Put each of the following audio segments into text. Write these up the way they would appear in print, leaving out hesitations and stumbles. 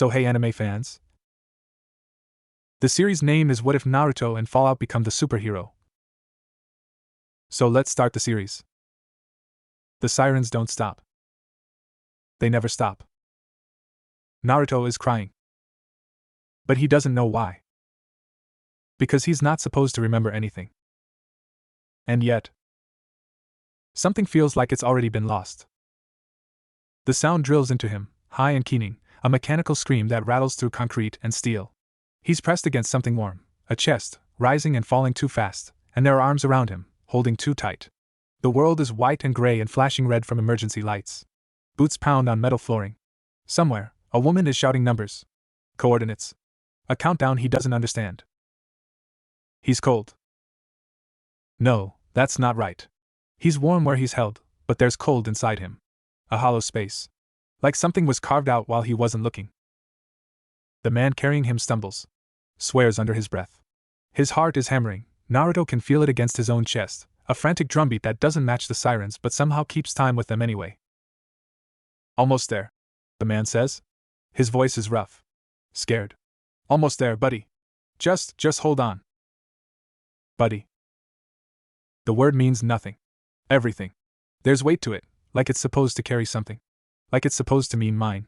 So hey anime fans. The series name is What If Naruto and Fallout Become the Superhero? So let's start the series. The sirens don't stop. They never stop. Naruto is crying. But he doesn't know why. Because he's not supposed to remember anything. And yet, something feels like it's already been lost. The sound drills into him, high and keening, a mechanical scream that rattles through concrete and steel. He's pressed against something warm, a chest, rising and falling too fast, and there are arms around him, holding too tight. The world is white and gray and flashing red from emergency lights. Boots pound on metal flooring. Somewhere, a woman is shouting numbers. Coordinates. A countdown he doesn't understand. He's cold. No, that's not right. He's warm where he's held, but there's cold inside him. A hollow space. Like something was carved out while he wasn't looking. The man carrying him stumbles. Swears under his breath. His heart is hammering. Naruto can feel it against his own chest, a frantic drumbeat that doesn't match the sirens but somehow keeps time with them anyway. Almost there, the man says. His voice is rough. Scared. Almost there, buddy. Just hold on. Buddy. The word means nothing. Everything. There's weight to it, like it's supposed to carry something. Like it's supposed to mean mine.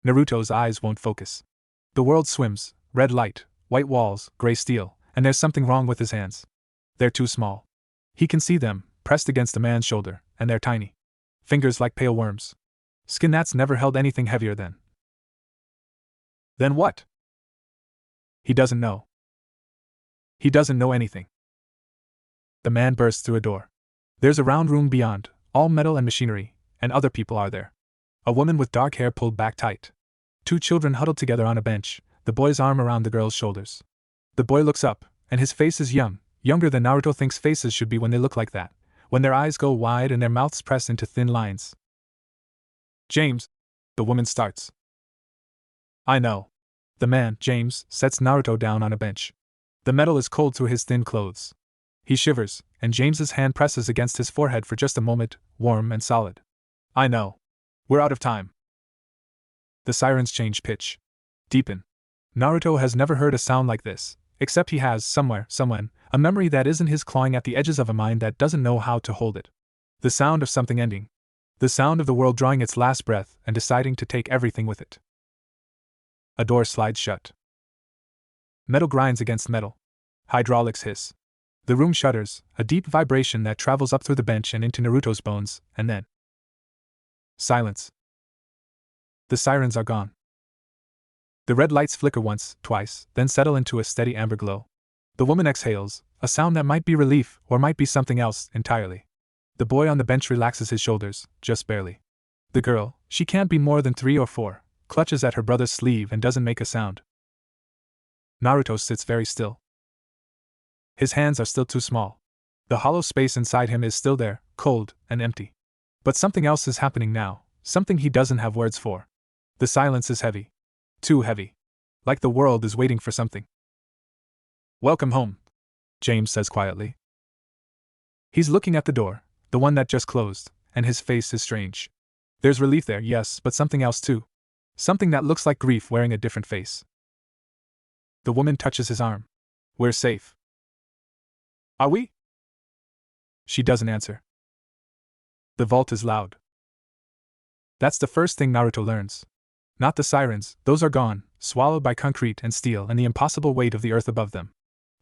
Naruto's eyes won't focus. The world swims, red light, white walls, gray steel, and there's something wrong with his hands. They're too small. He can see them, pressed against a man's shoulder, and they're tiny. Fingers like pale worms. Skin that's never held anything heavier than. Then what? He doesn't know. He doesn't know anything. The man bursts through a door. There's a round room beyond, all metal and machinery, and other people are there. A woman with dark hair pulled back tight. 2 children huddled together on a bench, the boy's arm around the girl's shoulders. The boy looks up, and his face is young, younger than Naruto thinks faces should be when they look like that, when their eyes go wide and their mouths press into thin lines. James, the woman starts. I know. The man, James, sets Naruto down on a bench. The metal is cold through his thin clothes. He shivers, and James's hand presses against his forehead for just a moment, warm and solid. I know. We're out of time. The sirens change pitch. Deepen. Naruto has never heard a sound like this, except he has, somewhere, a memory that isn't his clawing at the edges of a mind that doesn't know how to hold it. The sound of something ending. The sound of the world drawing its last breath and deciding to take everything with it. A door slides shut. Metal grinds against metal. Hydraulics hiss. The room shudders, a deep vibration that travels up through the bench and into Naruto's bones, and then silence. The sirens are gone. The red lights flicker once, twice, then settle into a steady amber glow. The woman exhales, a sound that might be relief or might be something else entirely. The boy on the bench relaxes his shoulders, just barely. The girl, she can't be more than 3 or 4, clutches at her brother's sleeve and doesn't make a sound. Naruto sits very still. His hands are still too small. The hollow space inside him is still there, cold and empty. But something else is happening now, something he doesn't have words for. The silence is heavy. Too heavy. Like the world is waiting for something. Welcome home, James says quietly. He's looking at the door, the one that just closed, and his face is strange. There's relief there, yes, but something else too. Something that looks like grief wearing a different face. The woman touches his arm. We're safe. Are we? She doesn't answer. The vault is loud. That's the first thing Naruto learns. Not the sirens, those are gone, swallowed by concrete and steel and the impossible weight of the earth above them.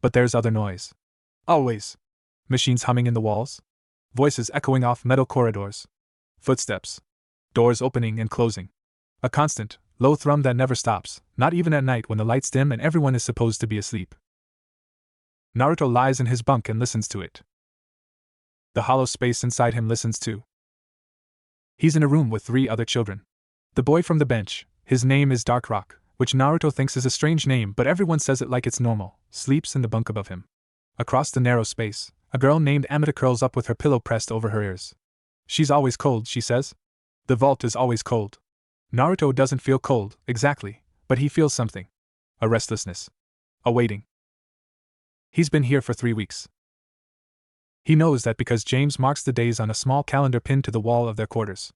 But there's other noise. Always. Machines humming in the walls. Voices echoing off metal corridors. Footsteps. Doors opening and closing. A constant, low thrum that never stops, not even at night when the lights dim and everyone is supposed to be asleep. Naruto lies in his bunk and listens to it. The hollow space inside him listens too. He's in a room with 3 other children. The boy from the bench, his name is Dark Rock, which Naruto thinks is a strange name but everyone says it like it's normal, sleeps in the bunk above him. Across the narrow space, a girl named Amita curls up with her pillow pressed over her ears. She's always cold, she says. The vault is always cold. Naruto doesn't feel cold, exactly, but he feels something. A restlessness. A waiting. He's been here for 3 weeks. He knows that because James marks the days on a small calendar pinned to the wall of their quarters.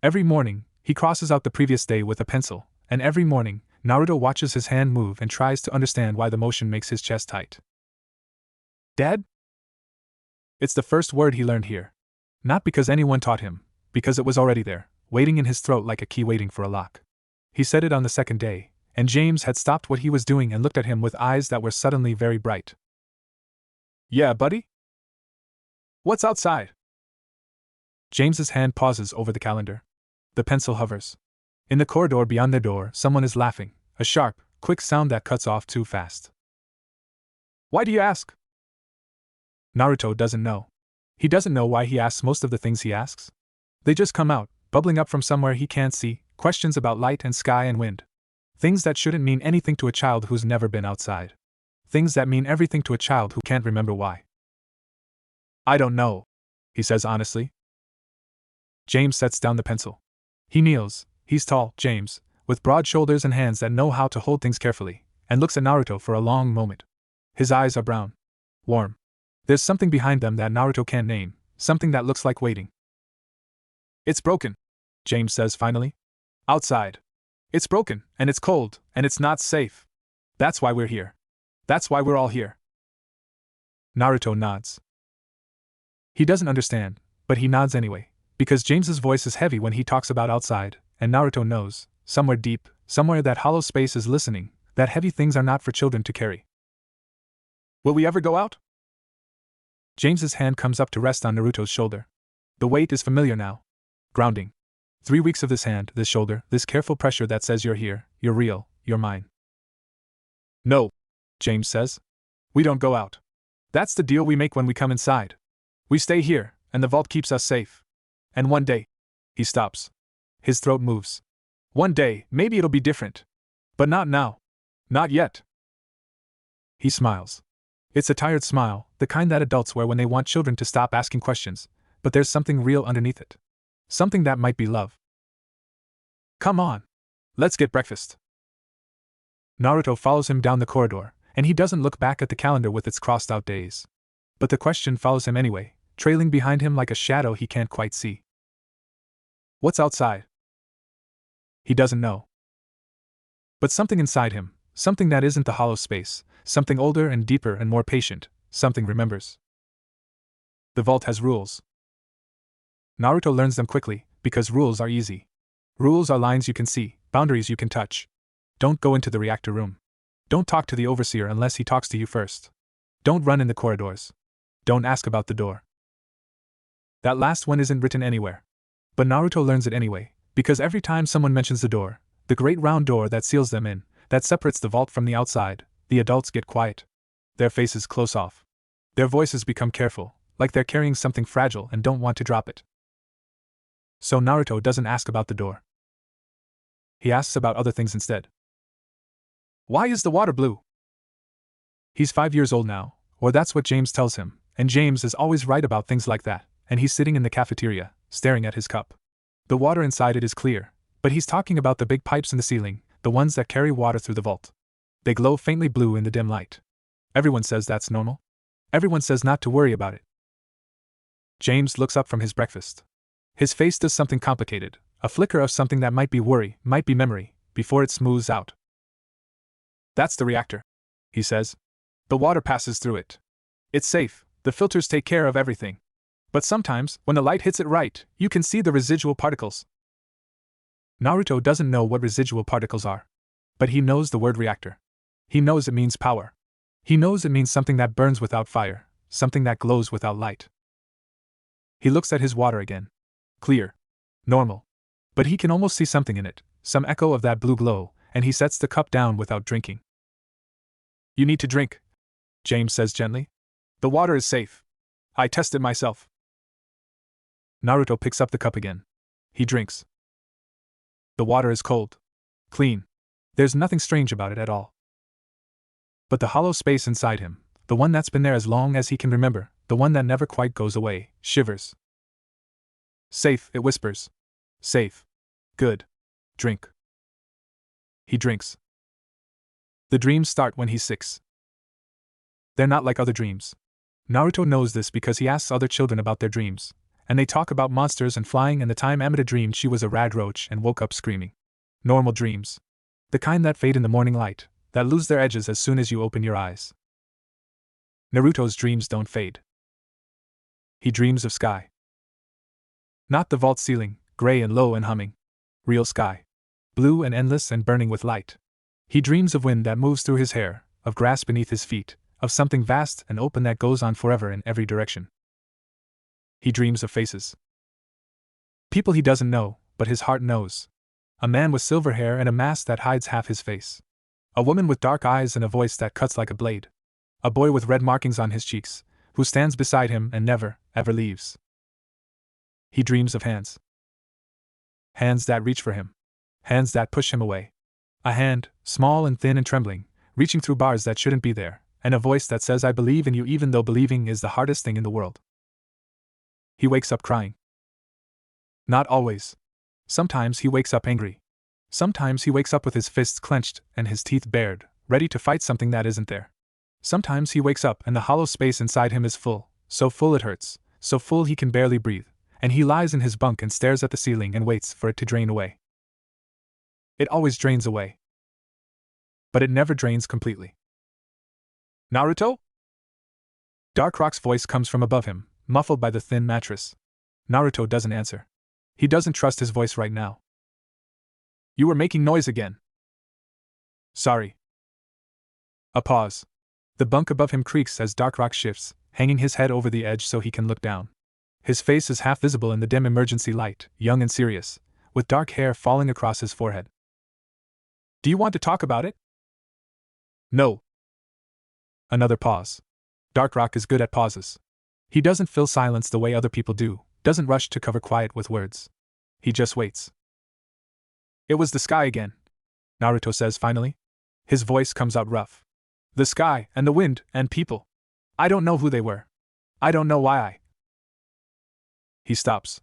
Every morning, he crosses out the previous day with a pencil, and every morning, Naruto watches his hand move and tries to understand why the motion makes his chest tight. Dad? It's the first word he learned here. Not because anyone taught him, because it was already there, waiting in his throat like a key waiting for a lock. He said it on the second day, and James had stopped what he was doing and looked at him with eyes that were suddenly very bright. Yeah, buddy? What's outside? James's hand pauses over the calendar. The pencil hovers. In the corridor beyond their door, someone is laughing, a sharp, quick sound that cuts off too fast. Why do you ask? Naruto doesn't know. He doesn't know why he asks most of the things he asks. They just come out, bubbling up from somewhere he can't see, questions about light and sky and wind. Things that shouldn't mean anything to a child who's never been outside. Things that mean everything to a child who can't remember why. I don't know, he says honestly. James sets down the pencil. He kneels, he's tall, James, with broad shoulders and hands that know how to hold things carefully, and looks at Naruto for a long moment. His eyes are brown. Warm. There's something behind them that Naruto can't name, something that looks like waiting. It's broken, James says finally. Outside. It's broken, and it's cold, and it's not safe. That's why we're here. That's why we're all here. Naruto nods. He doesn't understand, but he nods anyway, because James's voice is heavy when he talks about outside, and Naruto knows, somewhere deep, somewhere that hollow space is listening, that heavy things are not for children to carry. Will we ever go out? James's hand comes up to rest on Naruto's shoulder. The weight is familiar now. Grounding. 3 weeks of this hand, this shoulder, this careful pressure that says you're here, you're real, you're mine. No, James says. We don't go out. That's the deal we make when we come inside. We stay here, and the vault keeps us safe. And one day. He stops. His throat moves. One day, maybe it'll be different. But not now. Not yet. He smiles. It's a tired smile, the kind that adults wear when they want children to stop asking questions, but there's something real underneath it. Something that might be love. Come on. Let's get breakfast. Naruto follows him down the corridor, and he doesn't look back at the calendar with its crossed-out days. But the question follows him anyway, trailing behind him like a shadow he can't quite see. What's outside? He doesn't know. But something inside him, something that isn't the hollow space, something older and deeper and more patient, something remembers. The vault has rules. Naruto learns them quickly, because rules are easy. Rules are lines you can see, boundaries you can touch. Don't go into the reactor room. Don't talk to the overseer unless he talks to you first. Don't run in the corridors. Don't ask about the door. That last one isn't written anywhere. But Naruto learns it anyway, because every time someone mentions the door, the great round door that seals them in, that separates the vault from the outside, the adults get quiet. Their faces close off. Their voices become careful, like they're carrying something fragile and don't want to drop it. So Naruto doesn't ask about the door. He asks about other things instead. Why is the water blue? He's 5 years old now, or that's what James tells him, and James is always right about things like that, and he's sitting in the cafeteria, staring at his cup. The water inside it is clear, but he's talking about the big pipes in the ceiling, the ones that carry water through the vault. They glow faintly blue in the dim light. Everyone says that's normal. Everyone says not to worry about it. James looks up from his breakfast. His face does something complicated, a flicker of something that might be worry, might be memory, before it smooths out. That's the reactor, he says. The water passes through it. It's safe, the filters take care of everything. But sometimes, when the light hits it right, you can see the residual particles. Naruto doesn't know what residual particles are. But he knows the word reactor. He knows it means power. He knows it means something that burns without fire, something that glows without light. He looks at his water again. Clear. Normal. But he can almost see something in it, some echo of that blue glow, and he sets the cup down without drinking. You need to drink, James says gently. The water is safe. I tested myself. Naruto picks up the cup again. He drinks. The water is cold. Clean. There's nothing strange about it at all. But the hollow space inside him, the one that's been there as long as he can remember, the one that never quite goes away, shivers. Safe, it whispers. Safe. Good. Drink. He drinks. The dreams start when he's 6. They're not like other dreams. Naruto knows this because he asks other children about their dreams, and they talk about monsters and flying and the time Amida dreamed she was a rad roach and woke up screaming. Normal dreams. The kind that fade in the morning light, that lose their edges as soon as you open your eyes. Naruto's dreams don't fade. He dreams of sky. Not the vault ceiling, gray and low and humming. Real sky. Blue and endless and burning with light. He dreams of wind that moves through his hair, of grass beneath his feet, of something vast and open that goes on forever in every direction. He dreams of faces. People he doesn't know, but his heart knows. A man with silver hair and a mask that hides half his face. A woman with dark eyes and a voice that cuts like a blade. A boy with red markings on his cheeks, who stands beside him and never, ever leaves. He dreams of hands. Hands that reach for him. Hands that push him away. A hand, small and thin and trembling, reaching through bars that shouldn't be there, and a voice that says I believe in you even though believing is the hardest thing in the world. He wakes up crying. Not always. Sometimes he wakes up angry. Sometimes he wakes up with his fists clenched and his teeth bared, ready to fight something that isn't there. Sometimes he wakes up and the hollow space inside him is full, so full it hurts, so full he can barely breathe, and he lies in his bunk and stares at the ceiling and waits for it to drain away. It always drains away. But it never drains completely. Naruto? Dark Rock's voice comes from above him, muffled by the thin mattress. Naruto doesn't answer. He doesn't trust his voice right now. You were making noise again. Sorry. A pause. The bunk above him creaks as Dark Rock shifts, hanging his head over the edge so he can look down. His face is half visible in the dim emergency light, young and serious, with dark hair falling across his forehead. Do you want to talk about it? No. Another pause. Dark Rock is good at pauses. He doesn't fill silence the way other people do, doesn't rush to cover quiet with words. He just waits. It was the sky again, Naruto says finally. His voice comes out rough. The sky, and the wind, and people. I don't know who they were. I don't know why He stops.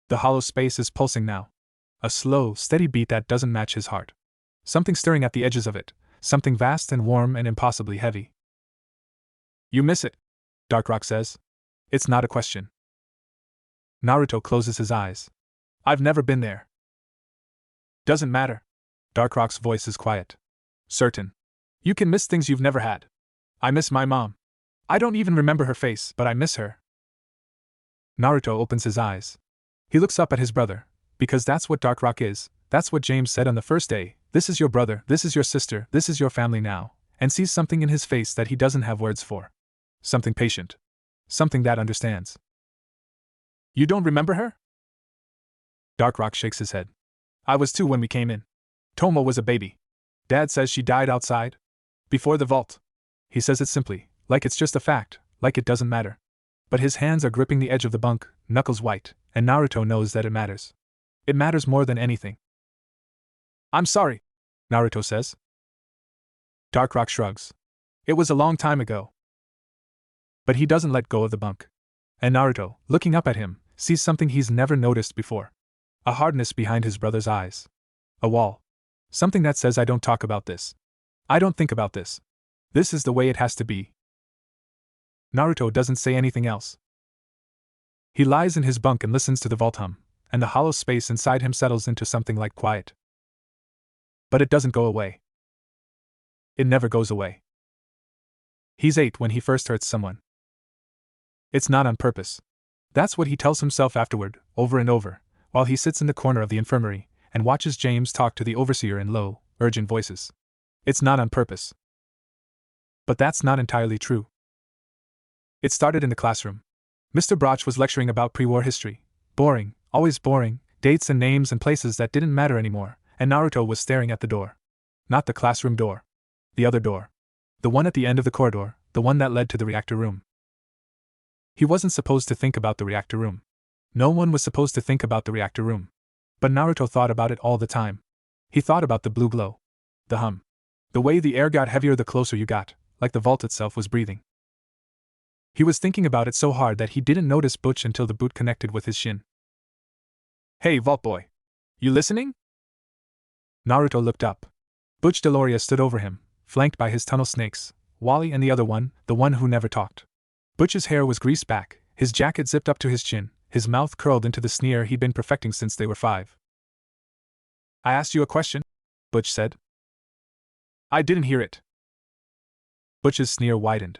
The hollow space is pulsing now. A slow, steady beat that doesn't match his heart. Something stirring at the edges of it, something vast and warm and impossibly heavy. You miss it, Dark Rock says. It's not a question. Naruto closes his eyes. I've never been there. Doesn't matter. Dark Rock's voice is quiet. Certain. You can miss things you've never had. I miss my mom. I don't even remember her face, but I miss her. Naruto opens his eyes. He looks up at his brother, because that's what Dark Rock is, that's what James said on the first day, this is your brother, this is your sister, this is your family now, and sees something in his face that he doesn't have words for. Something patient. Something that understands. You don't remember her? Dark Rock shakes his head. I was 2 when we came in. Tomo was a baby. Dad says she died outside. Before the vault. He says it simply, like it's just a fact, like it doesn't matter. But his hands are gripping the edge of the bunk, knuckles white, and Naruto knows that it matters. It matters more than anything. I'm sorry, Naruto says. Dark Rock shrugs. It was a long time ago. But he doesn't let go of the bunk. And Naruto, looking up at him, sees something he's never noticed before. A hardness behind his brother's eyes. A wall. Something that says I don't talk about this. I don't think about this. This is the way it has to be. Naruto doesn't say anything else. He lies in his bunk and listens to the vault hum, and the hollow space inside him settles into something like quiet. But it doesn't go away. It never goes away. He's 8 when he first hurts someone. It's not on purpose. That's what he tells himself afterward, over and over, while he sits in the corner of the infirmary and watches James talk to the overseer in low, urgent voices. It's not on purpose. But that's not entirely true. It started in the classroom. Mr. Broch was lecturing about pre-war history. Boring, always boring, dates and names and places that didn't matter anymore, and Naruto was staring at the door. Not the classroom door. The other door. The one at the end of the corridor, the one that led to the reactor room. He wasn't supposed to think about the reactor room. No one was supposed to think about the reactor room. But Naruto thought about it all the time. He thought about the blue glow. The hum. The way the air got heavier the closer you got, like the vault itself was breathing. He was thinking about it so hard that he didn't notice Butch until the boot connected with his shin. Hey, Vault Boy. You listening? Naruto looked up. Butch Deloria stood over him, flanked by his tunnel snakes, Wally and the other one, the one who never talked. Butch's hair was greased back, his jacket zipped up to his chin, his mouth curled into the sneer he'd been perfecting since they were 5. I asked you a question? Butch said. I didn't hear it. Butch's sneer widened.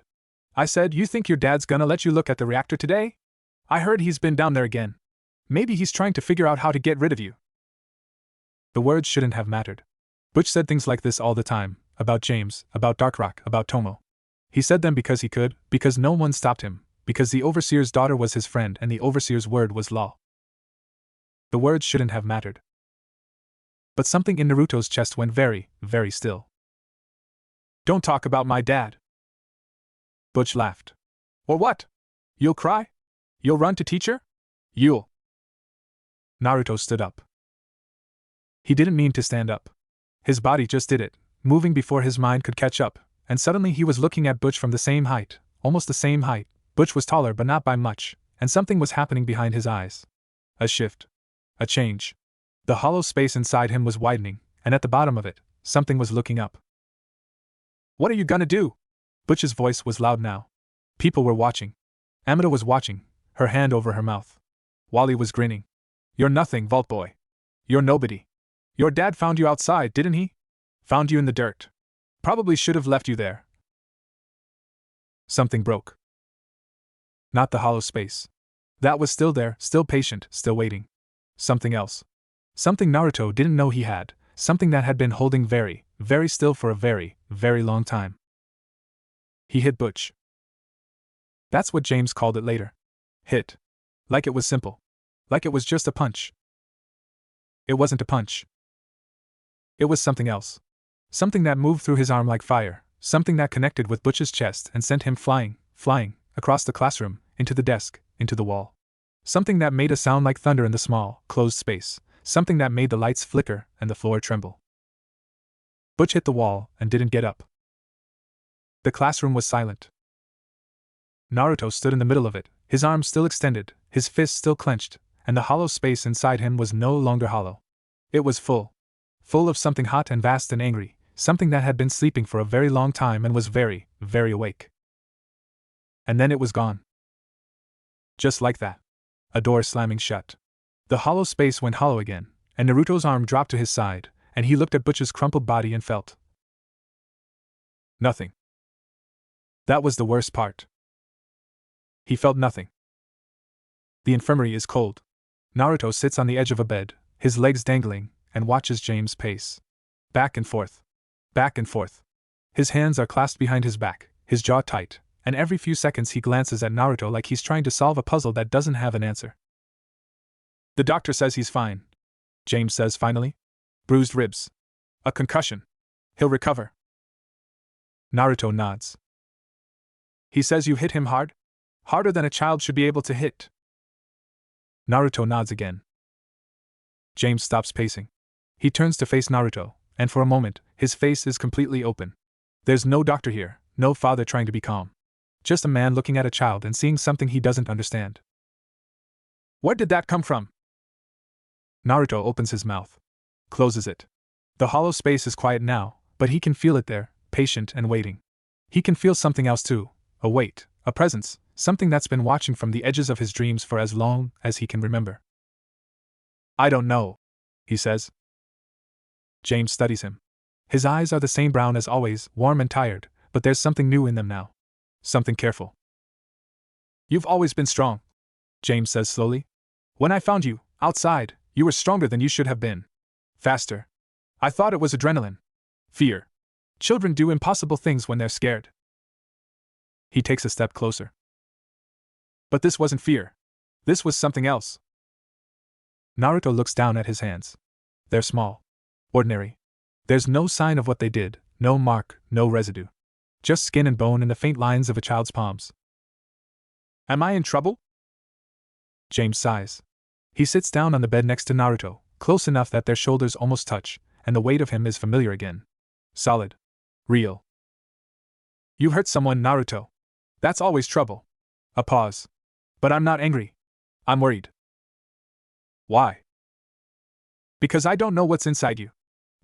I said, you think your dad's gonna let you look at the reactor today? I heard he's been down there again. Maybe he's trying to figure out how to get rid of you. The words shouldn't have mattered. Butch said things like this all the time, about James, about Darkrock, about Tomo. He said them because he could, because no one stopped him, because the overseer's daughter was his friend and the overseer's word was law. The words shouldn't have mattered. But something in Naruto's chest went very, very still. Don't talk about my dad. Butch laughed. Or what? You'll cry? You'll run to teacher? You'll. Naruto stood up. He didn't mean to stand up. His body just did it, moving before his mind could catch up, and suddenly he was looking at Butch from the same height, almost the same height. Butch was taller but not by much, and something was happening behind his eyes. A shift. A change. The hollow space inside him was widening, and at the bottom of it, something was looking up. What are you gonna do? Butch's voice was loud now. People were watching. Amida was watching, her hand over her mouth. Wally was grinning. You're nothing, Vault Boy. You're nobody. Your dad found you outside, didn't he? Found you in the dirt. Probably should have left you there. Something broke. Not the hollow space. That was still there, still patient, still waiting. Something else. Something Naruto didn't know he had, something that had been holding very, very still for a very, very long time. He hit Butch. That's what James called it later. Hit. Like it was simple. Like it was just a punch. It wasn't a punch. It was something else. Something that moved through his arm like fire, something that connected with Butch's chest and sent him flying, across the classroom, into the desk, into the wall. Something that made a sound like thunder in the small, closed space, something that made the lights flicker and the floor tremble. Butch hit the wall and didn't get up. The classroom was silent. Naruto stood in the middle of it, his arms still extended, his fists still clenched, and the hollow space inside him was no longer hollow. It was full. Full of something hot and vast and angry, something that had been sleeping for a very long time and was very, very awake. And then it was gone. Just like that. A door slamming shut. The hollow space went hollow again, and Naruto's arm dropped to his side, and he looked at Butch's crumpled body and felt nothing. That was the worst part. He felt nothing. The infirmary is cold. Naruto sits on the edge of a bed, his legs dangling, and watches James pace. Back and forth. Back and forth. His hands are clasped behind his back, his jaw tight, and every few seconds he glances at Naruto like he's trying to solve a puzzle that doesn't have an answer. The doctor says he's fine, James says finally. Bruised ribs. A concussion. He'll recover. Naruto nods. He says you hit him hard? Harder than a child should be able to hit. Naruto nods again. James stops pacing. He turns to face Naruto, and for a moment, his face is completely open. There's no doctor here, no father trying to be calm. Just a man looking at a child and seeing something he doesn't understand. Where did that come from? Naruto opens his mouth. Closes it. The hollow space is quiet now, but he can feel it there, patient and waiting. He can feel something else too, a weight, a presence, something that's been watching from the edges of his dreams for as long as he can remember. I don't know, he says. James studies him. His eyes are the same brown as always, warm and tired, but there's something new in them now. Something careful. You've always been strong, James says slowly. When I found you, outside, you were stronger than you should have been. Faster. I thought it was adrenaline. Fear. Children do impossible things when they're scared. He takes a step closer. But this wasn't fear. This was something else. Naruto looks down at his hands. They're small. Ordinary. There's no sign of what they did, no mark, no residue. Just skin and bone and the faint lines of a child's palms. Am I in trouble? James sighs. He sits down on the bed next to Naruto, close enough that their shoulders almost touch, and the weight of him is familiar again. Solid. Real. You hurt someone, Naruto. That's always trouble. A pause. But I'm not angry. I'm worried. Why? Because I don't know what's inside you.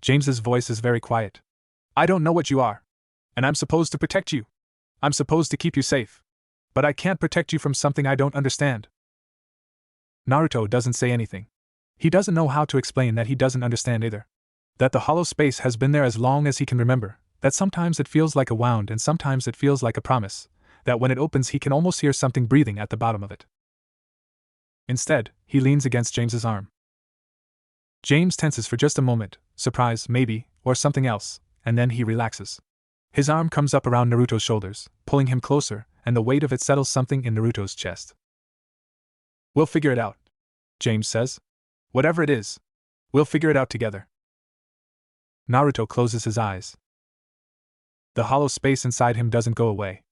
James's voice is very quiet. I don't know what you are. And I'm supposed to protect you. I'm supposed to keep you safe. But I can't protect you from something I don't understand. Naruto doesn't say anything. He doesn't know how to explain that he doesn't understand either. That the hollow space has been there as long as he can remember, that sometimes it feels like a wound and sometimes it feels like a promise, that when it opens he can almost hear something breathing at the bottom of it. Instead, he leans against James's arm. James tenses for just a moment, surprise, maybe, or something else, and then he relaxes. His arm comes up around Naruto's shoulders, pulling him closer, and the weight of it settles something in Naruto's chest. "We'll figure it out," James says. "Whatever it is, we'll figure it out together." Naruto closes his eyes. The hollow space inside him doesn't go away.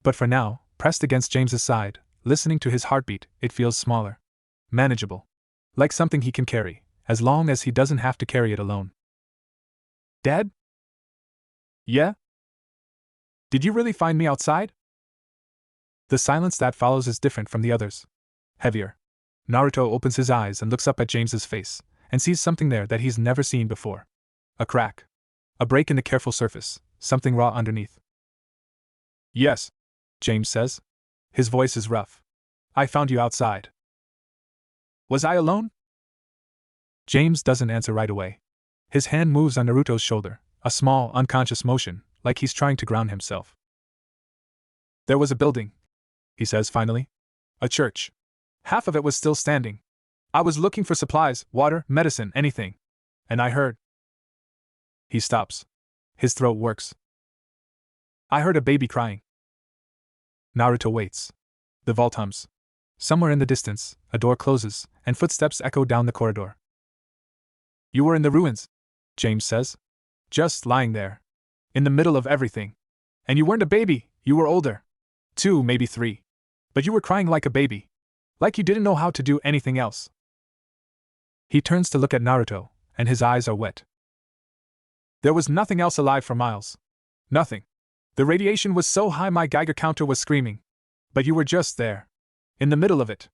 But for now, pressed against James's side, listening to his heartbeat, it feels smaller. Manageable. Like something he can carry, as long as he doesn't have to carry it alone. "Dad?" "Yeah?" "Did you really find me outside?" The silence that follows is different from the others. Heavier. Naruto opens his eyes and looks up at James's face, and sees something there that he's never seen before. A crack. A break in the careful surface, something raw underneath. "Yes," James says. His voice is rough. "I found you outside." "Was I alone?" James doesn't answer right away. His hand moves on Naruto's shoulder, a small, unconscious motion, like he's trying to ground himself. "There was a building," he says finally. "A church. Half of it was still standing. I was looking for supplies, water, medicine, anything. And I heard..." He stops. His throat works. "I heard a baby crying." Naruto waits. The vault hums. Somewhere in the distance, a door closes, and footsteps echo down the corridor. "You were in the ruins," James says. "Just lying there. In the middle of everything. And you weren't a baby, you were older. 2, maybe 3. But you were crying like a baby. Like you didn't know how to do anything else." He turns to look at Naruto, and his eyes are wet. "There was nothing else alive for miles. Nothing. The radiation was so high my Geiger counter was screaming. But you were just there. In the middle of it.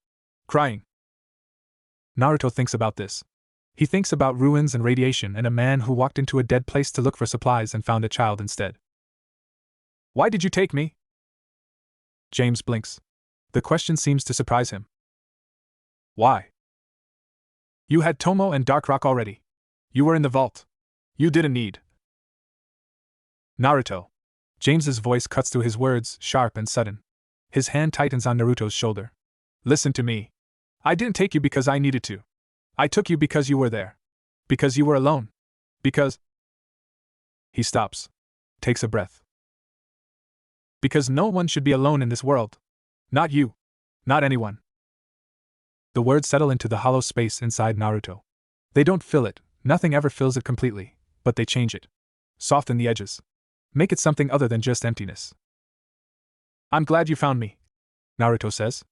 Crying." Naruto thinks about this. He thinks about ruins and radiation and a man who walked into a dead place to look for supplies and found a child instead. "Why did you take me?" James blinks. The question seems to surprise him. "Why? You had Tomo and Dark Rock already. You were in the vault. You didn't need..." "Naruto." James's voice cuts through his words, sharp and sudden. His hand tightens on Naruto's shoulder. "Listen to me. I didn't take you because I needed to. I took you because you were there. Because you were alone. Because..." He stops. Takes a breath. "Because no one should be alone in this world. Not you. Not anyone." The words settle into the hollow space inside Naruto. They don't fill it, nothing ever fills it completely, but they change it. Soften the edges. Make it something other than just emptiness. "I'm glad you found me," Naruto says.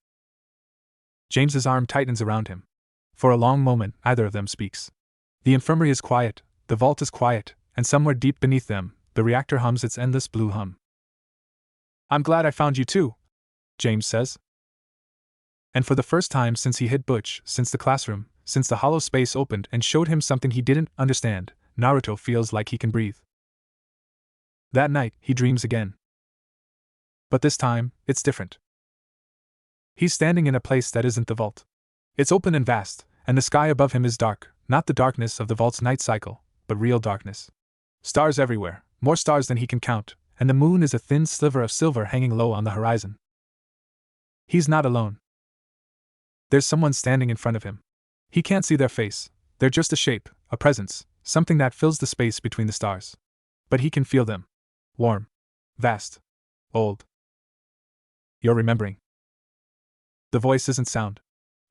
James's arm tightens around him. For a long moment, neither of them speaks. The infirmary is quiet, the vault is quiet, and somewhere deep beneath them, the reactor hums its endless blue hum. "I'm glad I found you too," James says. And for the first time since he hit Butch, since the classroom, since the hollow space opened and showed him something he didn't understand, Naruto feels like he can breathe. That night, he dreams again. But this time, it's different. He's standing in a place that isn't the vault. It's open and vast, and the sky above him is dark, not the darkness of the vault's night cycle, but real darkness. Stars everywhere, more stars than he can count, and the moon is a thin sliver of silver hanging low on the horizon. He's not alone. There's someone standing in front of him. He can't see their face, they're just a shape, a presence, something that fills the space between the stars. But he can feel them. Warm. Vast. Old. "You're remembering." The voice isn't sound.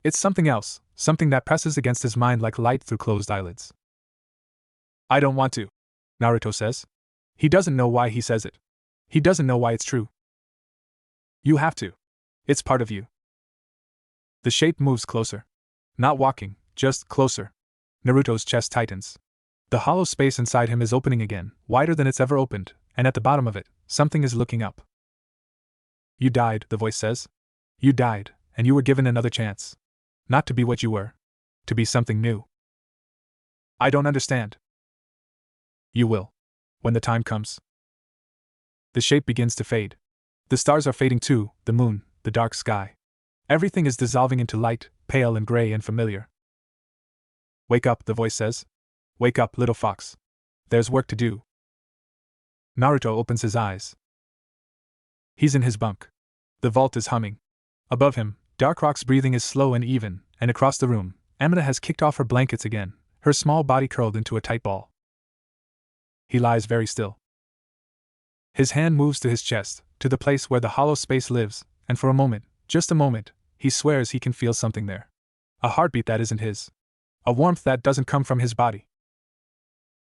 It's something else, something that presses against his mind like light through closed eyelids. "I don't want to," Naruto says. He doesn't know why he says it. He doesn't know why it's true. "You have to. It's part of you." The shape moves closer. Not walking, just closer. Naruto's chest tightens. The hollow space inside him is opening again, wider than it's ever opened, and at the bottom of it, something is looking up. "You died," the voice says. "You died, and you were given another chance. Not to be what you were. To be something new." "I don't understand." "You will. When the time comes." The shape begins to fade. The stars are fading too, the moon, the dark sky. Everything is dissolving into light, pale and gray and familiar. "Wake up," the voice says. Wake up, little fox. There's work to do. Naruto opens his eyes. He's in his bunk. The vault is humming. Above him, Darkrock's breathing is slow and even, and across the room, Amina has kicked off her blankets again, her small body curled into a tight ball. He lies very still. His hand moves to his chest, to the place where the hollow space lives, and for a moment, just a moment, he swears he can feel something there. A heartbeat that isn't his. A warmth that doesn't come from his body.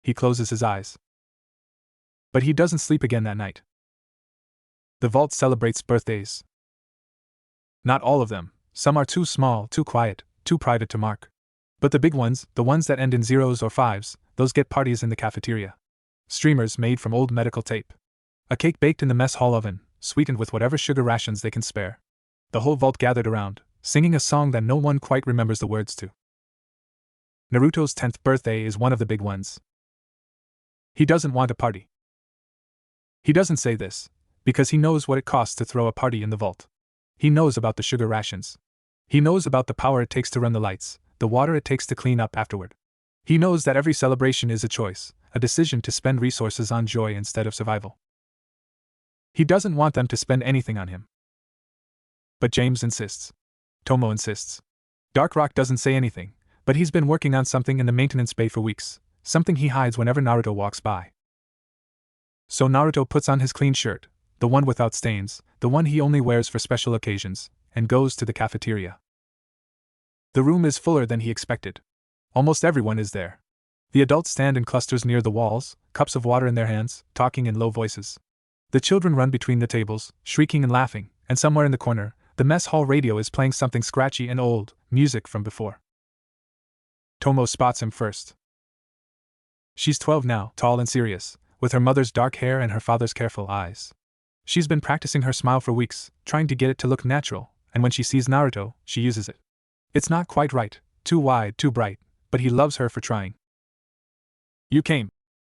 He closes his eyes. But he doesn't sleep again that night. The vault celebrates birthdays. Not all of them, some are too small, too quiet, too private to mark. But the big ones, the ones that end in 0s or 5s, those get parties in the cafeteria. Streamers made from old medical tape. A cake baked in the mess hall oven, sweetened with whatever sugar rations they can spare. The whole vault gathered around, singing a song that no one quite remembers the words to. Naruto's 10th birthday is one of the big ones. He doesn't want a party. He doesn't say this, because he knows what it costs to throw a party in the vault. He knows about the sugar rations. He knows about the power it takes to run the lights, the water it takes to clean up afterward. He knows that every celebration is a choice, a decision to spend resources on joy instead of survival. He doesn't want them to spend anything on him. But James insists. Tomo insists. Darkrock doesn't say anything, but he's been working on something in the maintenance bay for weeks, something he hides whenever Naruto walks by. So Naruto puts on his clean shirt, the one without stains, the one he only wears for special occasions, and goes to the cafeteria. The room is fuller than he expected. Almost everyone is there. The adults stand in clusters near the walls, cups of water in their hands, talking in low voices. The children run between the tables, shrieking and laughing, and somewhere in the corner, the mess hall radio is playing something scratchy and old, music from before. Tomo spots him first. She's 12 now, tall and serious, with her mother's dark hair and her father's careful eyes. She's been practicing her smile for weeks, trying to get it to look natural, and when she sees Naruto, she uses it. It's not quite right, too wide, too bright, but he loves her for trying. You came,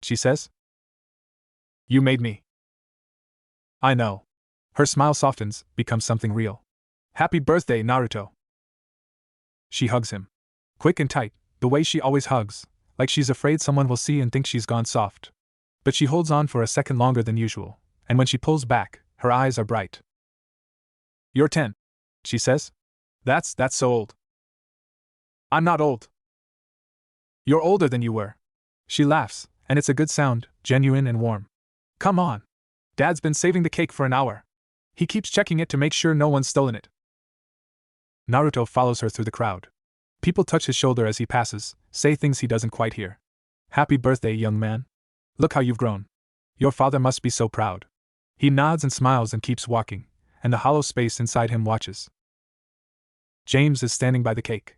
she says. You made me. I know. Her smile softens, becomes something real. Happy birthday, Naruto. She hugs him. Quick and tight, the way she always hugs, like she's afraid someone will see and think she's gone soft. But she holds on for a second longer than usual, and when she pulls back, her eyes are bright. You're 10, she says. That's so old. I'm not old. You're older than you were. She laughs, and it's a good sound, genuine and warm. Come on. Dad's been saving the cake for an hour. He keeps checking it to make sure no one's stolen it. Naruto follows her through the crowd. People touch his shoulder as he passes, say things he doesn't quite hear. Happy birthday, young man. Look how you've grown. Your father must be so proud. He nods and smiles and keeps walking, and the hollow space inside him watches. James is standing by the cake.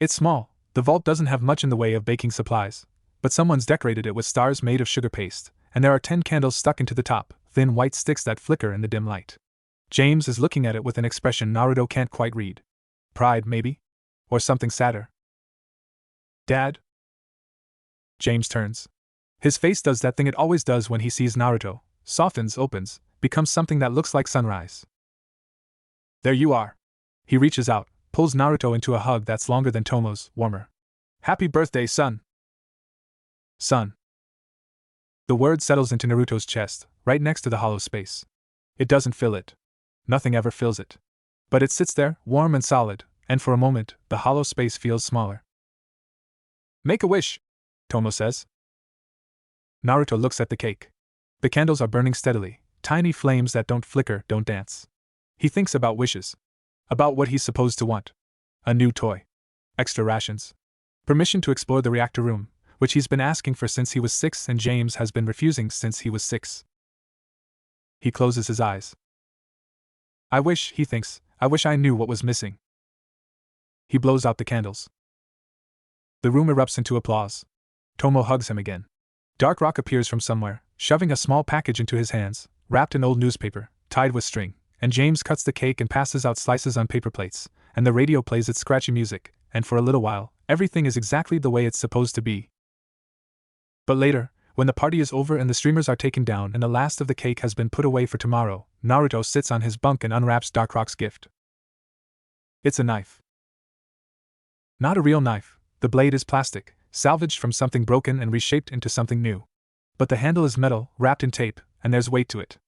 It's small, the vault doesn't have much in the way of baking supplies, but someone's decorated it with stars made of sugar paste, and there are 10 candles stuck into the top, thin white sticks that flicker in the dim light. James is looking at it with an expression Naruto can't quite read. Pride, maybe? Or something sadder. Dad? James turns. His face does that thing it always does when he sees Naruto, softens, opens, becomes something that looks like sunrise. There you are. He reaches out, pulls Naruto into a hug that's longer than Tomo's, warmer. Happy birthday, son. Son. The word settles into Naruto's chest, right next to the hollow space. It doesn't fill it. Nothing ever fills it. But it sits there, warm and solid, and for a moment, the hollow space feels smaller. Make a wish, Tomo says. Naruto looks at the cake. The candles are burning steadily, tiny flames that don't flicker, don't dance. He thinks about wishes. About what he's supposed to want. A new toy. Extra rations. Permission to explore the reactor room, which he's been asking for since he was 6 and James has been refusing since he was 6. He closes his eyes. I wish, he thinks, I wish I knew what was missing. He blows out the candles. The room erupts into applause. Tomo hugs him again. Darkrock appears from somewhere, shoving a small package into his hands, wrapped in old newspaper, tied with string, and James cuts the cake and passes out slices on paper plates, and the radio plays its scratchy music, and for a little while, everything is exactly the way it's supposed to be. But later, when the party is over and the streamers are taken down and the last of the cake has been put away for tomorrow, Naruto sits on his bunk and unwraps Darkrock's gift. It's a knife. Not a real knife, the blade is plastic, salvaged from something broken and reshaped into something new. But the handle is metal, wrapped in tape, and there's weight to it.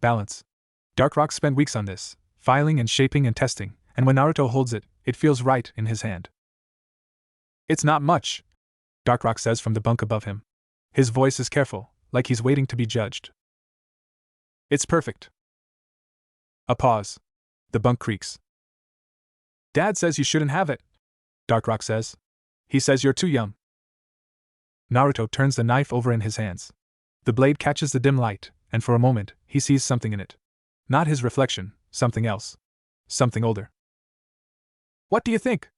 Balance. Darkrock spent weeks on this, filing and shaping and testing, and when Naruto holds it, it feels right in his hand. It's not much, Darkrock says from the bunk above him. His voice is careful, like he's waiting to be judged. It's perfect. A pause. The bunk creaks. Dad says you shouldn't have it, Darkrock says. He says you're too young. Naruto turns the knife over in his hands. The blade catches the dim light, and for a moment, he sees something in it. Not his reflection, something else. Something older. What do you think?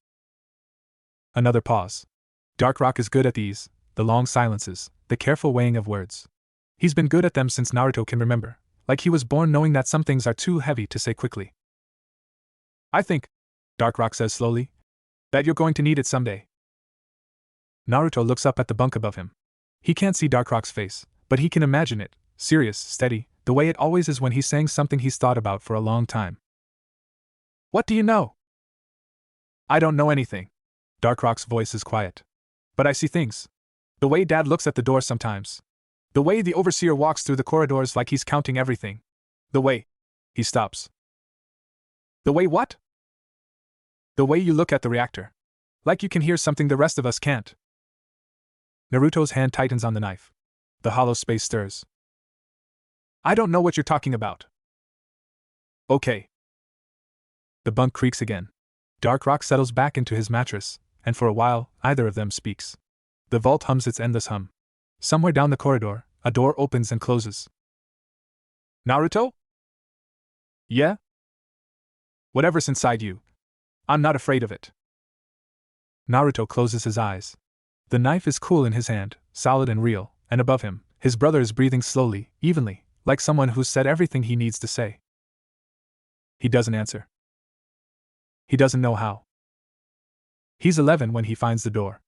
Another pause. Darkrock is good at these, the long silences, the careful weighing of words. He's been good at them since Naruto can remember, like he was born knowing that some things are too heavy to say quickly. I think, Darkrock says slowly, that you're going to need it someday. Naruto looks up at the bunk above him. He can't see Darkrock's face, but he can imagine it, serious, steady, the way it always is when he's saying something he's thought about for a long time. What do you know? I don't know anything. Darkrock's voice is quiet. But I see things. The way Dad looks at the door sometimes. The way the overseer walks through the corridors like he's counting everything. The way. He stops. The way what? The way you look at the reactor. Like you can hear something the rest of us can't. Naruto's hand tightens on the knife. The hollow space stirs. I don't know what you're talking about. Okay. The bunk creaks again. Darkrock settles back into his mattress, and for a while, neither of them speaks. The vault hums its endless hum. Somewhere down the corridor, a door opens and closes. Naruto? Yeah? Whatever's inside you. I'm not afraid of it. Naruto closes his eyes. The knife is cool in his hand, solid and real, and above him, his brother is breathing slowly, evenly, like someone who's said everything he needs to say. He doesn't answer. He doesn't know how. He's 11 when he finds the door.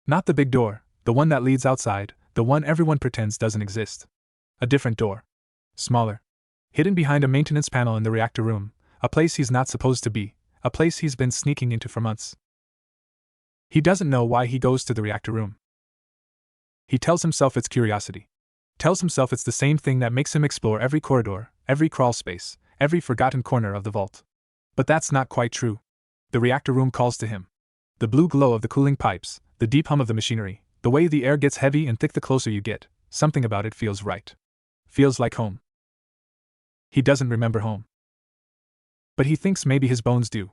Not the big door, the one that leads outside, the one everyone pretends doesn't exist. A different door. Smaller. Hidden behind a maintenance panel in the reactor room, a place he's not supposed to be, a place he's been sneaking into for months. He doesn't know why he goes to the reactor room. He tells himself it's curiosity. Tells himself it's the same thing that makes him explore every corridor, every crawl space, every forgotten corner of the vault. But that's not quite true. The reactor room calls to him. The blue glow of the cooling pipes, the deep hum of the machinery, the way the air gets heavy and thick the closer you get, something about it feels right. Feels like home. He doesn't remember home. But he thinks maybe his bones do.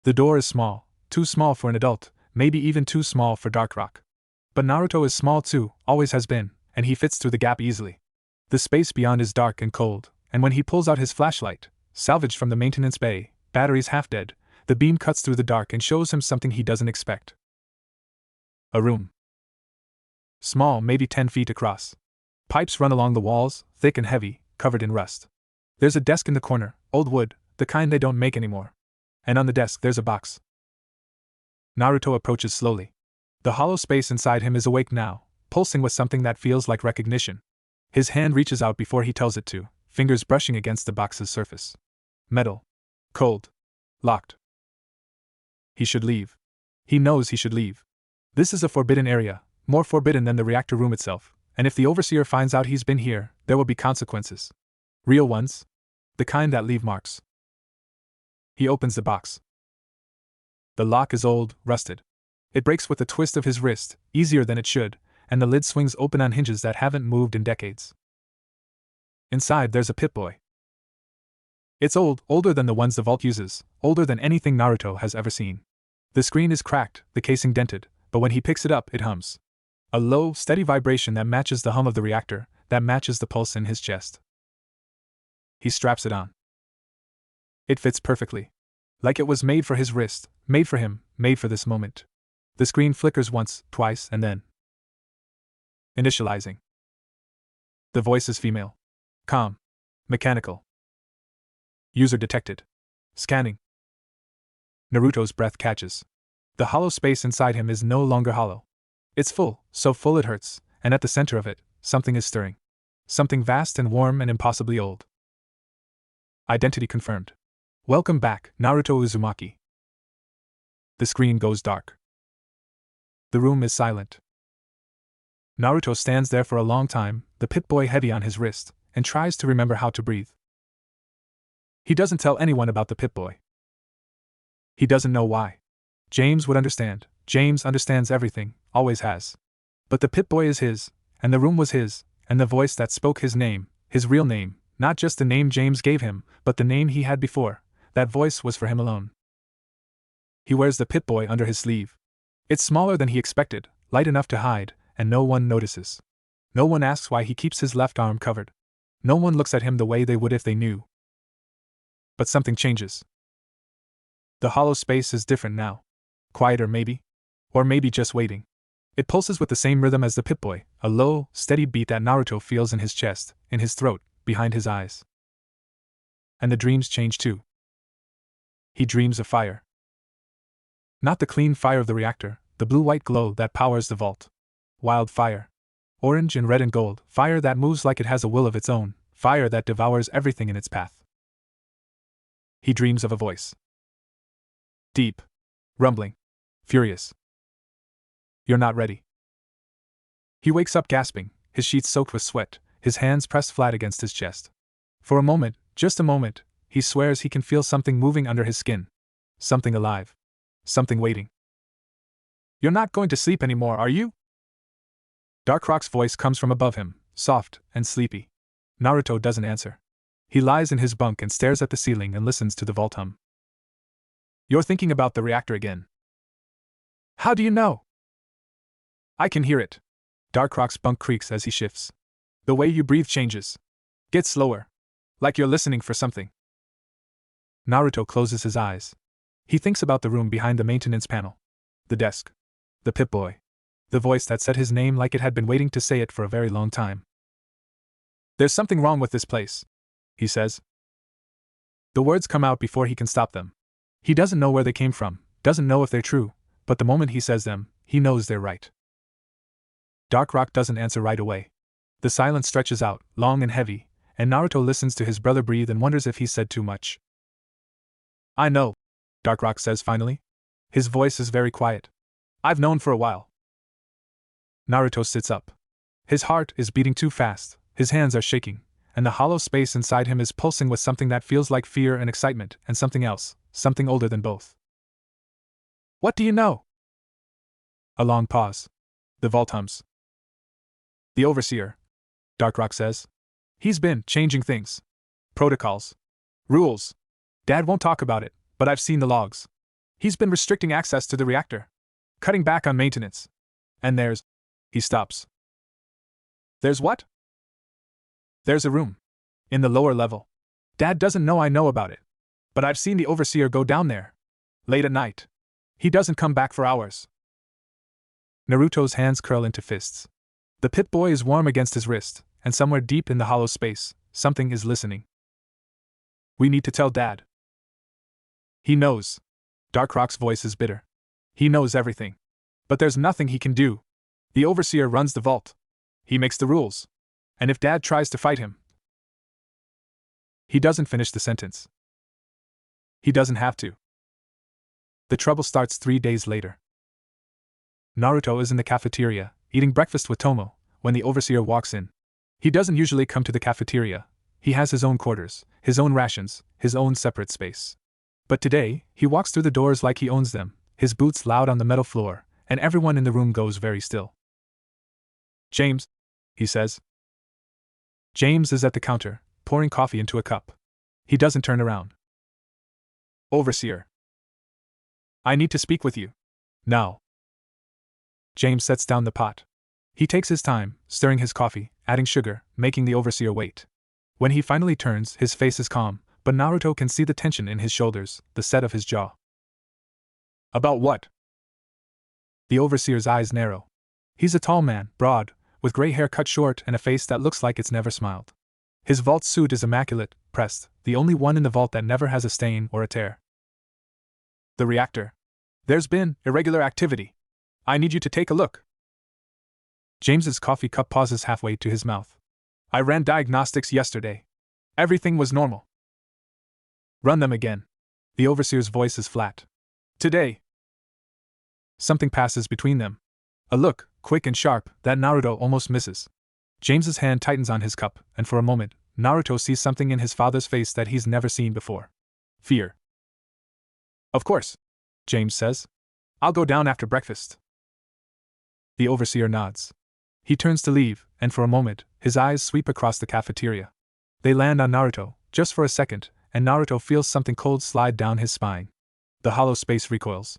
The door is small, too small for an adult, maybe even too small for Darkrock. But Naruto is small too, always has been, and he fits through the gap easily. The space beyond is dark and cold, and when he pulls out his flashlight, salvaged from the maintenance bay, batteries half dead, the beam cuts through the dark and shows him something he doesn't expect. A room. Small, maybe 10 feet across. Pipes run along the walls, thick and heavy, covered in rust. There's a desk in the corner, old wood, the kind they don't make anymore. And on the desk there's a box. Naruto approaches slowly. The hollow space inside him is awake now, pulsing with something that feels like recognition. His hand reaches out before he tells it to, fingers brushing against the box's surface. Metal. Cold. Locked. He should leave. He knows he should leave. This is a forbidden area, more forbidden than the reactor room itself, and if the overseer finds out he's been here, there will be consequences. Real ones. The kind that leave marks. He opens the box. The lock is old, rusted. It breaks with a twist of his wrist, easier than it should, and the lid swings open on hinges that haven't moved in decades. Inside there's a Pip-Boy. It's old, older than the ones the vault uses, older than anything Naruto has ever seen. The screen is cracked, the casing dented, but when he picks it up, it hums. A low, steady vibration that matches the hum of the reactor, that matches the pulse in his chest. He straps it on. It fits perfectly. Like it was made for his wrist, made for him, made for this moment. The screen flickers once, twice, and then. Initializing. The voice is female. Calm. Mechanical. User detected. Scanning. Naruto's breath catches. The hollow space inside him is no longer hollow. It's full, so full it hurts, and at the center of it, something is stirring. Something vast and warm and impossibly old. Identity confirmed. Welcome back, Naruto Uzumaki. The screen goes dark. The room is silent. Naruto stands there for a long time, the Pip-Boy heavy on his wrist, and tries to remember how to breathe. He doesn't tell anyone about the Pip-Boy. He doesn't know why. James would understand. James understands everything, always has. But the Pip-Boy is his, and the room was his, and the voice that spoke his name, his real name, not just the name James gave him, but the name he had before, that voice was for him alone. He wears the Pip-Boy under his sleeve. It's smaller than he expected, light enough to hide, and no one notices. No one asks why he keeps his left arm covered. No one looks at him the way they would if they knew. But something changes. The hollow space is different now. Quieter maybe? Or maybe just waiting. It pulses with the same rhythm as the Pip-Boy, a low, steady beat that Naruto feels in his chest, in his throat, behind his eyes. And the dreams change too. He dreams of fire. Not the clean fire of the reactor, the blue-white glow that powers the vault. Wild fire. Orange and red and gold, fire that moves like it has a will of its own, fire that devours everything in its path. He dreams of a voice. Deep. Rumbling. Furious. You're not ready. He wakes up gasping, his sheets soaked with sweat, his hands pressed flat against his chest. For a moment, just a moment, he swears he can feel something moving under his skin. Something alive. Something waiting. You're not going to sleep anymore, are you? Dark Rock's voice comes from above him, soft and sleepy. Naruto doesn't answer. He lies in his bunk and stares at the ceiling and listens to the vault hum. You're thinking about the reactor again. How do you know? I can hear it. Dark Rock's bunk creaks as he shifts. The way you breathe changes. Get slower. Like you're listening for something. Naruto closes his eyes. He thinks about the room behind the maintenance panel. The desk. The Pip-Boy. The voice that said his name like it had been waiting to say it for a very long time. There's something wrong with this place, he says. The words come out before he can stop them. He doesn't know where they came from, doesn't know if they're true, but the moment he says them, he knows they're right. Dark Rock doesn't answer right away. The silence stretches out, long and heavy, and Naruto listens to his brother breathe and wonders if he said too much. I know, Dark Rock says finally. His voice is very quiet. I've known for a while. Naruto sits up. His heart is beating too fast, his hands are shaking, and the hollow space inside him is pulsing with something that feels like fear and excitement, and something else, something older than both. What do you know? A long pause. The vault hums. The Overseer, Dark Rock says. He's been changing things. Protocols. Rules. Dad won't talk about it, but I've seen the logs. He's been restricting access to the reactor. Cutting back on maintenance. And there's... He stops. There's what? There's a room. In the lower level. Dad doesn't know I know about it. But I've seen the Overseer go down there. Late at night. He doesn't come back for hours. Naruto's hands curl into fists. The Pip-Boy is warm against his wrist, and somewhere deep in the hollow space, something is listening. We need to tell Dad. He knows. Dark Rock's voice is bitter. He knows everything. But there's nothing he can do. The Overseer runs the vault. He makes the rules. And if Dad tries to fight him... He doesn't finish the sentence. He doesn't have to. The trouble starts 3 days later. Naruto is in the cafeteria, eating breakfast with Tomo, when the Overseer walks in. He doesn't usually come to the cafeteria. He has his own quarters, his own rations, his own separate space. But today, he walks through the doors like he owns them, his boots loud on the metal floor, and everyone in the room goes very still. James, he says. James is at the counter, pouring coffee into a cup. He doesn't turn around. Overseer. I need to speak with you. Now. James sets down the pot. He takes his time, stirring his coffee, adding sugar, making the Overseer wait. When he finally turns, his face is calm, but Naruto can see the tension in his shoulders, the set of his jaw. About what? The Overseer's eyes narrow. He's a tall man, broad, with gray hair cut short and a face that looks like it's never smiled. His vault suit is immaculate, pressed, the only one in the vault that never has a stain or a tear. The reactor. There's been irregular activity. I need you to take a look. James's coffee cup pauses halfway to his mouth. I ran diagnostics yesterday. Everything was normal. Run them again. The Overseer's voice is flat. Today. Something passes between them. A look, quick and sharp, that Naruto almost misses. James's hand tightens on his cup, and for a moment, Naruto sees something in his father's face that he's never seen before. Fear. Of course, James says. I'll go down after breakfast. The overseer nods. He turns to leave, and for a moment, his eyes sweep across the cafeteria. They land on Naruto, just for a second, and Naruto feels something cold slide down his spine. The hollow space recoils.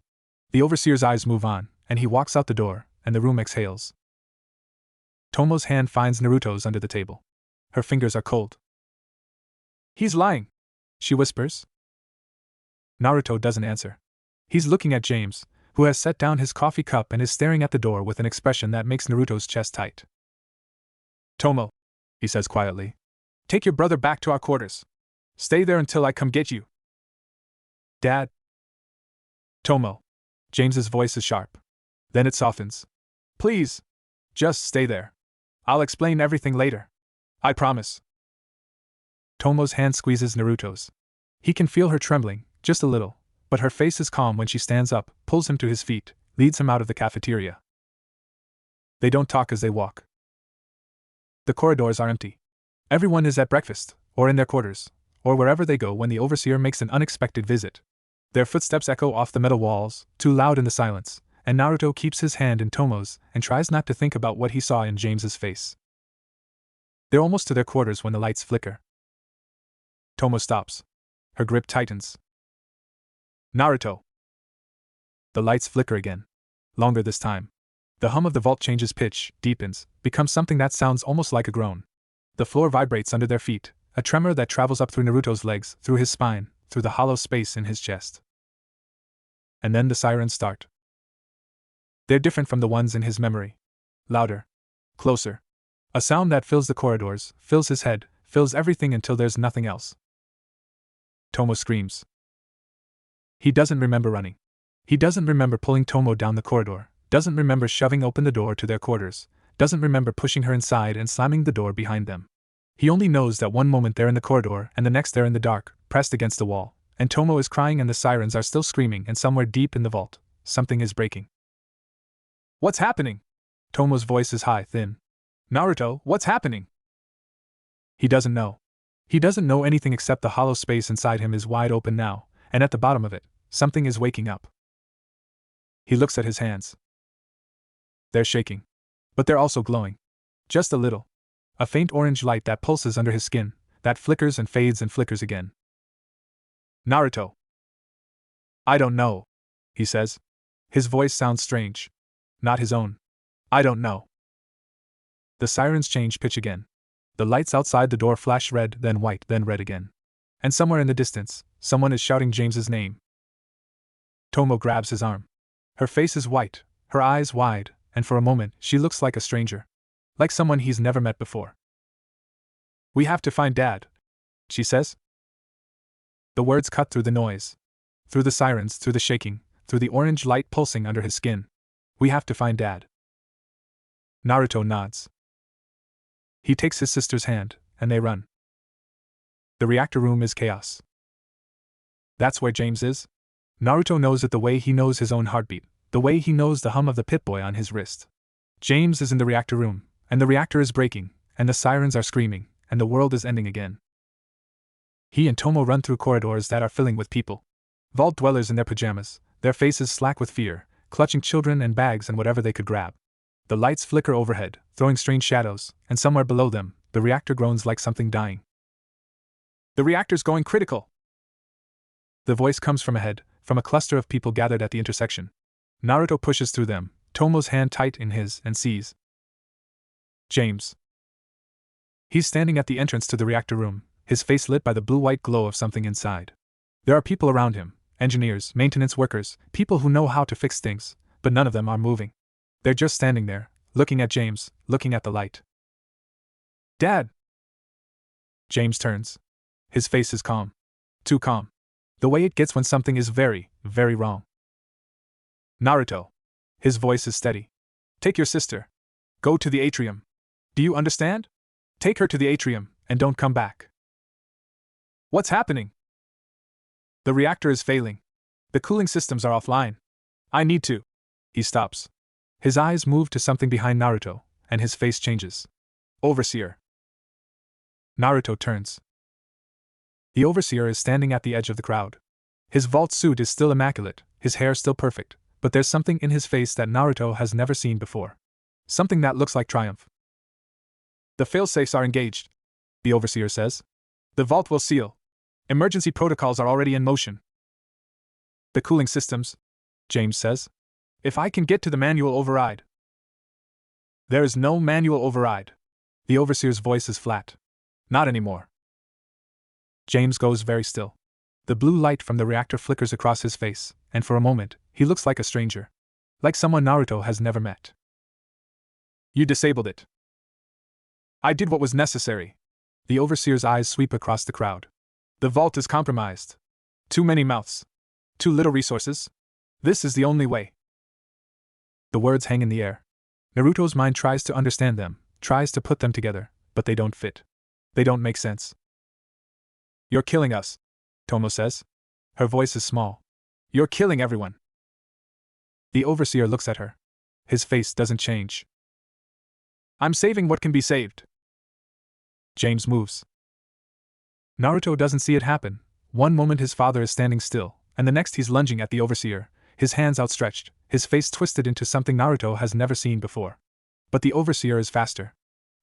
The overseer's eyes move on, and he walks out the door, and the room exhales. Tomo's hand finds Naruto's under the table. Her fingers are cold. He's lying, she whispers. Naruto doesn't answer. He's looking at James, who has set down his coffee cup and is staring at the door with an expression that makes Naruto's chest tight. Tomo, he says quietly, take your brother back to our quarters. Stay there until I come get you. Dad. Tomo. James's voice is sharp. Then it softens. Please. Just stay there. I'll explain everything later. I promise. Tomo's hand squeezes Naruto's. He can feel her trembling, just a little, but her face is calm when she stands up, pulls him to his feet, leads him out of the cafeteria. They don't talk as they walk. The corridors are empty. Everyone is at breakfast, or in their quarters, or wherever they go when the overseer makes an unexpected visit. Their footsteps echo off the metal walls, too loud in the silence, and Naruto keeps his hand in Tomo's and tries not to think about what he saw in James's face. They're almost to their quarters when the lights flicker. Tomo stops. Her grip tightens. Naruto. The lights flicker again. Longer this time. The hum of the vault changes pitch, deepens, becomes something that sounds almost like a groan. The floor vibrates under their feet, a tremor that travels up through Naruto's legs, through his spine, through the hollow space in his chest. And then the sirens start. They're different from the ones in his memory. Louder. Closer. A sound that fills the corridors, fills his head, fills everything until there's nothing else. Tomo screams. He doesn't remember running. He doesn't remember pulling Tomo down the corridor, doesn't remember shoving open the door to their quarters, doesn't remember pushing her inside and slamming the door behind them. He only knows that one moment they're in the corridor and the next they're in the dark, pressed against the wall, and Tomo is crying and the sirens are still screaming, and somewhere deep in the vault, something is breaking. What's happening? Tomo's voice is high, thin. Naruto, what's happening? He doesn't know. He doesn't know anything except the hollow space inside him is wide open now, and at the bottom of it, something is waking up. He looks at his hands. They're shaking. But they're also glowing. Just a little. A faint orange light that pulses under his skin, that flickers and fades and flickers again. Naruto. I don't know, he says. His voice sounds strange. Not his own. I don't know. The sirens change pitch again. The lights outside the door flash red, then white, then red again. And somewhere in the distance, someone is shouting James's name. Tomo grabs his arm. Her face is white, her eyes wide, and for a moment she looks like a stranger. Like someone he's never met before. We have to find Dad, she says. The words cut through the noise. Through the sirens, through the shaking, through the orange light pulsing under his skin. We have to find Dad. Naruto nods. He takes his sister's hand, and they run. The reactor room is chaos. That's where James is? Naruto knows it the way he knows his own heartbeat, the way he knows the hum of the Pip-Boy on his wrist. James is in the reactor room, and the reactor is breaking, and the sirens are screaming, and the world is ending again. He and Tomo run through corridors that are filling with people. Vault dwellers in their pajamas, their faces slack with fear, clutching children and bags and whatever they could grab. The lights flicker overhead, throwing strange shadows, and somewhere below them, the reactor groans like something dying. The reactor's going critical! The voice comes from ahead, from a cluster of people gathered at the intersection. Naruto pushes through them, Tomo's hand tight in his, and sees James. He's standing at the entrance to the reactor room, his face lit by the blue-white glow of something inside. There are people around him, engineers, maintenance workers, people who know how to fix things, but none of them are moving. They're just standing there, looking at James, looking at the light. Dad! James turns. His face is calm. Too calm. The way it gets when something is very, very wrong. Naruto. His voice is steady. Take your sister. Go to the atrium. Do you understand? Take her to the atrium, and don't come back. What's happening? The reactor is failing. The cooling systems are offline. I need to. He stops. His eyes move to something behind Naruto, and his face changes. Overseer. Naruto turns. The Overseer is standing at the edge of the crowd. His vault suit is still immaculate, his hair still perfect, but there's something in his face that Naruto has never seen before. Something that looks like triumph. The failsafes are engaged, the Overseer says. The vault will seal. Emergency protocols are already in motion. The cooling systems, James says. If I can get to the manual override. There is no manual override. The Overseer's voice is flat. Not anymore. James goes very still. The blue light from the reactor flickers across his face, and for a moment, he looks like a stranger. Like someone Naruto has never met. You disabled it. I did what was necessary. The Overseer's eyes sweep across the crowd. The vault is compromised. Too many mouths. Too little resources. This is the only way. The words hang in the air. Naruto's mind tries to understand them, tries to put them together, but they don't fit. They don't make sense. You're killing us, Tomo says. Her voice is small. You're killing everyone. The Overseer looks at her. His face doesn't change. I'm saving what can be saved. James moves. Naruto doesn't see it happen. One moment his father is standing still, and the next he's lunging at the Overseer, his hands outstretched, his face twisted into something Naruto has never seen before. But the Overseer is faster.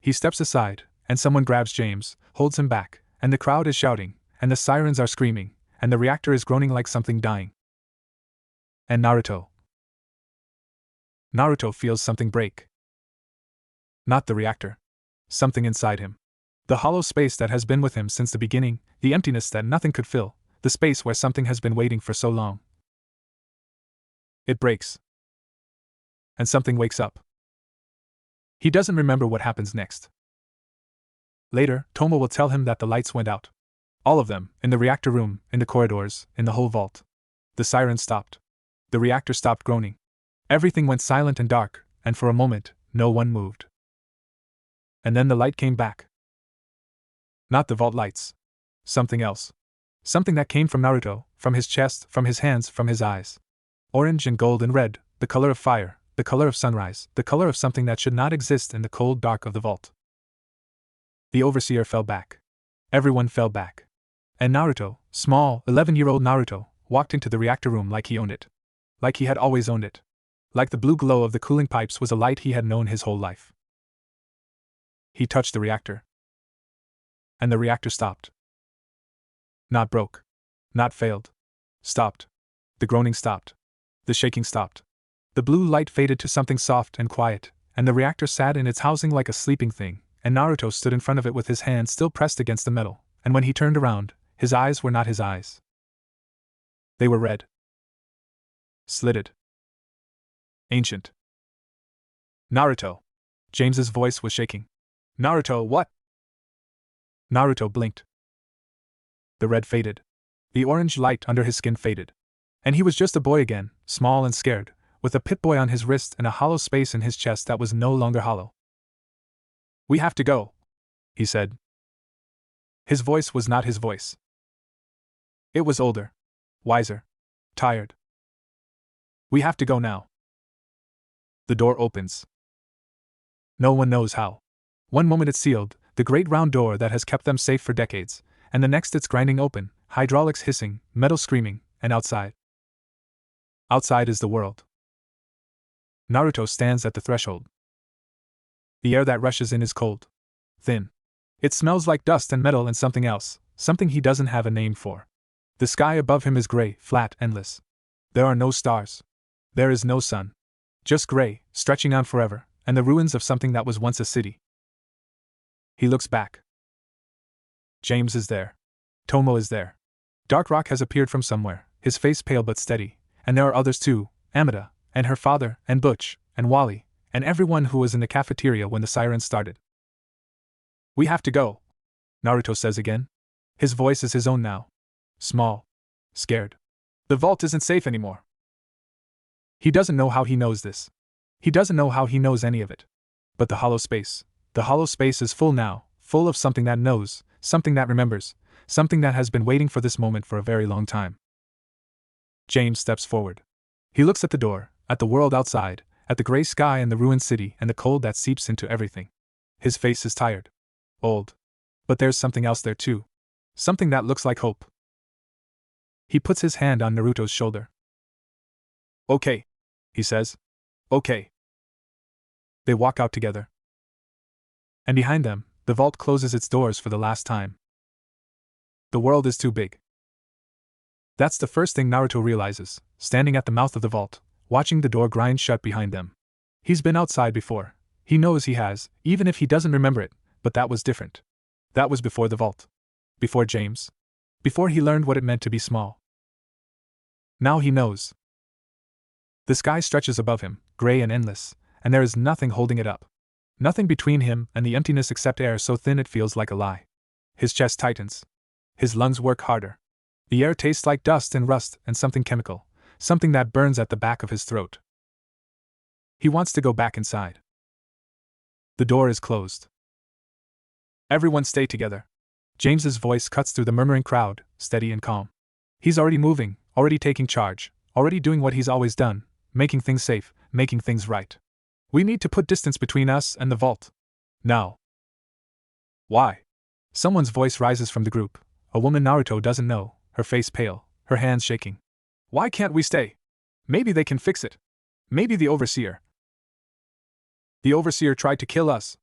He steps aside, and someone grabs James, holds him back, and the crowd is shouting, and the sirens are screaming, and the reactor is groaning like something dying. And Naruto. Naruto feels something break. Not the reactor. Something inside him. The hollow space that has been with him since the beginning, the emptiness that nothing could fill, the space where something has been waiting for so long. It breaks. And something wakes up. He doesn't remember what happens next. Later, Tomo will tell him that the lights went out. All of them, in the reactor room, in the corridors, in the whole vault. The sirens stopped. The reactor stopped groaning. Everything went silent and dark, and for a moment, no one moved. And then the light came back. Not the vault lights. Something else. Something that came from Naruto, from his chest, from his hands, from his eyes. Orange and gold and red, the color of fire, the color of sunrise, the color of something that should not exist in the cold dark of the vault. The Overseer fell back. Everyone fell back. And Naruto, small, 11-year-old Naruto, walked into the reactor room like he owned it. Like he had always owned it. Like the blue glow of the cooling pipes was a light he had known his whole life. He touched the reactor. And the reactor stopped. Not broke. Not failed. Stopped. The groaning stopped. The shaking stopped. The blue light faded to something soft and quiet, and the reactor sat in its housing like a sleeping thing, and Naruto stood in front of it with his hand still pressed against the metal, and when he turned around, his eyes were not his eyes. They were red. Slitted. Ancient. Naruto. James's voice was shaking. Naruto, what? Naruto blinked. The red faded. The orange light under his skin faded. And he was just a boy again, small and scared, with a Pip-Boy on his wrist and a hollow space in his chest that was no longer hollow. We have to go, he said. His voice was not his voice. It was older, wiser, tired. We have to go now. The door opens. No one knows how. One moment it's sealed, the great round door that has kept them safe for decades, and the next it's grinding open, hydraulics hissing, metal screaming, and outside. Outside is the world. Naruto stands at the threshold. The air that rushes in is cold. Thin. It smells like dust and metal and something else, something he doesn't have a name for. The sky above him is gray, flat, endless. There are no stars. There is no sun. Just gray, stretching on forever, and the ruins of something that was once a city. He looks back. James is there. Tomo is there. Dark Rock has appeared from somewhere, his face pale but steady, and there are others too, Amida, and her father, and Butch, and Wally, and everyone who was in the cafeteria when the sirens started. We have to go, Naruto says again. His voice is his own now. Small. Scared. The vault isn't safe anymore. He doesn't know how he knows this. He doesn't know how he knows any of it. But the hollow space is full now, full of something that knows, something that remembers, something that has been waiting for this moment for a very long time. James steps forward. He looks at the door, at the world outside, at the gray sky and the ruined city and the cold that seeps into everything. His face is tired. Old. But there's something else there too. Something that looks like hope. He puts his hand on Naruto's shoulder. Okay, he says. Okay. They walk out together. And behind them, the vault closes its doors for the last time. The world is too big. That's the first thing Naruto realizes, standing at the mouth of the vault, watching the door grind shut behind them. He's been outside before. He knows he has, even if he doesn't remember it, but that was different. That was before the vault. Before James. Before he learned what it meant to be small. Now he knows. The sky stretches above him, gray and endless, and there is nothing holding it up. Nothing between him and the emptiness except air so thin it feels like a lie. His chest tightens. His lungs work harder. The air tastes like dust and rust and something chemical, something that burns at the back of his throat. He wants to go back inside. The door is closed. Everyone stay together. James's voice cuts through the murmuring crowd, steady and calm. He's already moving, already taking charge, already doing what he's always done, making things safe, making things right. We need to put distance between us and the vault. Now. Why? Someone's voice rises from the group, a woman Naruto doesn't know, her face pale, her hands shaking. Why can't we stay? Maybe they can fix it. Maybe the overseer. The overseer tried to kill us.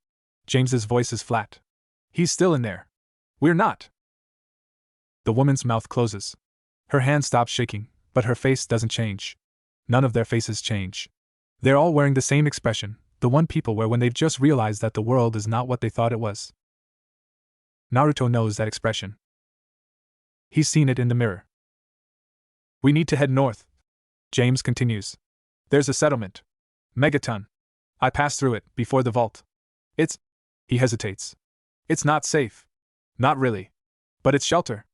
James's voice is flat. He's still in there. We're not. The woman's mouth closes. Her hand stops shaking, but her face doesn't change. None of their faces change. They're all wearing the same expression, the one people wear when they've just realized that the world is not what they thought it was. Naruto knows that expression. He's seen it in the mirror. We need to head north. James continues. There's a settlement. Megaton. I passed through it, before the vault. He hesitates. It's not safe. Not really. But it's shelter.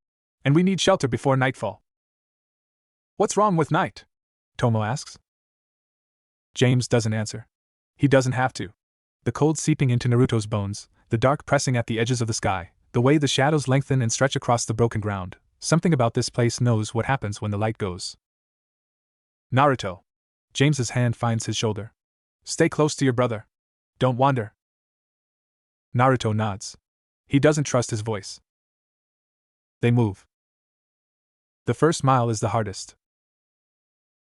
And we need shelter before nightfall. What's wrong with night? Tomo asks. James doesn't answer. He doesn't have to. The cold seeping into Naruto's bones, the dark pressing at the edges of the sky, the way the shadows lengthen and stretch across the broken ground, something about this place knows what happens when the light goes. Naruto. James's hand finds his shoulder. Stay close to your brother. Don't wander. Naruto nods. He doesn't trust his voice. They move. The first mile is the hardest.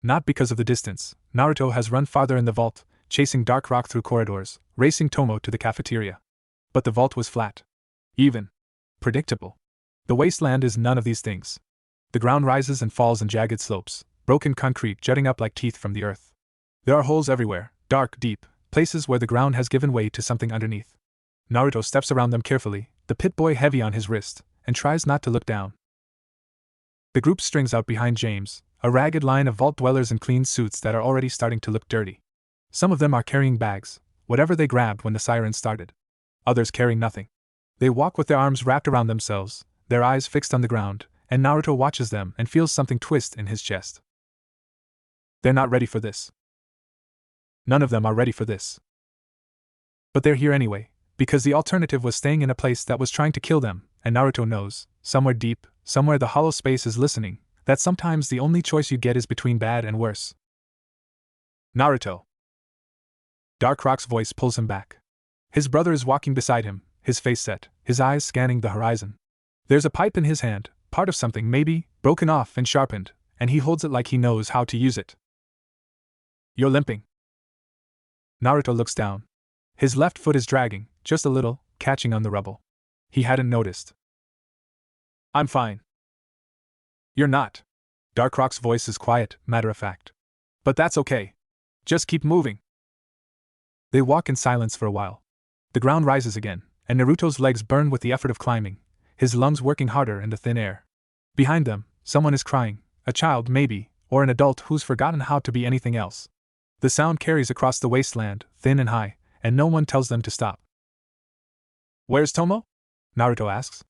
Not because of the distance. Naruto has run farther in the vault, chasing Dark Rock through corridors, racing Tomo to the cafeteria. But the vault was flat. Even. Predictable. The wasteland is none of these things. The ground rises and falls in jagged slopes, broken concrete jutting up like teeth from the earth. There are holes everywhere, dark, deep, places where the ground has given way to something underneath. Naruto steps around them carefully, the pit boy heavy on his wrist, and tries not to look down. The group strings out behind James, a ragged line of vault dwellers in clean suits that are already starting to look dirty. Some of them are carrying bags, whatever they grabbed when the siren started. Others carrying nothing. They walk with their arms wrapped around themselves, their eyes fixed on the ground, and Naruto watches them and feels something twist in his chest. They're not ready for this. None of them are ready for this. But they're here anyway, because the alternative was staying in a place that was trying to kill them, and Naruto knows, somewhere deep, somewhere the hollow space is listening, that sometimes the only choice you get is between bad and worse. Naruto. Dark Rock's voice pulls him back. His brother is walking beside him, his face set, his eyes scanning the horizon. There's a pipe in his hand, part of something maybe, broken off and sharpened, and he holds it like he knows how to use it. You're limping. Naruto looks down. His left foot is dragging, just a little, catching on the rubble. He hadn't noticed. I'm fine. You're not. Dark Rock's voice is quiet, matter-of-fact. But that's okay. Just keep moving. They walk in silence for a while. The ground rises again, and Naruto's legs burn with the effort of climbing, his lungs working harder in the thin air. Behind them, someone is crying, a child maybe, or an adult who's forgotten how to be anything else. The sound carries across the wasteland, thin and high, and no one tells them to stop. Where's Tomo? Naruto asks.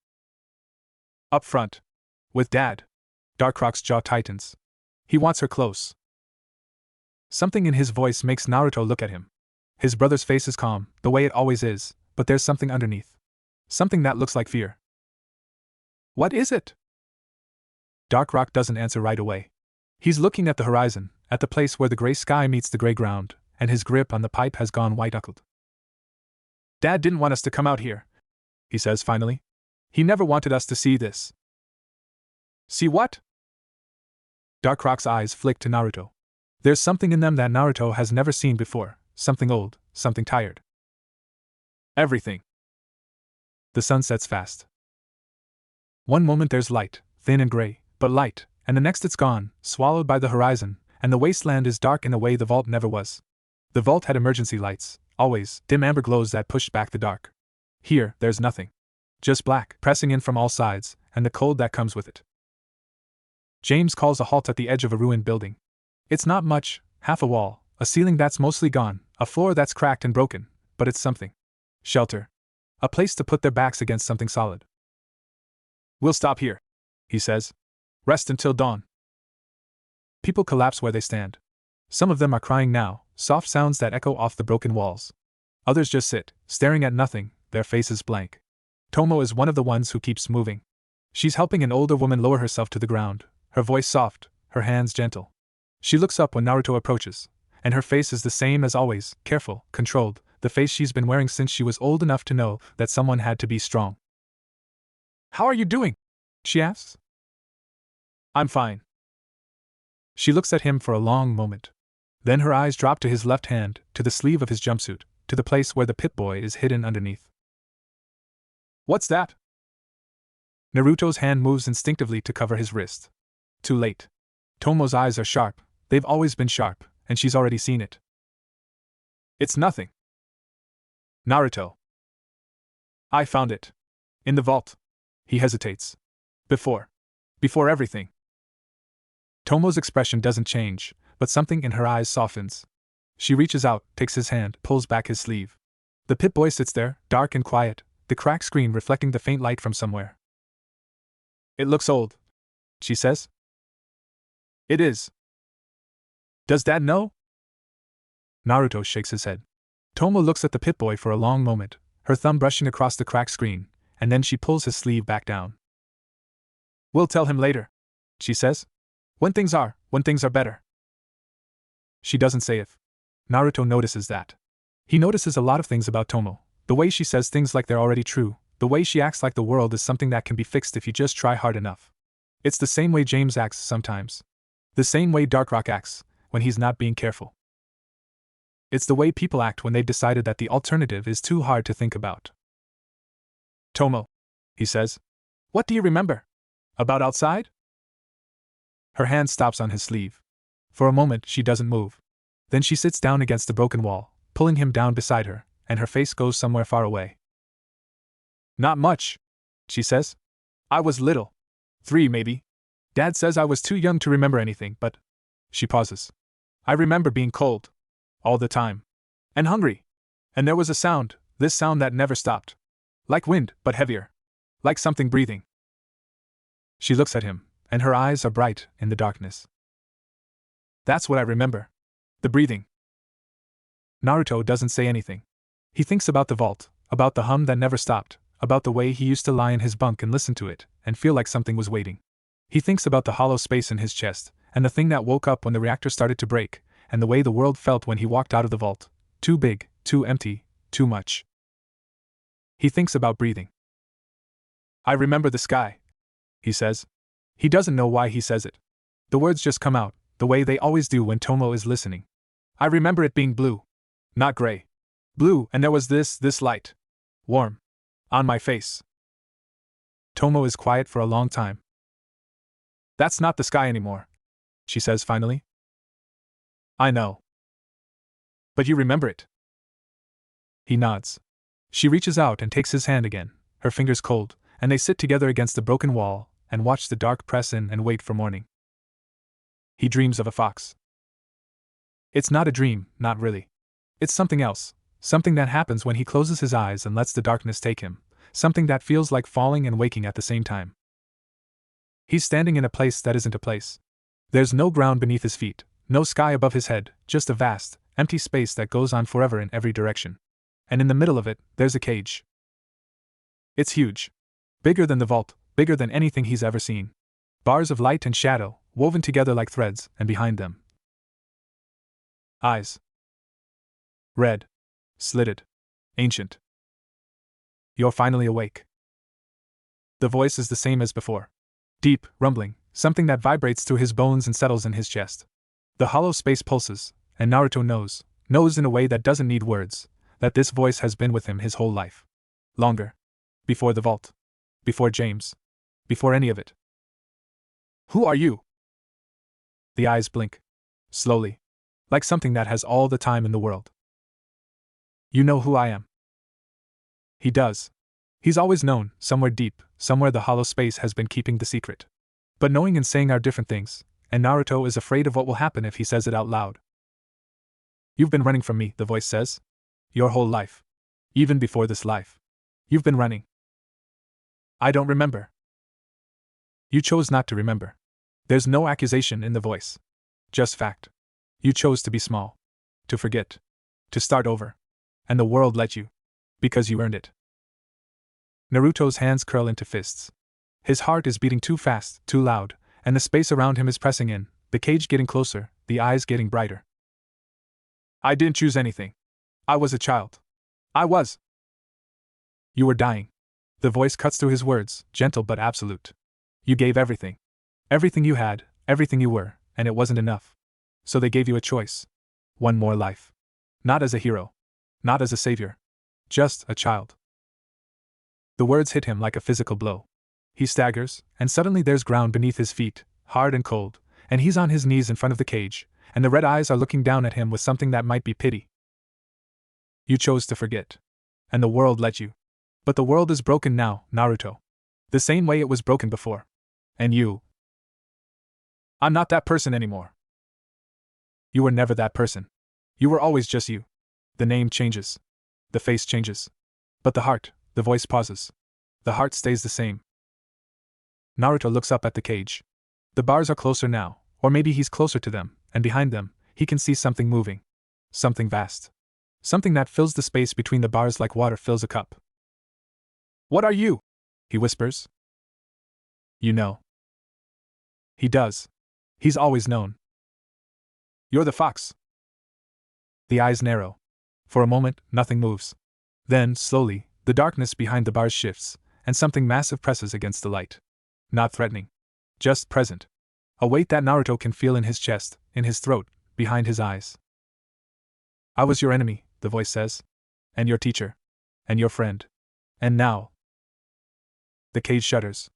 Up front. With Dad. Dark Rock's jaw tightens. He wants her close. Something in his voice makes Naruto look at him. His brother's face is calm, the way it always is, but there's something underneath. Something that looks like fear. What is it? Dark Rock doesn't answer right away. He's looking at the horizon, at the place where the gray sky meets the gray ground, and his grip on the pipe has gone white-knuckled. "Dad didn't want us to come out here," he says finally. "He never wanted us to see this." "See what?" Darkrok's eyes flick to Naruto. There's something in them that Naruto has never seen before, something old, something tired. "Everything." The sun sets fast. One moment there's light, thin and gray, but light, and the next it's gone, swallowed by the horizon, and the wasteland is dark in a way the vault never was. The vault had emergency lights, always, dim amber glows that pushed back the dark. Here, there's nothing. Just black, pressing in from all sides, and the cold that comes with it. James calls a halt at the edge of a ruined building. It's not much, half a wall, a ceiling that's mostly gone, a floor that's cracked and broken, but it's something. Shelter. A place to put their backs against something solid. "We'll stop here," he says. "Rest until dawn." People collapse where they stand. Some of them are crying now, soft sounds that echo off the broken walls. Others just sit, staring at nothing, their faces blank. Tomo is one of the ones who keeps moving. She's helping an older woman lower herself to the ground, her voice soft, her hands gentle. She looks up when Naruto approaches, and her face is the same as always, careful, controlled, the face she's been wearing since she was old enough to know that someone had to be strong. "How are you doing?" she asks. "I'm fine." She looks at him for a long moment. Then her eyes drop to his left hand, to the sleeve of his jumpsuit, to the place where the Pip-Boy is hidden underneath. "What's that?" Naruto's hand moves instinctively to cover his wrist. Too late. Tomo's eyes are sharp, they've always been sharp, and she's already seen it. "It's nothing." "Naruto. I found it. In the vault." He hesitates. Before everything." Tomo's expression doesn't change, but something in her eyes softens. She reaches out, takes his hand, pulls back his sleeve. The Pip-Boy sits there, dark and quiet, the cracked screen reflecting the faint light from somewhere. "It looks old," she says. "It is." "Does Dad know?" Naruto shakes his head. Tomo looks at the Pip-Boy for a long moment, her thumb brushing across the cracked screen, and then she pulls his sleeve back down. "We'll tell him later," she says. When things are better." She doesn't say if. Naruto notices that. He notices a lot of things about Tomo, the way she says things like they're already true, the way she acts like the world is something that can be fixed if you just try hard enough. It's the same way James acts sometimes. The same way Darkrok acts, when he's not being careful. It's the way people act when they've decided that the alternative is too hard to think about. "Tomo," he says. "What do you remember? About outside?" Her hand stops on his sleeve. For a moment she doesn't move. Then she sits down against the broken wall, pulling him down beside her, and her face goes somewhere far away. "Not much," she says. "I was little. 3 maybe. Dad says I was too young to remember anything, but..." She pauses. "I remember being cold. All the time. And hungry. And there was a sound, this sound that never stopped. Like wind, but heavier. Like something breathing." She looks at him, and her eyes are bright in the darkness. "That's what I remember. The breathing." Naruto doesn't say anything. He thinks about the vault, about the hum that never stopped, about the way he used to lie in his bunk and listen to it, and feel like something was waiting. He thinks about the hollow space in his chest, and the thing that woke up when the reactor started to break, and the way the world felt when he walked out of the vault. Too big, too empty, too much. He thinks about breathing. "I remember the sky," he says. He doesn't know why he says it. The words just come out, the way they always do when Tomo is listening. "I remember it being blue. Not gray. Blue, and there was this light. Warm. On my face." Tomo is quiet for a long time. "That's not the sky anymore," she says finally. "I know. But you remember it." He nods. She reaches out and takes his hand again, her fingers cold, and they sit together against the broken wall and watch the dark press in and wait for morning. He dreams of a fox. It's not a dream, not really. It's something else, something that happens when he closes his eyes and lets the darkness take him, something that feels like falling and waking at the same time. He's standing in a place that isn't a place. There's no ground beneath his feet, no sky above his head, just a vast, empty space that goes on forever in every direction. And in the middle of it, there's a cage. It's huge. Bigger than the vault, bigger than anything he's ever seen. Bars of light and shadow, woven together like threads, and behind them, eyes. Red. Slitted. Ancient. You're finally awake. The voice is the same as before. Deep, rumbling, something that vibrates through his bones and settles in his chest. The hollow space pulses, and Naruto knows in a way that doesn't need words, that this voice has been with him his whole life. Longer. Before the vault. Before James. Before any of it. Who are you? The eyes blink. Slowly. Like something that has all the time in the world. You know who I am. He does. He's always known, somewhere deep, somewhere the hollow space has been keeping the secret. But knowing and saying are different things, and Naruto is afraid of what will happen if he says it out loud. You've been running from me, the voice says. Your whole life. Even before this life. You've been running. I don't remember. You chose not to remember. There's no accusation in the voice. Just fact. You chose to be small. To forget. To start over. And the world let you. Because you earned it. Naruto's hands curl into fists. His heart is beating too fast, too loud, and the space around him is pressing in, the cage getting closer, the eyes getting brighter. I didn't choose anything. I was a child. I was. You were dying. The voice cuts through his words, gentle but absolute. You gave everything. Everything you had, everything you were, and it wasn't enough. So they gave you a choice. One more life. Not as a hero. Not as a savior. Just a child. The words hit him like a physical blow. He staggers, and suddenly there's ground beneath his feet, hard and cold, and he's on his knees in front of the cage, and the red eyes are looking down at him with something that might be pity. You chose to forget. And the world let you. But the world is broken now, Naruto. The same way it was broken before. And you. I'm not that person anymore. You were never that person. You were always just you. The name changes. The face changes. But the heart, the voice pauses. The heart stays the same. Naruto looks up at the cage. The bars are closer now, or maybe he's closer to them, and behind them, he can see something moving. Something vast. Something that fills the space between the bars like water fills a cup. What are you? He whispers. You know. He does. He's always known. You're the fox. The eyes narrow. For a moment, nothing moves. Then, slowly, the darkness behind the bars shifts, and something massive presses against the light. Not threatening. Just present. A weight that Naruto can feel in his chest, in his throat, behind his eyes. I was your enemy, the voice says. And your teacher. And your friend. And now. The cage shudders.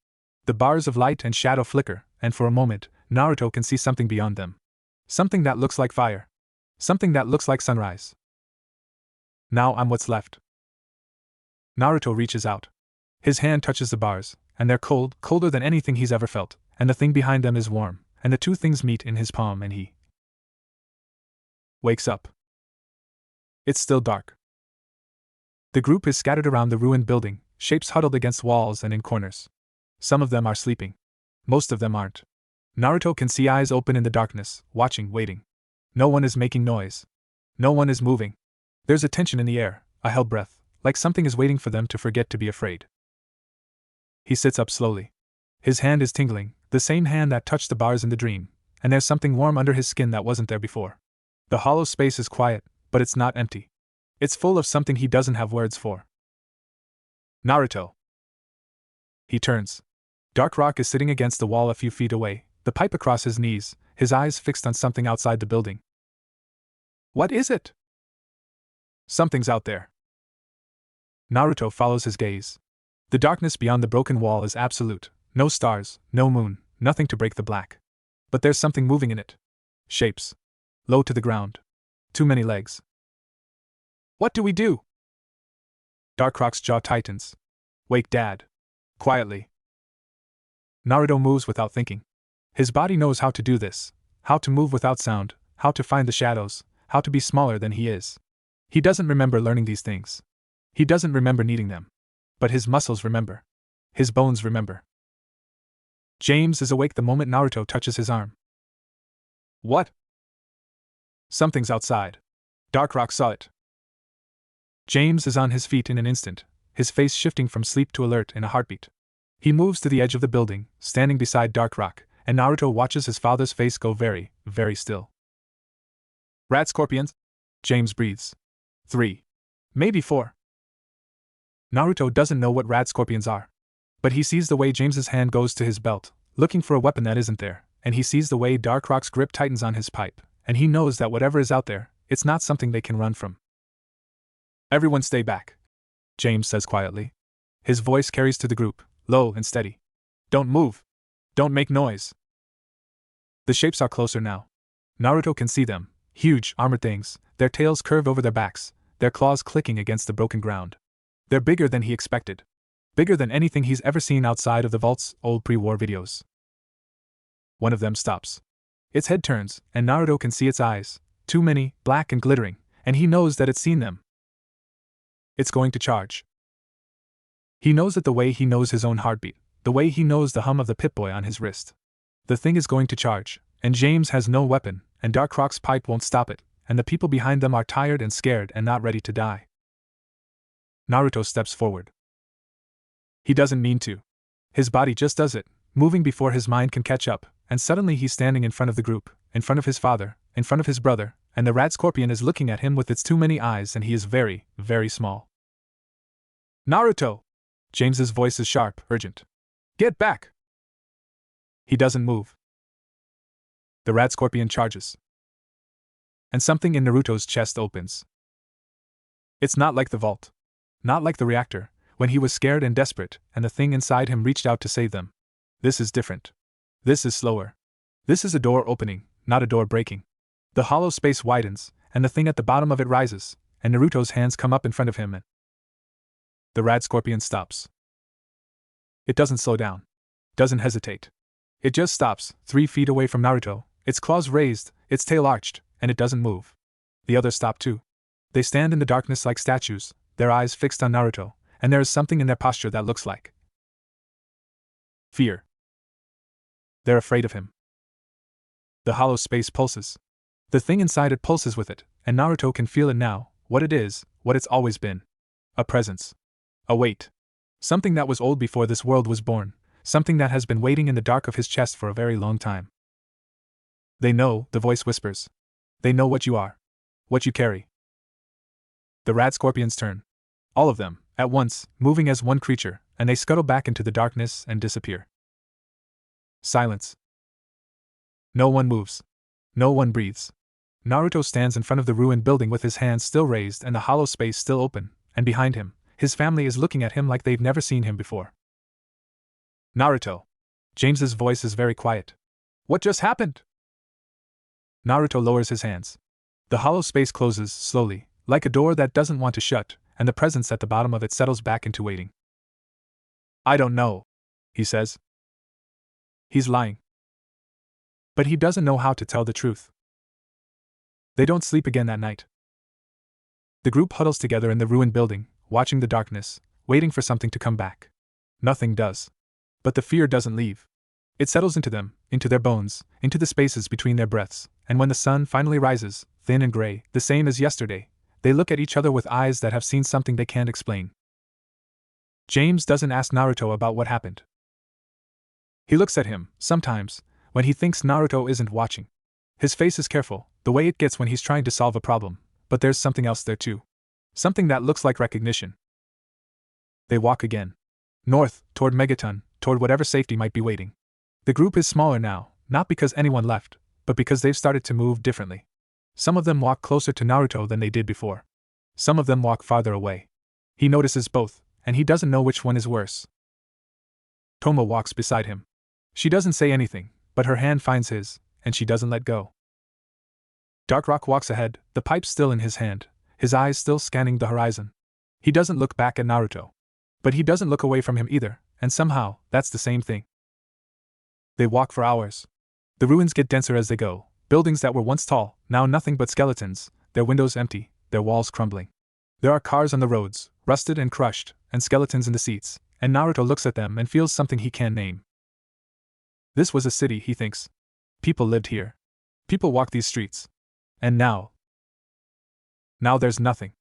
The bars of light and shadow flicker, and for a moment, Naruto can see something beyond them. Something that looks like fire. Something that looks like sunrise. Now I'm what's left. Naruto reaches out. His hand touches the bars, and they're cold, colder than anything he's ever felt, and the thing behind them is warm, and the two things meet in his palm and he wakes up. It's still dark. The group is scattered around the ruined building, shapes huddled against walls and in corners. Some of them are sleeping. Most of them aren't. Naruto can see eyes open in the darkness, watching, waiting. No one is making noise. No one is moving. There's a tension in the air, a held breath, like something is waiting for them to forget to be afraid. He sits up slowly. His hand is tingling, the same hand that touched the bars in the dream, and there's something warm under his skin that wasn't there before. The hollow space is quiet, but it's not empty. It's full of something he doesn't have words for. Naruto. He turns. Dark Rock is sitting against the wall a few feet away, the pipe across his knees, his eyes fixed on something outside the building. What is it? Something's out there. Naruto follows his gaze. The darkness beyond the broken wall is absolute, no stars, no moon, nothing to break the black. But there's something moving in it. Shapes. Low to the ground. Too many legs. What do we do? Dark Rock's jaw tightens. Wake Dad. Quietly. Naruto moves without thinking. His body knows how to do this, how to move without sound, how to find the shadows, how to be smaller than he is. He doesn't remember learning these things. He doesn't remember needing them. But his muscles remember. His bones remember. James is awake the moment Naruto touches his arm. What? Something's outside. Dark Rock saw it. James is on his feet in an instant, his face shifting from sleep to alert in a heartbeat. He moves to the edge of the building, standing beside Dark Rock, and Naruto watches his father's face go very, very still. Rat scorpions? James breathes. 3. Maybe 4. Naruto doesn't know what rad scorpions are. But he sees the way James's hand goes to his belt, looking for a weapon that isn't there, and he sees the way Dark Rock's grip tightens on his pipe, and he knows that whatever is out there, it's not something they can run from. Everyone stay back, James says quietly. His voice carries to the group, low and steady. Don't move. Don't make noise. The shapes are closer now. Naruto can see them, huge, armored things, their tails curved over their backs, their claws clicking against the broken ground. They're bigger than he expected. Bigger than anything he's ever seen outside of the vault's old pre-war videos. One of them stops. Its head turns, and Naruto can see its eyes, too many, black and glittering, and he knows that it's seen them. It's going to charge. He knows it the way he knows his own heartbeat, the way he knows the hum of the Pip-Boy on his wrist. The thing is going to charge, and James has no weapon, and Dark Rock's pipe won't stop it, and the people behind them are tired and scared and not ready to die. Naruto steps forward. He doesn't mean to. His body just does it, moving before his mind can catch up, and suddenly he's standing in front of the group, in front of his father, in front of his brother, and the rat scorpion is looking at him with its too many eyes, and he is very, very small. Naruto! James's voice is sharp, urgent. Get back! He doesn't move. The rat scorpion charges. And something in Naruto's chest opens. It's not like the vault. Not like the reactor, when he was scared and desperate, and the thing inside him reached out to save them. This is different. This is slower. This is a door opening, not a door breaking. The hollow space widens, and the thing at the bottom of it rises, and Naruto's hands come up in front of him and the rat scorpion stops. It doesn't slow down. Doesn't hesitate. It just stops, 3 feet away from Naruto, its claws raised, its tail arched, and it doesn't move. The others stop too. They stand in the darkness like statues, their eyes fixed on Naruto, and there is something in their posture that looks like fear. They're afraid of him. The hollow space pulses. The thing inside it pulses with it, and Naruto can feel it now, what it is, what it's always been. A presence. A weight. Something that was old before this world was born, something that has been waiting in the dark of his chest for a very long time. They know, the voice whispers. They know what you are. What you carry. The rat scorpions turn. All of them, at once, moving as one creature, and they scuttle back into the darkness and disappear. Silence. No one moves. No one breathes. Naruto stands in front of the ruined building with his hands still raised and the hollow space still open, and behind him, his family is looking at him like they've never seen him before. Naruto. James's voice is very quiet. What just happened? Naruto lowers his hands. The hollow space closes slowly, like a door that doesn't want to shut, and the presence at the bottom of it settles back into waiting. I don't know, he says. He's lying. But he doesn't know how to tell the truth. They don't sleep again that night. The group huddles together in the ruined building, watching the darkness, waiting for something to come back. Nothing does. But the fear doesn't leave. It settles into them, into their bones, into the spaces between their breaths, and when the sun finally rises, thin and gray, the same as yesterday, they look at each other with eyes that have seen something they can't explain. James doesn't ask Naruto about what happened. He looks at him, sometimes, when he thinks Naruto isn't watching. His face is careful, the way it gets when he's trying to solve a problem, but there's something else there too. Something that looks like recognition. They walk again. North, toward Megaton, toward whatever safety might be waiting. The group is smaller now, not because anyone left, but because they've started to move differently. Some of them walk closer to Naruto than they did before. Some of them walk farther away. He notices both, and he doesn't know which one is worse. Tomo walks beside him. She doesn't say anything, but her hand finds his, and she doesn't let go. Dark Rock walks ahead, the pipe still in his hand, his eyes still scanning the horizon. He doesn't look back at Naruto. But he doesn't look away from him either, and somehow, that's the same thing. They walk for hours. The ruins get denser as they go, buildings that were once tall, now nothing but skeletons, their windows empty, their walls crumbling. There are cars on the roads, rusted and crushed, and skeletons in the seats, and Naruto looks at them and feels something he can't name. This was a city, he thinks. People lived here. People walked these streets. And now there's nothing.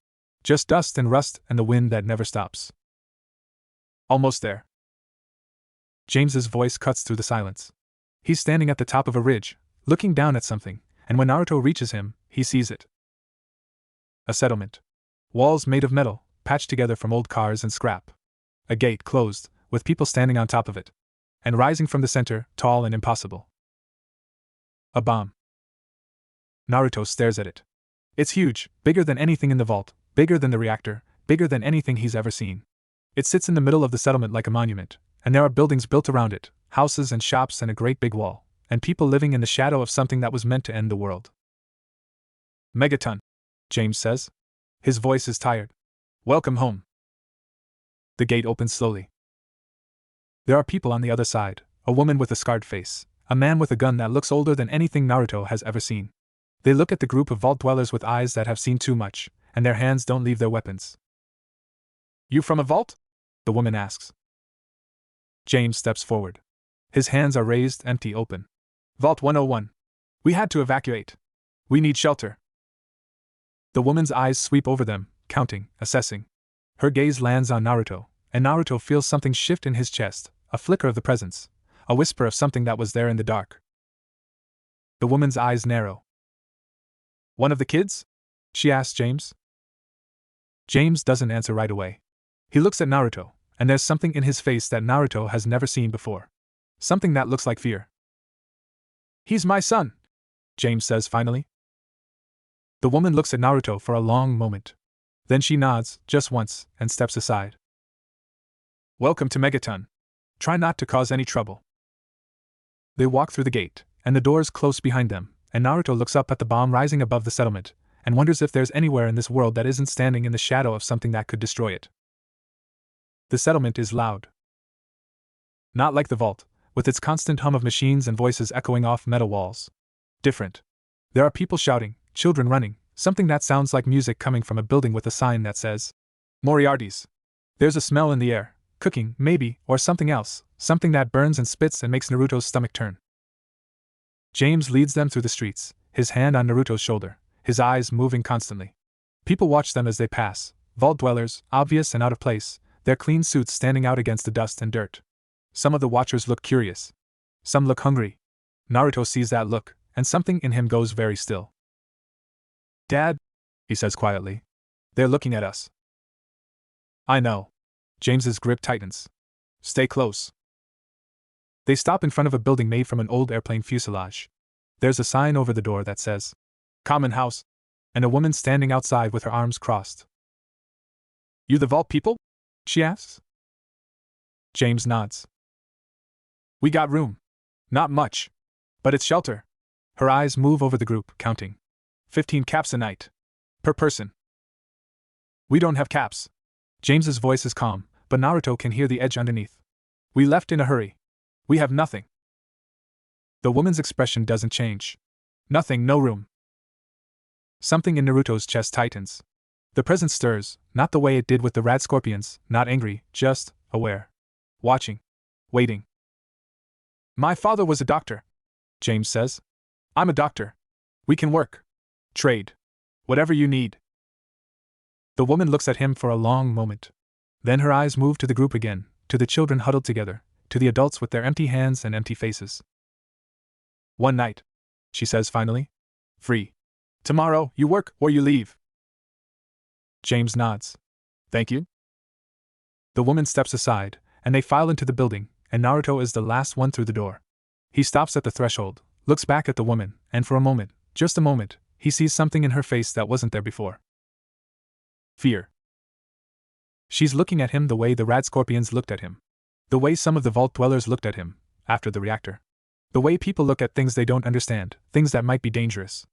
Just dust and rust and the wind that never stops. Almost there. James's voice cuts through the silence. He's standing at the top of a ridge, looking down at something, and when Naruto reaches him, he sees it. A settlement. Walls made of metal, patched together from old cars and scrap. A gate closed, with people standing on top of it. And rising from the center, tall and impossible. A bomb. Naruto stares at it. It's huge, bigger than anything in the vault, bigger than the reactor, bigger than anything he's ever seen. It sits in the middle of the settlement like a monument, and there are buildings built around it, houses and shops and a great big wall, and people living in the shadow of something that was meant to end the world. Megaton, James says. His voice is tired. Welcome home. The gate opens slowly. There are people on the other side, a woman with a scarred face, a man with a gun that looks older than anything Naruto has ever seen. They look at the group of vault dwellers with eyes that have seen too much, and their hands don't leave their weapons. You from a vault? The woman asks. James steps forward. His hands are raised, empty, open. Vault 101. We had to evacuate. We need shelter. The woman's eyes sweep over them, counting, assessing. Her gaze lands on Naruto, and Naruto feels something shift in his chest, a flicker of the presence, a whisper of something that was there in the dark. The woman's eyes narrow. One of the kids? She asks James. James doesn't answer right away. He looks at Naruto, and there's something in his face that Naruto has never seen before. Something that looks like fear. He's my son, James says finally. The woman looks at Naruto for a long moment. Then she nods, just once, and steps aside. Welcome to Megaton. Try not to cause any trouble. They walk through the gate, and the doors close behind them, and Naruto looks up at the bomb rising above the settlement, and wonders if there's anywhere in this world that isn't standing in the shadow of something that could destroy it. The settlement is loud. Not like the vault, with its constant hum of machines and voices echoing off metal walls. Different. There are people shouting, children running, something that sounds like music coming from a building with a sign that says, Moriarty's. There's a smell in the air, cooking, maybe, or something else, something that burns and spits and makes Naruto's stomach turn. James leads them through the streets, his hand on Naruto's shoulder, his eyes moving constantly. People watch them as they pass, vault dwellers, obvious and out of place, their clean suits standing out against the dust and dirt. Some of the watchers look curious. Some look hungry. Naruto sees that look, and something in him goes very still. Dad, he says quietly. They're looking at us. I know. James's grip tightens. Stay close. They stop in front of a building made from an old airplane fuselage. There's a sign over the door that says, Common House, and a woman standing outside with her arms crossed. You the vault people? She asks. James nods. We got room. Not much. But it's shelter. Her eyes move over the group, counting. 15 caps a night. Per person. We don't have caps. James's voice is calm, but Naruto can hear the edge underneath. We left in a hurry. We have nothing. The woman's expression doesn't change. Nothing, no room. Something in Naruto's chest tightens. The presence stirs, not the way it did with the rat scorpions, not angry, just aware. Watching. Waiting. My father was a doctor, James says. I'm a doctor. We can work. Trade. Whatever you need. The woman looks at him for a long moment. Then her eyes move to the group again, to the children huddled together, to the adults with their empty hands and empty faces. One night, she says finally. Free. Tomorrow, you work or you leave. James nods. Thank you. The woman steps aside, and they file into the building, and Naruto is the last one through the door. He stops at the threshold, looks back at the woman, and for a moment, just a moment, he sees something in her face that wasn't there before. Fear. She's looking at him the way the rat scorpions looked at him. The way some of the vault dwellers looked at him, after the reactor. The way people look at things they don't understand, things that might be dangerous.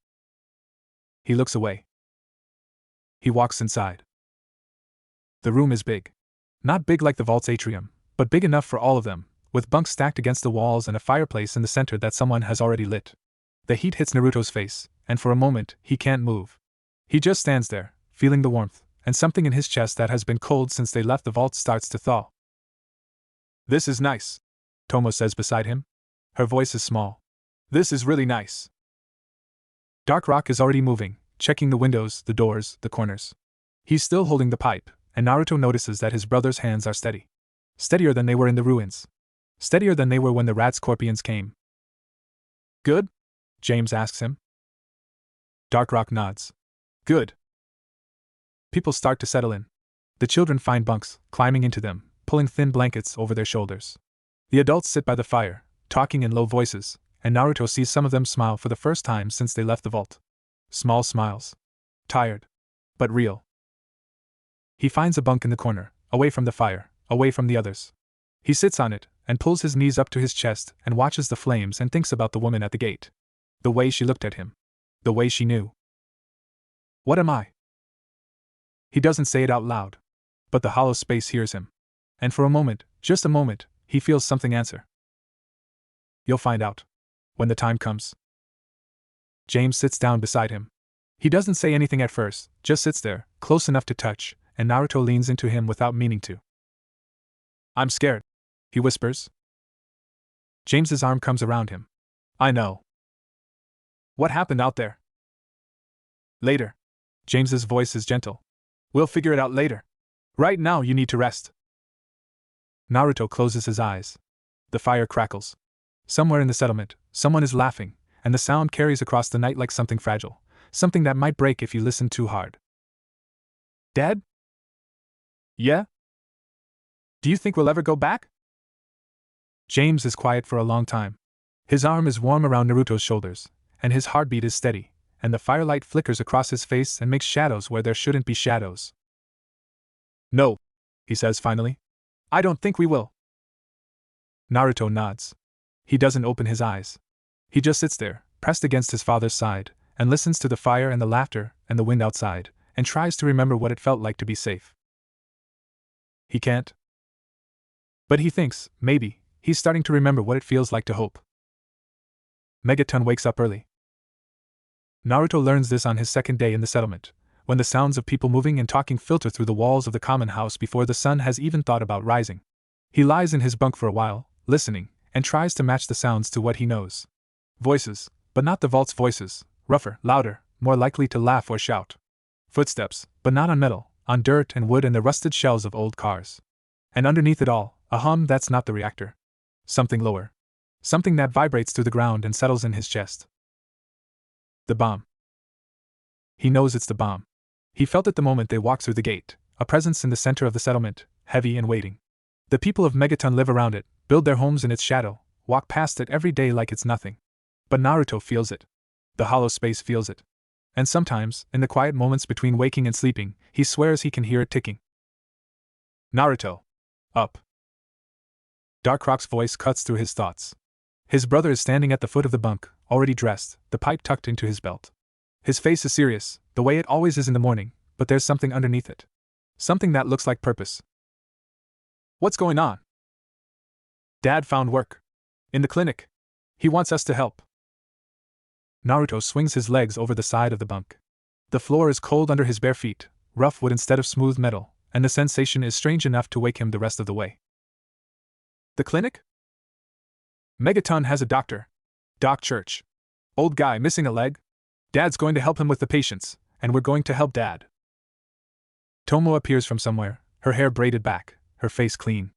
He looks away. He walks inside. The room is big. Not big like the vault's atrium, but big enough for all of them, with bunks stacked against the walls and a fireplace in the center that someone has already lit. The heat hits Naruto's face, and for a moment, he can't move. He just stands there, feeling the warmth, and something in his chest that has been cold since they left the vault starts to thaw. This is nice, Tomo says beside him. Her voice is small. This is really nice. Dark Rock is already moving, checking the windows, the doors, the corners. He's still holding the pipe, and Naruto notices that his brother's hands are steady. Steadier than they were in the ruins. Steadier than they were when the rat scorpions came. Good? James asks him. Dark Rock nods. Good. People start to settle in. The children find bunks, climbing into them, pulling thin blankets over their shoulders. The adults sit by the fire, talking in low voices, and Naruto sees some of them smile for the first time since they left the vault. Small smiles. Tired. But real. He finds a bunk in the corner, away from the fire, away from the others. He sits on it, and pulls his knees up to his chest and watches the flames and thinks about the woman at the gate. The way she looked at him. The way she knew. What am I? He doesn't say it out loud. But the hollow space hears him. And for a moment, just a moment, he feels something answer. You'll find out. When the time comes. James sits down beside him. He doesn't say anything at first, just sits there, close enough to touch, and Naruto leans into him without meaning to. I'm scared, he whispers. James's arm comes around him. I know. What happened out there? Later. James's voice is gentle. We'll figure it out later. Right now you need to rest. Naruto closes his eyes. The fire crackles. Somewhere in the settlement, someone is laughing, and the sound carries across the night like something fragile, something that might break if you listen too hard. Dad? Yeah? Do you think we'll ever go back? James is quiet for a long time. His arm is warm around Naruto's shoulders, and his heartbeat is steady, and the firelight flickers across his face and makes shadows where there shouldn't be shadows. No, he says finally. I don't think we will. Naruto nods. He doesn't open his eyes. He just sits there, pressed against his father's side, and listens to the fire and the laughter and the wind outside, and tries to remember what it felt like to be safe. He can't. But he thinks, maybe, he's starting to remember what it feels like to hope. Megaton wakes up early. Naruto learns this on his second day in the settlement, when the sounds of people moving and talking filter through the walls of the common house before the sun has even thought about rising. He lies in his bunk for a while, listening, and tries to match the sounds to what he knows. Voices, but not the vault's voices, rougher, louder, more likely to laugh or shout. Footsteps, but not on metal, on dirt and wood and the rusted shells of old cars. And underneath it all, a hum that's not the reactor. Something lower. Something that vibrates through the ground and settles in his chest. The bomb. He knows it's the bomb. He felt it the moment they walked through the gate, a presence in the center of the settlement, heavy and waiting. The people of Megaton live around it, build their homes in its shadow, walk past it every day like it's nothing. But Naruto feels it. The hollow space feels it. And sometimes, in the quiet moments between waking and sleeping, he swears he can hear it ticking. Naruto. Up. Darkroc's voice cuts through his thoughts. His brother is standing at the foot of the bunk, already dressed, the pipe tucked into his belt. His face is serious, the way it always is in the morning, but there's something underneath it. Something that looks like purpose. What's going on? Dad found work. In the clinic. He wants us to help. Naruto swings his legs over the side of the bunk. The floor is cold under his bare feet, rough wood instead of smooth metal, and the sensation is strange enough to wake him the rest of the way. The clinic? Megaton has a doctor. Doc Church. Old guy missing a leg. Dad's going to help him with the patients, and we're going to help Dad. Tomo appears from somewhere, her hair braided back, her face clean.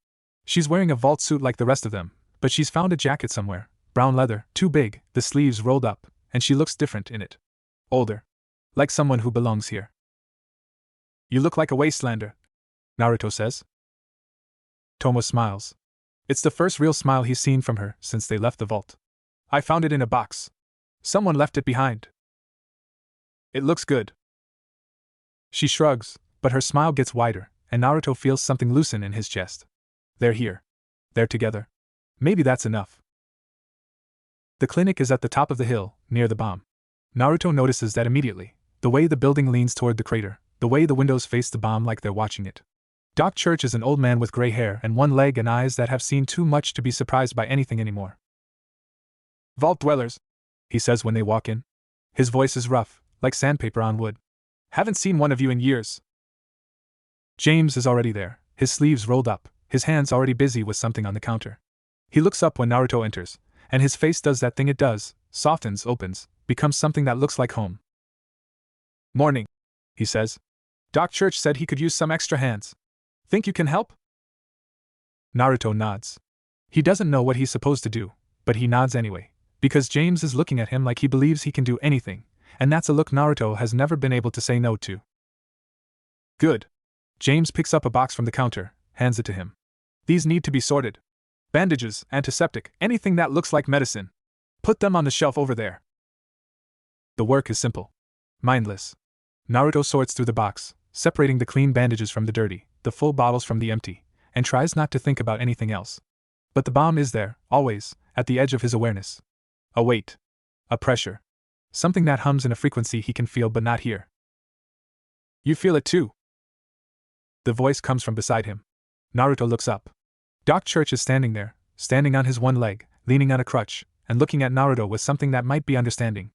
She's wearing a vault suit like the rest of them, but she's found a jacket somewhere, brown leather, too big, the sleeves rolled up, and she looks different in it. Older. Like someone who belongs here. You look like a wastelander, Naruto says. Tomo smiles. It's the first real smile he's seen from her since they left the vault. I found it in a box. Someone left it behind. It looks good. She shrugs, but her smile gets wider, and Naruto feels something loosen in his chest. They're here. They're together. Maybe that's enough. The clinic is at the top of the hill, near the bomb. Naruto notices that immediately, the way the building leans toward the crater, the way the windows face the bomb like they're watching it. Doc Church is an old man with gray hair and one leg and eyes that have seen too much to be surprised by anything anymore. Vault dwellers, he says when they walk in. His voice is rough, like sandpaper on wood. Haven't seen one of you in years. James is already there, his sleeves rolled up, his hands already busy with something on the counter. He looks up when Naruto enters, and his face does that thing it does, softens, opens, becomes something that looks like home. Morning, he says. Doc Church said he could use some extra hands. Think you can help? Naruto nods. He doesn't know what he's supposed to do, but he nods anyway, because James is looking at him like he believes he can do anything, and that's a look Naruto has never been able to say no to. Good. James picks up a box from the counter, hands it to him. These need to be sorted. Bandages, antiseptic, anything that looks like medicine. Put them on the shelf over there. The work is simple. Mindless. Naruto sorts through the box, separating the clean bandages from the dirty, the full bottles from the empty, and tries not to think about anything else. But the bomb is there, always, at the edge of his awareness. A weight. A pressure. Something that hums in a frequency he can feel but not hear. You feel it too. The voice comes from beside him. Naruto looks up. Doc Church is standing there, standing on his one leg, leaning on a crutch, and looking at Naruto with something that might be understanding.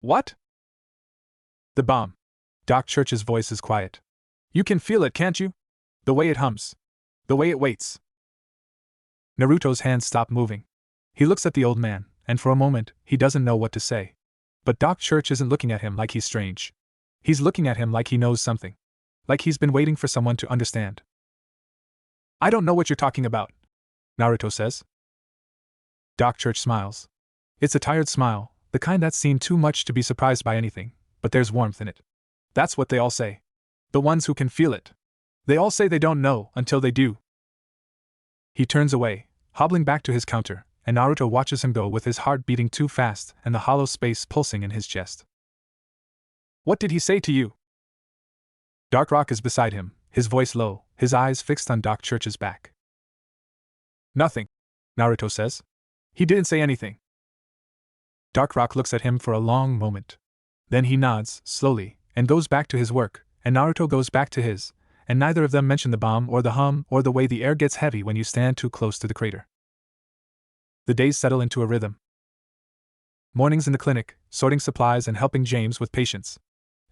What? The bomb. Doc Church's voice is quiet. You can feel it, can't you? The way it hums. The way it waits. Naruto's hands stop moving. He looks at the old man, and for a moment, he doesn't know what to say. But Doc Church isn't looking at him like he's strange. He's looking at him like he knows something. Like he's been waiting for someone to understand. I don't know what you're talking about, Naruto says. Doc Church smiles. It's a tired smile, the kind that's seen too much to be surprised by anything, but there's warmth in it. That's what they all say. The ones who can feel it. They all say they don't know until they do. He turns away, hobbling back to his counter, and Naruto watches him go with his heart beating too fast and the hollow space pulsing in his chest. What did he say to you? Dark Rock is beside him, his voice low, his eyes fixed on Doc Church's back. Nothing, Naruto says. He didn't say anything. Dark Rock looks at him for a long moment. Then he nods, slowly, and goes back to his work, and Naruto goes back to his, and neither of them mention the bomb or the hum or the way the air gets heavy when you stand too close to the crater. The days settle into a rhythm. Mornings in the clinic, sorting supplies and helping James with patients.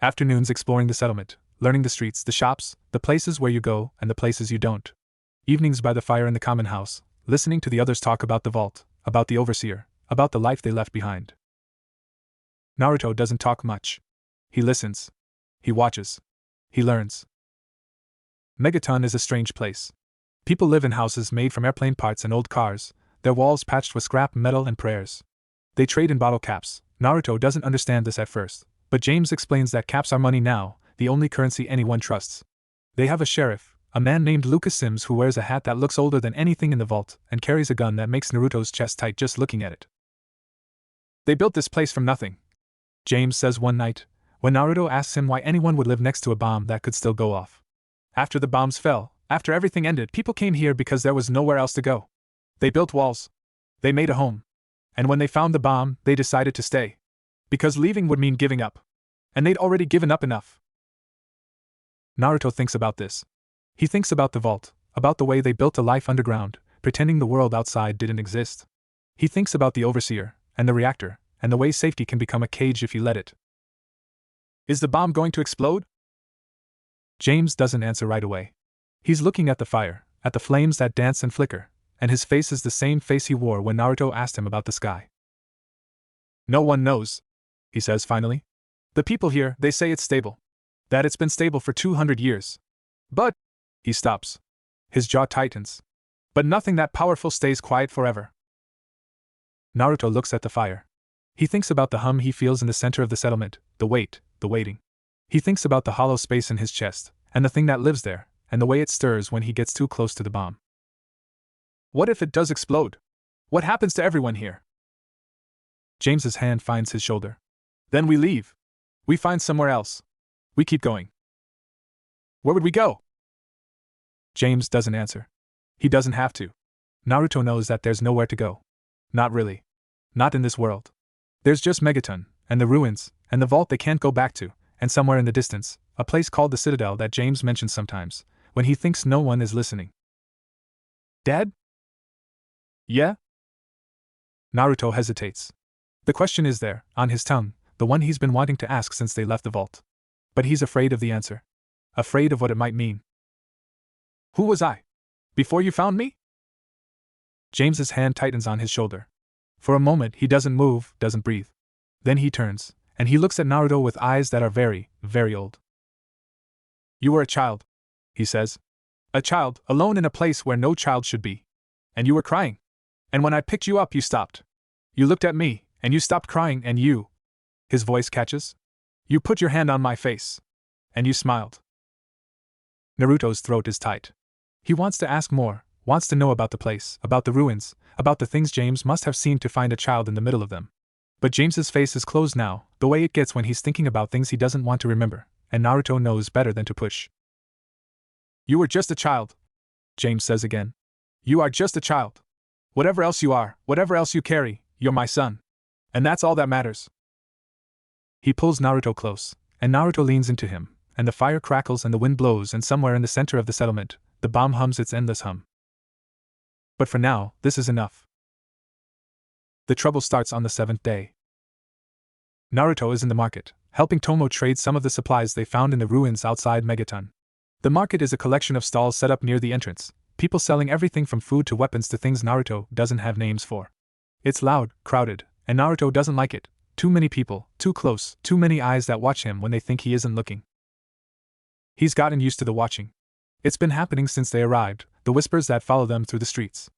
Afternoons exploring the settlement, learning the streets, the shops, the places where you go and the places you don't. Evenings by the fire in the common house, listening to the others talk about the vault, about the overseer, about the life they left behind. Naruto doesn't talk much. He listens. He watches. He learns. Megaton is a strange place. People live in houses made from airplane parts and old cars, their walls patched with scrap metal and prayers. They trade in bottle caps. Naruto doesn't understand this at first, but James explains that caps are money now, the only currency anyone trusts. They have a sheriff, a man named Lucas Sims who wears a hat that looks older than anything in the vault and carries a gun that makes Naruto's chest tight just looking at it. They built this place from nothing, James says one night, when Naruto asks him why anyone would live next to a bomb that could still go off. After the bombs fell, after everything ended, people came here because there was nowhere else to go. They built walls. They made a home. And when they found the bomb, they decided to stay. Because leaving would mean giving up. And they'd already given up enough. Naruto thinks about this. He thinks about the vault, about the way they built a life underground, pretending the world outside didn't exist. He thinks about the overseer, and the reactor, and the way safety can become a cage if you let it. Is the bomb going to explode? James doesn't answer right away. He's looking at the fire, at the flames that dance and flicker, and his face is the same face he wore when Naruto asked him about the sky. No one knows, he says finally. The people here, they say it's stable. That it's been stable for 200 years. But, he stops. His jaw tightens. But nothing that powerful stays quiet forever. Naruto looks at the fire. He thinks about the hum he feels in the center of the settlement, the weight, the waiting. He thinks about the hollow space in his chest, and the thing that lives there, and the way it stirs when he gets too close to the bomb. What if it does explode? What happens to everyone here? James's hand finds his shoulder. Then we leave. We find somewhere else. We keep going. Where would we go? James doesn't answer. He doesn't have to. Naruto knows that there's nowhere to go. Not really. Not in this world. There's just Megaton, and the ruins, and the vault they can't go back to, and somewhere in the distance, a place called the Citadel that James mentions sometimes, when he thinks no one is listening. Dad? Yeah? Naruto hesitates. The question is there, on his tongue, the one he's been wanting to ask since they left the vault. But he's afraid of the answer. Afraid of what it might mean. Who was I? Before you found me? James's hand tightens on his shoulder. For a moment he doesn't move, doesn't breathe. Then he turns, and he looks at Naruto with eyes that are very, very old. You were a child, he says. A child, alone in a place where no child should be. And you were crying. And when I picked you up, you stopped. You looked at me, and you stopped crying, and you... His voice catches. You put your hand on my face. And you smiled. Naruto's throat is tight. He wants to ask more, wants to know about the place, about the ruins, about the things James must have seen to find a child in the middle of them. But James's face is closed now, the way it gets when he's thinking about things he doesn't want to remember, and Naruto knows better than to push. You were just a child, James says again. You are just a child. Whatever else you are, whatever else you carry, you're my son. And that's all that matters. He pulls Naruto close, and Naruto leans into him, and the fire crackles and the wind blows, and somewhere in the center of the settlement, the bomb hums its endless hum. But for now, this is enough. The trouble starts on the 7th day. Naruto is in the market, helping Tomo trade some of the supplies they found in the ruins outside Megaton. The market is a collection of stalls set up near the entrance, people selling everything from food to weapons to things Naruto doesn't have names for. It's loud, crowded, and Naruto doesn't like it. Too many people, too close, too many eyes that watch him when they think he isn't looking. He's gotten used to the watching. It's been happening since they arrived, the whispers that follow them through the streets.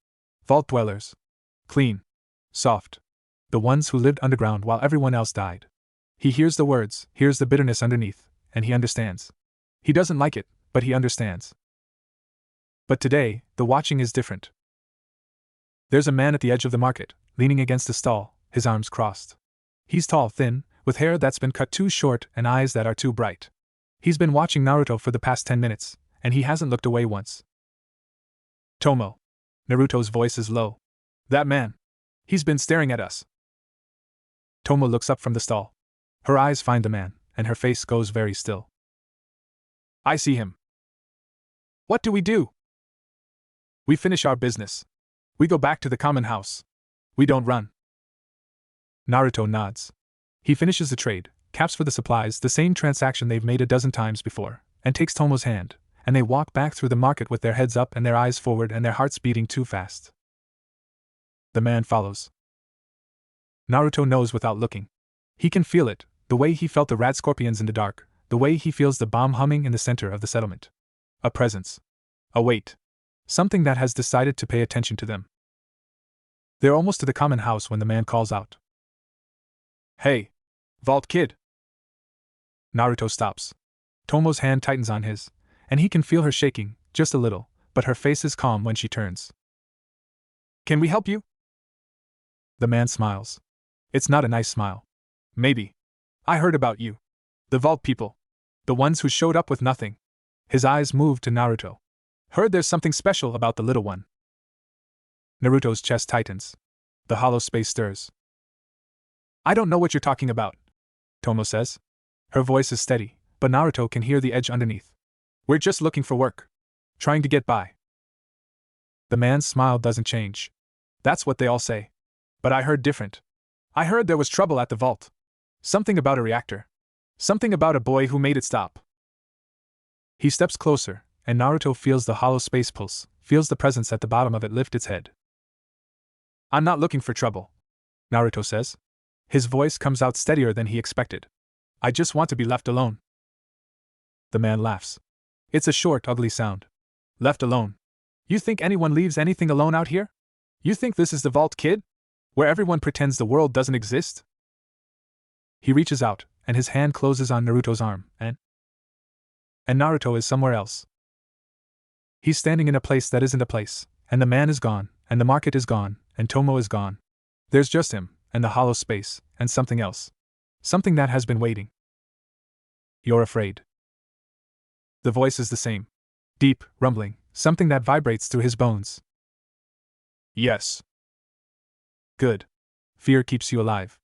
Vault dwellers. Clean. Soft. The ones who lived underground while everyone else died. He hears the words, hears the bitterness underneath, and he understands. He doesn't like it, but he understands. But today, the watching is different. There's a man at the edge of the market, leaning against a stall, his arms crossed. He's tall, thin, with hair that's been cut too short and eyes that are too bright. He's been watching Naruto for the past 10 minutes, and he hasn't looked away once. Tomo. Naruto's voice is low. That man. He's been staring at us. Tomo looks up from the stall. Her eyes find the man, and her face goes very still. I see him. What do we do? We finish our business. We go back to the common house. We don't run. Naruto nods. He finishes the trade, caps for the supplies, the same transaction they've made a dozen times before, and takes Tomo's hand, and they walk back through the market with their heads up and their eyes forward and their hearts beating too fast. The man follows. Naruto knows without looking. He can feel it, the way he felt the rat scorpions in the dark, the way he feels the bomb humming in the center of the settlement. A presence. A weight. Something that has decided to pay attention to them. They're almost to the common house when the man calls out. Hey! Vault Kid! Naruto stops. Tomo's hand tightens on his, and he can feel her shaking, just a little, but her face is calm when she turns. Can we help you? The man smiles. It's not a nice smile. Maybe. I heard about you. The Vault people. The ones who showed up with nothing. His eyes move to Naruto. Heard there's something special about the little one. Naruto's chest tightens. The hollow space stirs. I don't know what you're talking about, Tomo says. Her voice is steady, but Naruto can hear the edge underneath. We're just looking for work. Trying to get by. The man's smile doesn't change. That's what they all say. But I heard different. I heard there was trouble at the vault. Something about a reactor. Something about a boy who made it stop. He steps closer, and Naruto feels the hollow space pulse, feels the presence at the bottom of it lift its head. I'm not looking for trouble, Naruto says. His voice comes out steadier than he expected. I just want to be left alone. The man laughs. It's a short, ugly sound. Left alone. You think anyone leaves anything alone out here? You think this is the Vault Kid? Where everyone pretends the world doesn't exist? He reaches out, and his hand closes on Naruto's arm, and Naruto is somewhere else. He's standing in a place that isn't a place, and the man is gone, and the market is gone, and Tomo is gone. There's just him, and the hollow space, and something else. Something that has been waiting. You're afraid. The voice is the same. Deep, rumbling, something that vibrates through his bones. Yes. Good. Fear keeps you alive.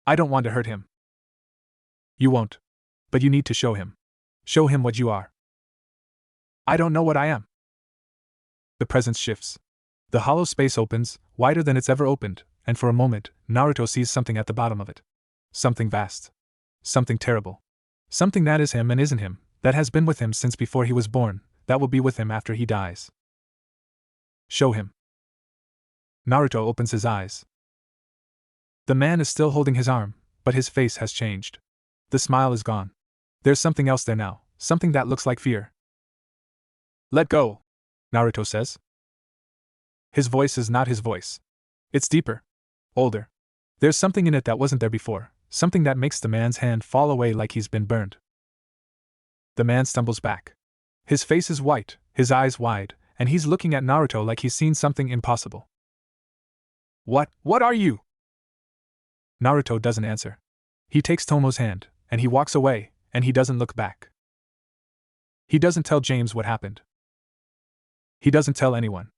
I don't want to hurt him. You won't. But you need to show him. Show him what you are. I don't know what I am. The presence shifts. The hollow space opens, wider than it's ever opened, and for a moment, Naruto sees something at the bottom of it. Something vast. Something terrible. Something that is him and isn't him, that has been with him since before he was born, that will be with him after he dies. Show him. Naruto opens his eyes. The man is still holding his arm, but his face has changed. The smile is gone. There's something else there now, something that looks like fear. Let go, Naruto says. His voice is not his voice. It's deeper. Older. There's something in it that wasn't there before, something that makes the man's hand fall away like he's been burned. The man stumbles back. His face is white, his eyes wide, and he's looking at Naruto like he's seen something impossible. What are you? Naruto doesn't answer. He takes Tomo's hand, and he walks away, and he doesn't look back. He doesn't tell James what happened. He doesn't tell anyone.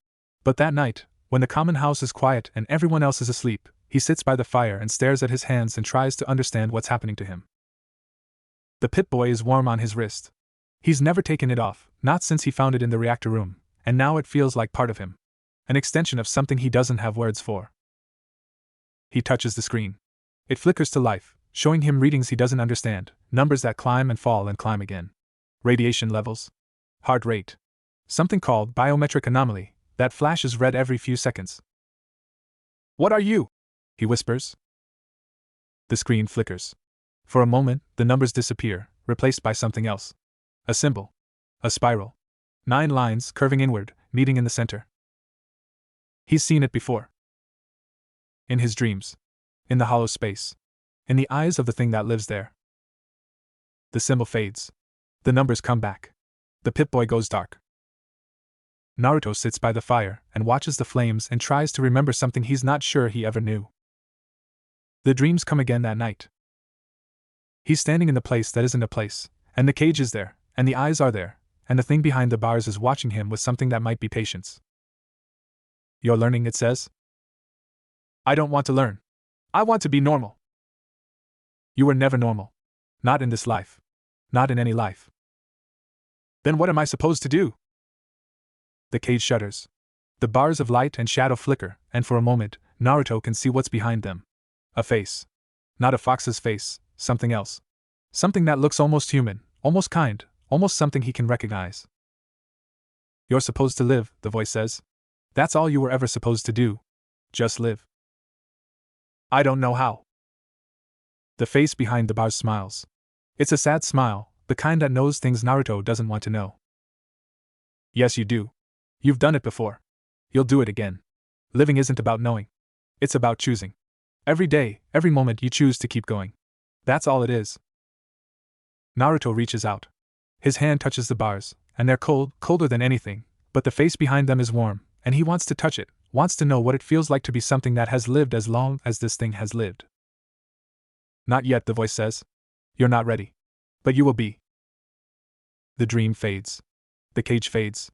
But that night, when the common house is quiet and everyone else is asleep, he sits by the fire and stares at his hands and tries to understand what's happening to him. The Pip-Boy is warm on his wrist. He's never taken it off, not since he found it in the reactor room, and now it feels like part of him. An extension of something he doesn't have words for. He touches the screen. It flickers to life, showing him readings he doesn't understand, numbers that climb and fall and climb again. Radiation levels. Heart rate. Something called biometric anomaly, that flashes red every few seconds. What are you? He whispers. The screen flickers. For a moment, the numbers disappear, replaced by something else. A symbol. A spiral. 9 lines curving inward, meeting in the center. He's seen it before. In his dreams. In the hollow space. In the eyes of the thing that lives there. The symbol fades. The numbers come back. The Pip-Boy goes dark. Naruto sits by the fire and watches the flames and tries to remember something he's not sure he ever knew. The dreams come again that night. He's standing in the place that isn't a place, and the cage is there, and the eyes are there, and the thing behind the bars is watching him with something that might be patience. You're learning, it says. I don't want to learn. I want to be normal. You were never normal. Not in this life. Not in any life. Then what am I supposed to do? The cage shudders. The bars of light and shadow flicker, and for a moment, Naruto can see what's behind them. A face. Not a fox's face, something else. Something that looks almost human, almost kind, almost something he can recognize. You're supposed to live, the voice says. That's all you were ever supposed to do. Just live. I don't know how. The face behind the bars smiles. It's a sad smile, the kind that knows things Naruto doesn't want to know. Yes, you do. You've done it before. You'll do it again. Living isn't about knowing. It's about choosing. Every day, every moment you choose to keep going. That's all it is. Naruto reaches out. His hand touches the bars, and they're cold, colder than anything, but the face behind them is warm, and he wants to touch it, wants to know what it feels like to be something that has lived as long as this thing has lived. Not yet, the voice says. You're not ready. But you will be. The dream fades. The cage fades.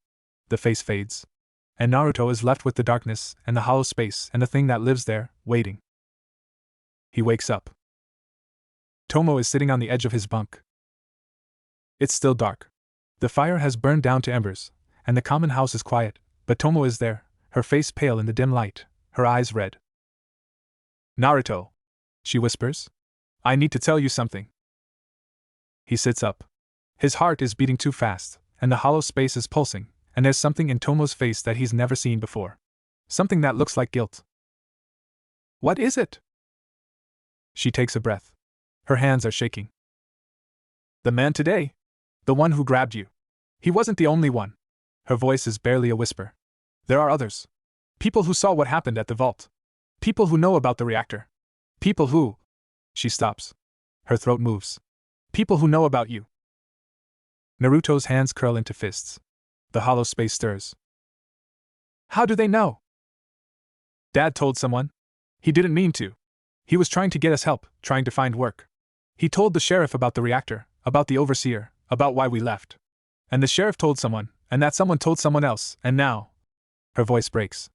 The face fades. And Naruto is left with the darkness and the hollow space and the thing that lives there, waiting. He wakes up. Tomo is sitting on the edge of his bunk. It's still dark. The fire has burned down to embers, and the common house is quiet, but Tomo is there, her face pale in the dim light, her eyes red. Naruto, she whispers. I need to tell you something. He sits up. His heart is beating too fast, and the hollow space is pulsing, and there's something in Tomo's face that he's never seen before. Something that looks like guilt. What is it? She takes a breath. Her hands are shaking. The man today? The one who grabbed you. He wasn't the only one. Her voice is barely a whisper. There are others. People who saw what happened at the vault. People who know about the reactor. People who... She stops. Her throat moves. People who know about you. Naruto's hands curl into fists. The hollow space stirs. How do they know? Dad told someone. He didn't mean to. He was trying to get us help, trying to find work. He told the sheriff about the reactor, about the overseer, about why we left. And the sheriff told someone, and that someone told someone else, and now... Her voice breaks.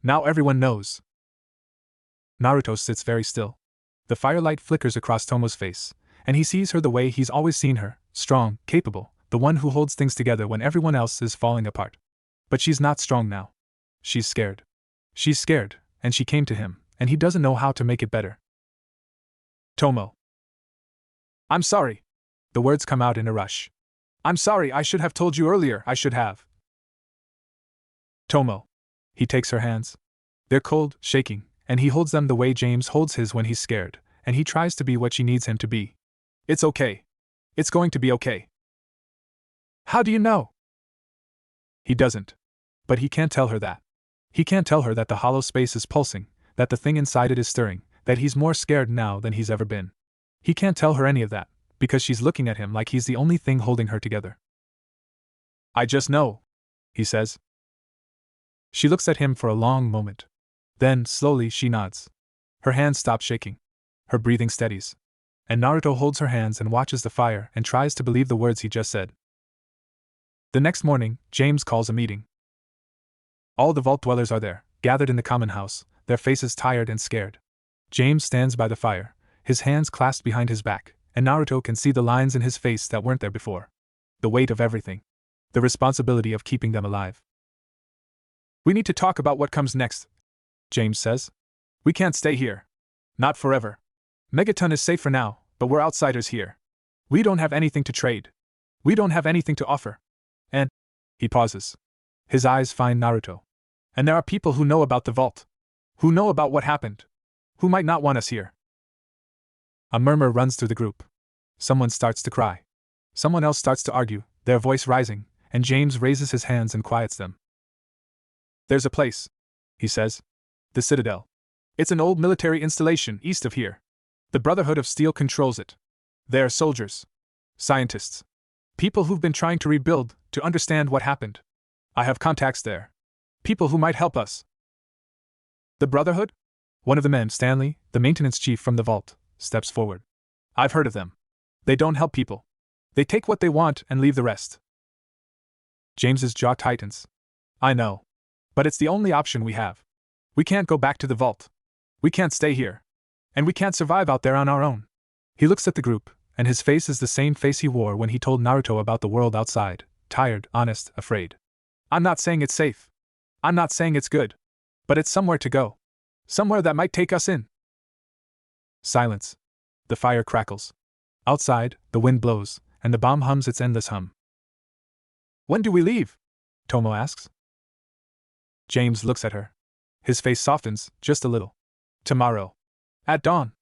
Now everyone knows. Naruto sits very still. The firelight flickers across Tomo's face, and he sees her the way he's always seen her, strong, capable, the one who holds things together when everyone else is falling apart. But she's not strong now. She's scared. She's scared, and she came to him, and he doesn't know how to make it better. Tomo. I'm sorry. The words come out in a rush. I'm sorry, I should have told you earlier, I should have. Tomo. He takes her hands. They're cold, shaking, and he holds them the way James holds his when he's scared, and he tries to be what she needs him to be. It's okay. It's going to be okay. How do you know? He doesn't. But he can't tell her that. He can't tell her that the hollow space is pulsing, that the thing inside it is stirring, that he's more scared now than he's ever been. He can't tell her any of that, because she's looking at him like he's the only thing holding her together. I just know, he says. She looks at him for a long moment. Then, slowly, she nods. Her hands stop shaking. Her breathing steadies. And Naruto holds her hands and watches the fire and tries to believe the words he just said. The next morning, James calls a meeting. All the vault dwellers are there, gathered in the common house, their faces tired and scared. James stands by the fire, his hands clasped behind his back, and Naruto can see the lines in his face that weren't there before. The weight of everything. The responsibility of keeping them alive. We need to talk about what comes next, James says. We can't stay here. Not forever. Megaton is safe for now, but we're outsiders here. We don't have anything to trade. We don't have anything to offer. And, he pauses. His eyes find Naruto. And there are people who know about the vault. Who know about what happened. Who might not want us here. A murmur runs through the group. Someone starts to cry. Someone else starts to argue, their voice rising, and James raises his hands and quiets them. There's a place, he says. The Citadel. It's an old military installation east of here. The Brotherhood of Steel controls it. They're soldiers. Scientists. People who've been trying to rebuild, to understand what happened. I have contacts there. People who might help us. The Brotherhood? One of the men, Stanley, the maintenance chief from the vault, steps forward. I've heard of them. They don't help people. They take what they want and leave the rest. James's jaw tightens. I know. But it's the only option we have. We can't go back to the vault. We can't stay here. And we can't survive out there on our own. He looks at the group, and his face is the same face he wore when he told Naruto about the world outside, tired, honest, afraid. I'm not saying it's safe. I'm not saying it's good. But it's somewhere to go. Somewhere that might take us in. Silence. The fire crackles. Outside, the wind blows, and the bomb hums its endless hum. When do we leave? Tomo asks. James looks at her. His face softens, just a little. Tomorrow. At dawn.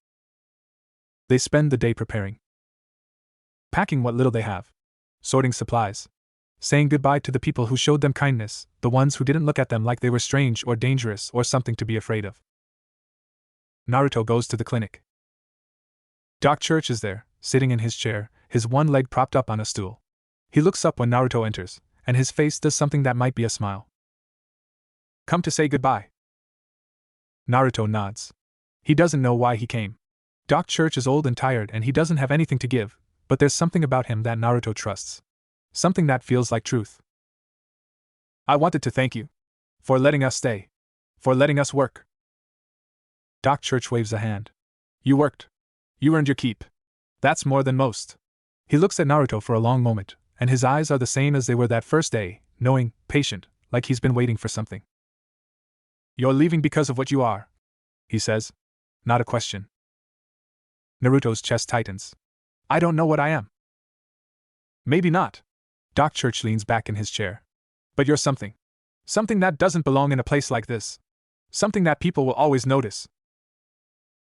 They spend the day preparing. Packing what little they have. Sorting supplies. Saying goodbye to the people who showed them kindness, the ones who didn't look at them like they were strange or dangerous or something to be afraid of. Naruto goes to the clinic. Doc Church is there, sitting in his chair, his one leg propped up on a stool. He looks up when Naruto enters, and his face does something that might be a smile. Come to say goodbye. Naruto nods. He doesn't know why he came. Doc Church is old and tired and he doesn't have anything to give, but there's something about him that Naruto trusts. Something that feels like truth. I wanted to thank you. For letting us stay. For letting us work. Doc Church waves a hand. You worked. You earned your keep. That's more than most. He looks at Naruto for a long moment, and his eyes are the same as they were that first day, knowing, patient, like he's been waiting for something. You're leaving because of what you are, he says. Not a question. Naruto's chest tightens. I don't know what I am. Maybe not. Doc Church leans back in his chair. But you're something. Something that doesn't belong in a place like this. Something that people will always notice.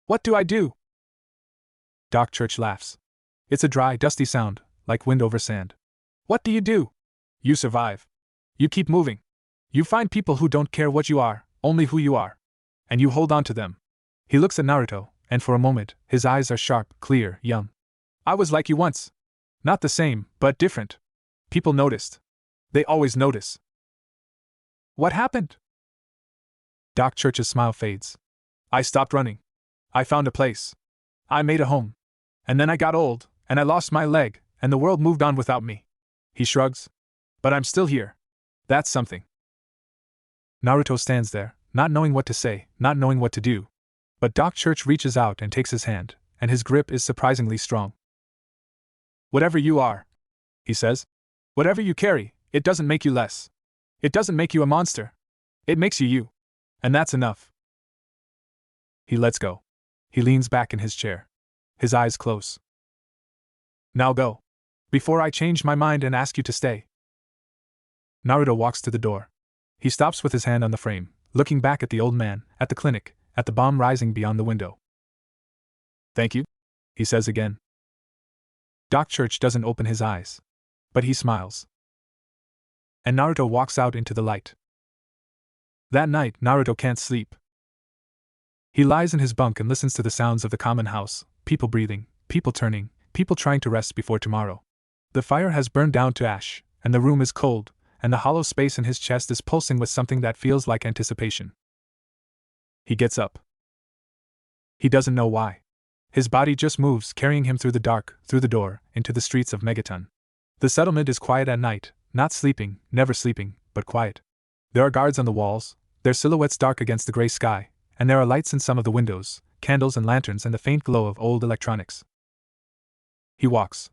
What do I do? Doc Church laughs. It's a dry, dusty sound, like wind over sand. What do you do? You survive. You keep moving. You find people who don't care what you are, only who you are. And you hold on to them. He looks at Naruto, and for a moment, his eyes are sharp, clear, young. I was like you once. Not the same, but different. People noticed. They always notice. What happened? Doc Church's smile fades. I stopped running. I found a place. I made a home. And then I got old, and I lost my leg, and the world moved on without me. He shrugs. But I'm still here. That's something. Naruto stands there, not knowing what to say, not knowing what to do. But Doc Church reaches out and takes his hand, and his grip is surprisingly strong. Whatever you are, he says. Whatever you carry, it doesn't make you less. It doesn't make you a monster. It makes you you. And that's enough. He lets go. He leans back in his chair. His eyes close. Now go. Before I change my mind and ask you to stay. Naruto walks to the door. He stops with his hand on the frame, looking back at the old man, at the clinic, at the bomb rising beyond the window. Thank you, he says again. Doc Church doesn't open his eyes. But he smiles. And Naruto walks out into the light. That night, Naruto can't sleep. He lies in his bunk and listens to the sounds of the common house, people breathing, people turning, people trying to rest before tomorrow. The fire has burned down to ash, and the room is cold, and the hollow space in his chest is pulsing with something that feels like anticipation. He gets up. He doesn't know why. His body just moves, carrying him through the dark, through the door, into the streets of Megaton. The settlement is quiet at night, not sleeping, never sleeping, but quiet. There are guards on the walls, their silhouettes dark against the gray sky, and there are lights in some of the windows, candles and lanterns and the faint glow of old electronics. He walks.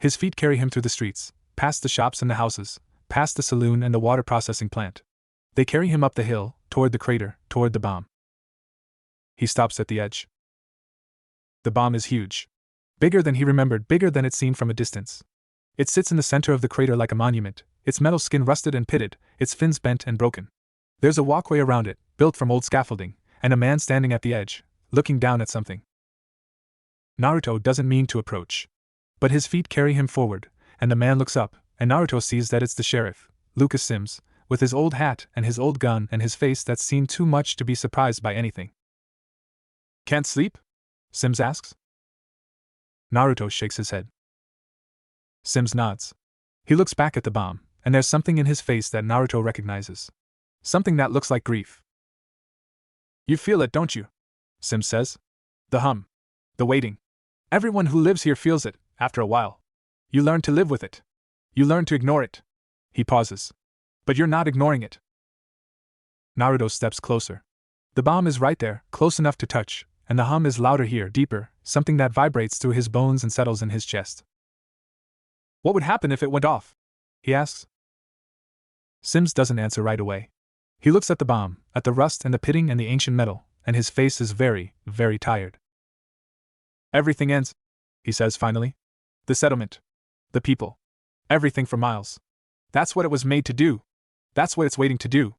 His feet carry him through the streets, past the shops and the houses, past the saloon and the water processing plant. They carry him up the hill, toward the crater, toward the bomb. He stops at the edge. The bomb is huge. Bigger than he remembered, bigger than it seemed from a distance. It sits in the center of the crater like a monument, its metal skin rusted and pitted, its fins bent and broken. There's a walkway around it, built from old scaffolding, and a man standing at the edge, looking down at something. Naruto doesn't mean to approach. But his feet carry him forward, and the man looks up, and Naruto sees that it's the sheriff, Lucas Sims, with his old hat and his old gun and his face that's seen too much to be surprised by anything. "Can't sleep?" Sims asks. Naruto shakes his head. Sims nods. He looks back at the bomb, and there's something in his face that Naruto recognizes. Something that looks like grief. "You feel it, don't you?" Sims says. "The hum. The waiting. Everyone who lives here feels it, after a while. You learn to live with it. You learn to ignore it." He pauses. "But you're not ignoring it." Naruto steps closer. The bomb is right there, close enough to touch, and the hum is louder here, deeper, something that vibrates through his bones and settles in his chest. "What would happen if it went off?" he asks. Sims doesn't answer right away. He looks at the bomb, at the rust and the pitting and the ancient metal, and his face is very, very tired. "Everything ends," he says finally. "The settlement. The people. Everything for miles. That's what it was made to do. That's what it's waiting to do."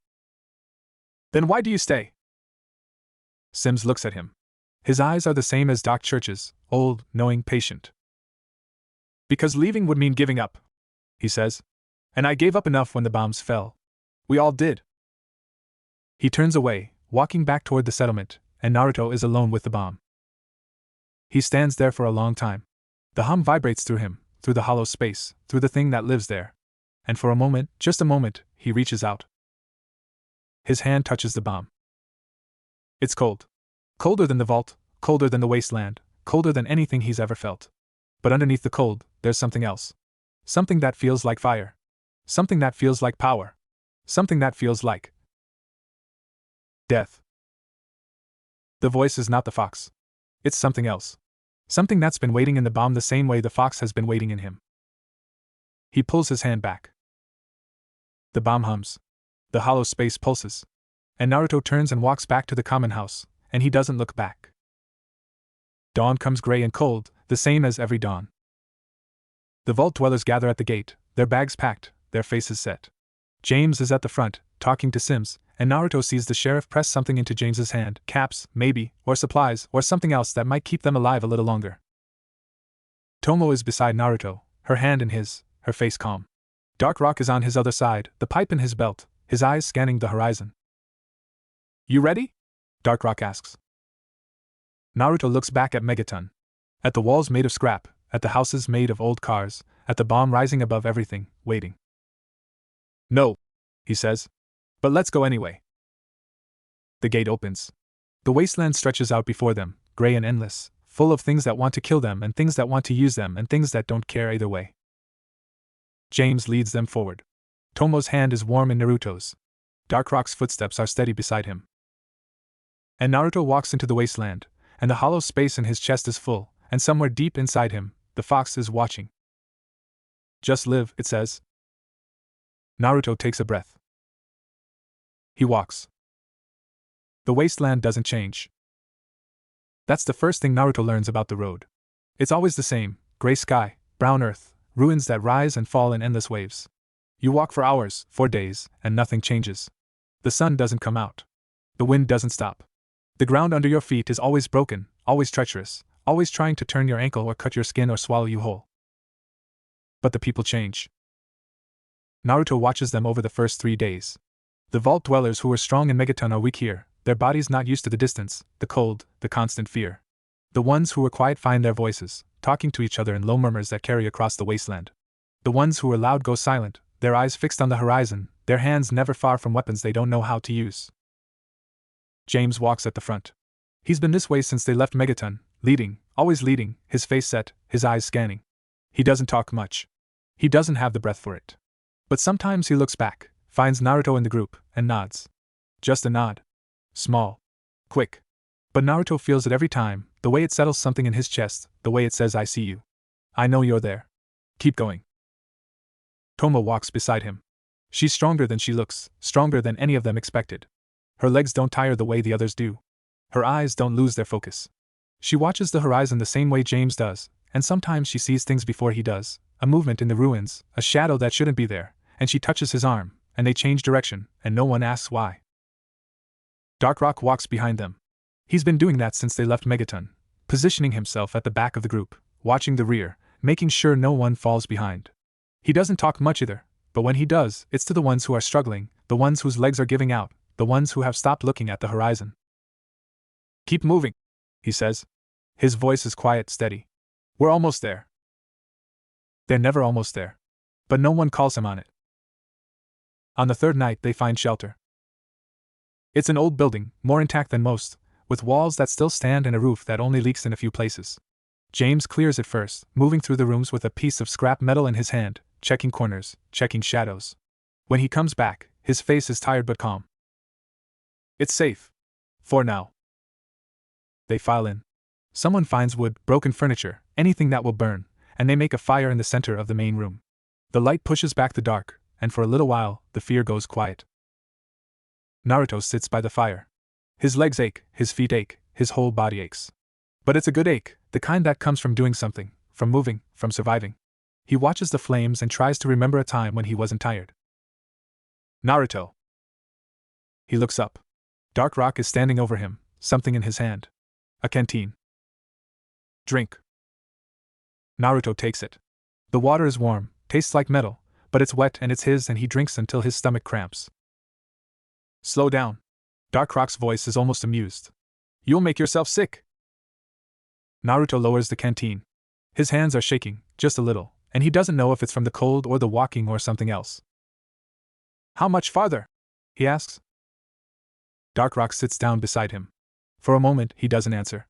"Then why do you stay?" Sims looks at him. His eyes are the same as Doc Church's, old, knowing, patient. "Because leaving would mean giving up," he says. "And I gave up enough when the bombs fell. We all did." He turns away, walking back toward the settlement, and Naruto is alone with the bomb. He stands there for a long time. The hum vibrates through him, through the hollow space, through the thing that lives there. And for a moment, just a moment, he reaches out. His hand touches the bomb. It's cold. Colder than the vault, colder than the wasteland, colder than anything he's ever felt. But underneath the cold, there's something else. Something that feels like fire. Something that feels like power. Something that feels like death. The voice is not the fox. It's something else. Something that's been waiting in the bomb the same way the fox has been waiting in him. He pulls his hand back. The bomb hums. The hollow space pulses. And Naruto turns and walks back to the common house, and he doesn't look back. Dawn comes gray and cold, the same as every dawn. The vault dwellers gather at the gate, their bags packed, their faces set. James is at the front, talking to Sims, and Naruto sees the sheriff press something into James's hand, caps, maybe, or supplies, or something else that might keep them alive a little longer. Tomo is beside Naruto, her hand in his, her face calm. Dark Rock is on his other side, the pipe in his belt, his eyes scanning the horizon. "You ready?" Dark Rock asks. Naruto looks back at Megaton. At the walls made of scrap, at the houses made of old cars, at the bomb rising above everything, waiting. "No," he says. "But let's go anyway." The gate opens. The wasteland stretches out before them, gray and endless, full of things that want to kill them and things that want to use them and things that don't care either way. James leads them forward. Tomo's hand is warm in Naruto's. Dark Rock's footsteps are steady beside him. And Naruto walks into the wasteland, and the hollow space in his chest is full, and somewhere deep inside him, the fox is watching. "Just live," it says. Naruto takes a breath. He walks. The wasteland doesn't change. That's the first thing Naruto learns about the road. It's always the same, gray sky, brown earth, ruins that rise and fall in endless waves. You walk for hours, for days, and nothing changes. The sun doesn't come out. The wind doesn't stop. The ground under your feet is always broken, always treacherous, always trying to turn your ankle or cut your skin or swallow you whole. But the people change. Naruto watches them over the first 3 days. The vault dwellers who were strong in Megaton are weak here, their bodies not used to the distance, the cold, the constant fear. The ones who were quiet find their voices, talking to each other in low murmurs that carry across the wasteland. The ones who were loud go silent, their eyes fixed on the horizon, their hands never far from weapons they don't know how to use. James walks at the front. He's been this way since they left Megaton, leading, always leading, his face set, his eyes scanning. He doesn't talk much. He doesn't have the breath for it. But sometimes he looks back, finds Naruto in the group, and nods. Just a nod. Small. Quick. But Naruto feels it every time, the way it settles something in his chest, the way it says I see you. I know you're there. Keep going. Tomo walks beside him. She's stronger than she looks, stronger than any of them expected. Her legs don't tire the way the others do. Her eyes don't lose their focus. She watches the horizon the same way James does, and sometimes she sees things before he does, a movement in the ruins, a shadow that shouldn't be there, and she touches his arm, and they change direction, and no one asks why. Dark Rock walks behind them. He's been doing that since they left Megaton, positioning himself at the back of the group, watching the rear, making sure no one falls behind. He doesn't talk much either, but when he does, it's to the ones who are struggling, the ones whose legs are giving out, the ones who have stopped looking at the horizon. Keep moving, he says. His voice is quiet, steady. We're almost there. They're never almost there. But no one calls him on it. On the third night, they find shelter. It's an old building, more intact than most, with walls that still stand and a roof that only leaks in a few places. James clears it first, moving through the rooms with a piece of scrap metal in his hand, checking corners, checking shadows. When he comes back, his face is tired but calm. It's safe. For now. They file in. Someone finds wood, broken furniture, anything that will burn, and they make a fire in the center of the main room. The light pushes back the dark, and for a little while, the fear goes quiet. Naruto sits by the fire. His legs ache, his feet ache, his whole body aches. But it's a good ache, the kind that comes from doing something, from moving, from surviving. He watches the flames and tries to remember a time when he wasn't tired. Naruto. He looks up. Dark Rock is standing over him, something in his hand. A canteen. Drink. Naruto takes it. The water is warm, tastes like metal, but it's wet and it's his and he drinks until his stomach cramps. Slow down. Dark Rock's voice is almost amused. You'll make yourself sick. Naruto lowers the canteen. His hands are shaking, just a little, and he doesn't know if it's from the cold or the walking or something else. How much farther? He asks. Dark Rock sits down beside him. For a moment, he doesn't answer.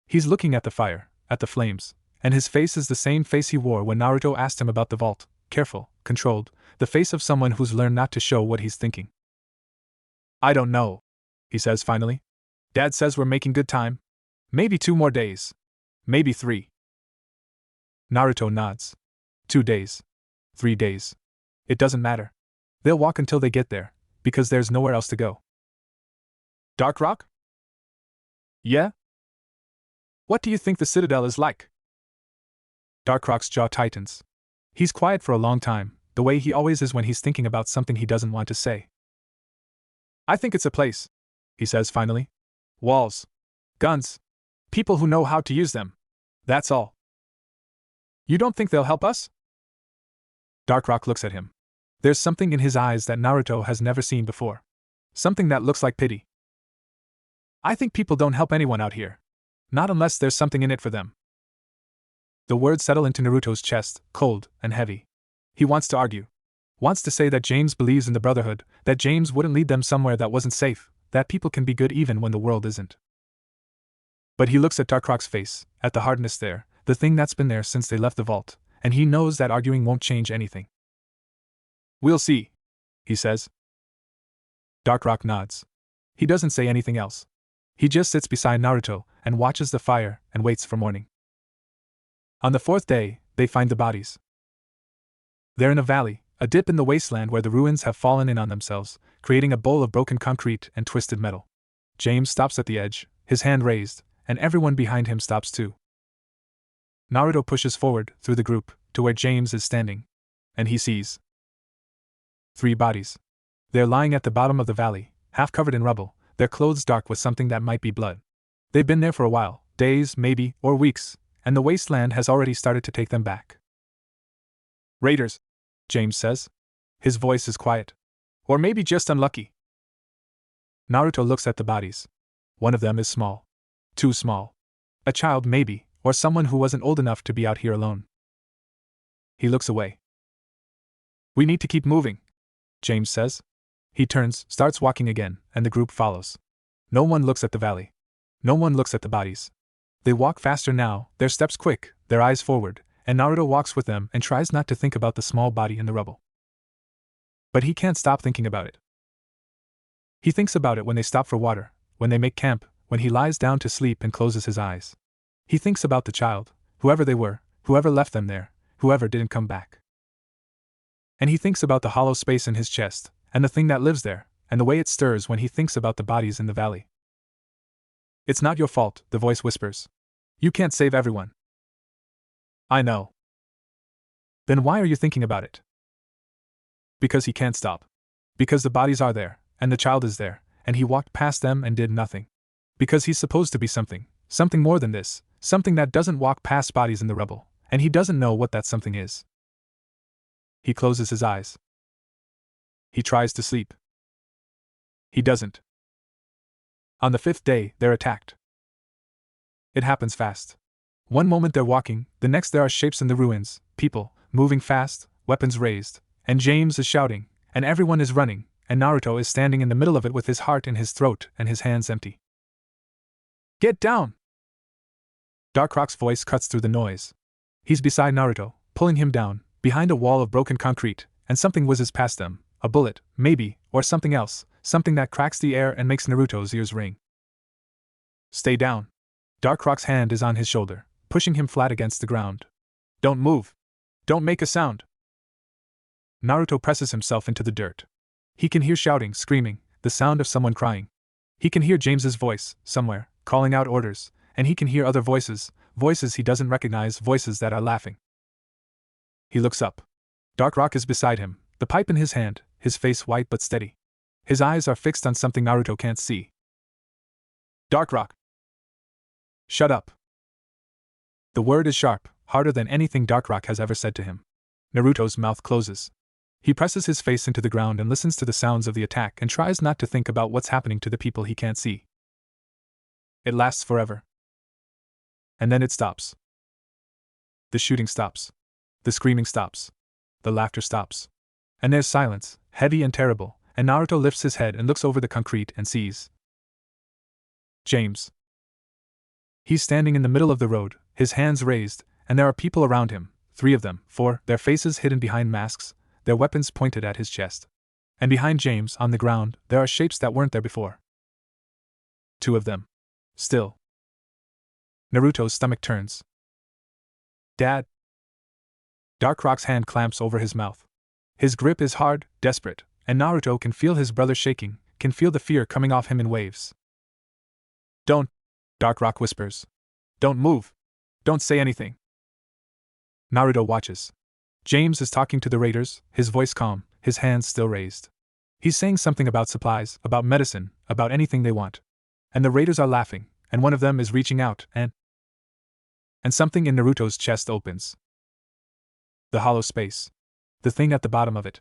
He's looking at the fire, at the flames, and his face is the same face he wore when Naruto asked him about the vault, careful, controlled, the face of someone who's learned not to show what he's thinking. I don't know, he says finally. Dad says we're making good time. Maybe 2 more days. Maybe 3. Naruto nods. 2 days. 3 days. It doesn't matter. They'll walk until they get there, because there's nowhere else to go. Dark Rock? Yeah? What do you think the Citadel is like? Dark Rock's jaw tightens. He's quiet for a long time, the way he always is when he's thinking about something he doesn't want to say. I think it's a place, he says finally. Walls. Guns. People who know how to use them. That's all. You don't think they'll help us? Dark Rock looks at him. There's something in his eyes that Naruto has never seen before. Something that looks like pity. I think people don't help anyone out here. Not unless there's something in it for them. The words settle into Naruto's chest, cold and heavy. He wants to argue. Wants to say that James believes in the Brotherhood, that James wouldn't lead them somewhere that wasn't safe, that people can be good even when the world isn't. But he looks at Dark Rock's face, at the hardness there, the thing that's been there since they left the vault, and he knows that arguing won't change anything. We'll see, he says. Dark Rock nods. He doesn't say anything else. He just sits beside Naruto and watches the fire and waits for morning. On the 4th day, they find the bodies. They're in a valley, a dip in the wasteland where the ruins have fallen in on themselves, creating a bowl of broken concrete and twisted metal. James stops at the edge, his hand raised, and everyone behind him stops too. Naruto pushes forward, through the group, to where James is standing. And he sees 3 bodies. They're lying at the bottom of the valley, half covered in rubble, their clothes dark with something that might be blood. They've been there for a while, days, maybe, or weeks, and the wasteland has already started to take them back. Raiders, James says. His voice is quiet. Or maybe just unlucky. Naruto looks at the bodies. One of them is small. Too small. A child maybe, or someone who wasn't old enough to be out here alone. He looks away. We need to keep moving, James says. He turns, starts walking again, and the group follows. No one looks at the valley. No one looks at the bodies. They walk faster now, their steps quick, their eyes forward, and Naruto walks with them and tries not to think about the small body in the rubble. But he can't stop thinking about it. He thinks about it when they stop for water, when they make camp, when he lies down to sleep and closes his eyes. He thinks about the child, whoever they were, whoever left them there, whoever didn't come back. And he thinks about the hollow space in his chest, and the thing that lives there, and the way it stirs when he thinks about the bodies in the valley. It's not your fault, the voice whispers. You can't save everyone. I know. Then why are you thinking about it? Because he can't stop. Because the bodies are there, and the child is there, and he walked past them and did nothing. Because he's supposed to be something more than this, something that doesn't walk past bodies in the rubble, and he doesn't know what that something is. He closes his eyes. He tries to sleep. He doesn't. On the 5th day, they're attacked. It happens fast. One moment they're walking, the next there are shapes in the ruins, people, moving fast, weapons raised, and James is shouting, and everyone is running, and Naruto is standing in the middle of it with his heart in his throat and his hands empty. Get down! Darkrok's voice cuts through the noise. He's beside Naruto, pulling him down, behind a wall of broken concrete, and something whizzes past them, a bullet, maybe, or something else, something that cracks the air and makes Naruto's ears ring. Stay down. Darkrok's hand is on his shoulder, pushing him flat against the ground. Don't move. Don't make a sound. Naruto presses himself into the dirt. He can hear shouting, screaming, the sound of someone crying. He can hear James's voice, somewhere, calling out orders, and he can hear other voices, voices he doesn't recognize, voices that are laughing. He looks up. Darkrok is beside him, the pipe in his hand, his face white but steady. His eyes are fixed on something Naruto can't see. Darkrok! Shut up! The word is sharp, harder than anything Darkrok has ever said to him. Naruto's mouth closes. He presses his face into the ground and listens to the sounds of the attack and tries not to think about what's happening to the people he can't see. It lasts forever. And then it stops. The shooting stops. The screaming stops. The laughter stops. And there's silence, heavy and terrible, and Naruto lifts his head and looks over the concrete and sees James. He's standing in the middle of the road, his hands raised, and there are people around him, 3 of them, 4, their faces hidden behind masks, their weapons pointed at his chest. And behind James, on the ground, there are shapes that weren't there before. 2 of them. Still. Naruto's stomach turns. Dad. Darkrok's hand clamps over his mouth. His grip is hard, desperate, and Naruto can feel his brother shaking, can feel the fear coming off him in waves. Don't, Darkrok whispers. Don't move. Don't say anything. Naruto watches. James is talking to the raiders, his voice calm, his hands still raised. He's saying something about supplies, about medicine, about anything they want. And the raiders are laughing, and one of them is reaching out, and something in Naruto's chest opens. The hollow space. The thing at the bottom of it.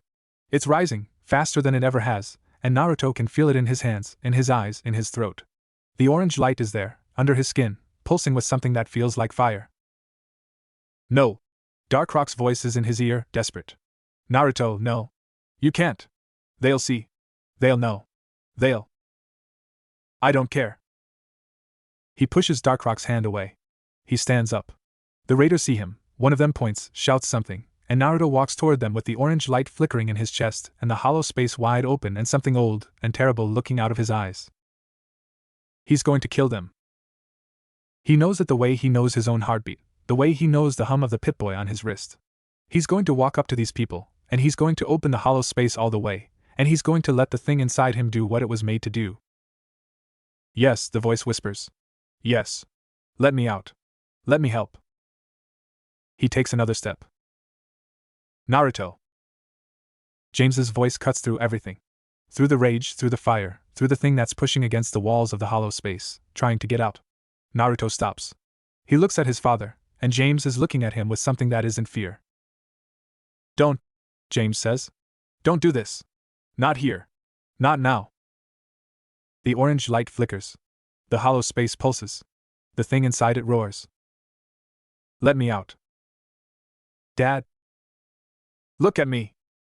It's rising, faster than it ever has, and Naruto can feel it in his hands, in his eyes, in his throat. The orange light is there, under his skin, pulsing with something that feels like fire. No. Darkrok's voice is in his ear, desperate. Naruto, no. You can't. They'll see. They'll know. They'll. I don't care. He pushes Darkrok's hand away. He stands up. The raiders see him, one of them points, shouts something, and Naruto walks toward them with the orange light flickering in his chest and the hollow space wide open and something old and terrible looking out of his eyes. He's going to kill them. He knows it the way he knows his own heartbeat, the way he knows the hum of the Pip-Boy on his wrist. He's going to walk up to these people, and he's going to open the hollow space all the way, and he's going to let the thing inside him do what it was made to do. Yes, the voice whispers. Yes. Let me out. Let me help. He takes another step. Naruto. James's voice cuts through everything. Through the rage, through the fire, through the thing that's pushing against the walls of the hollow space, trying to get out. Naruto stops. He looks at his father, and James is looking at him with something that isn't fear. Don't, James says. Don't do this. Not here. Not now. The orange light flickers. The hollow space pulses. The thing inside it roars. Let me out. Dad. Look at me.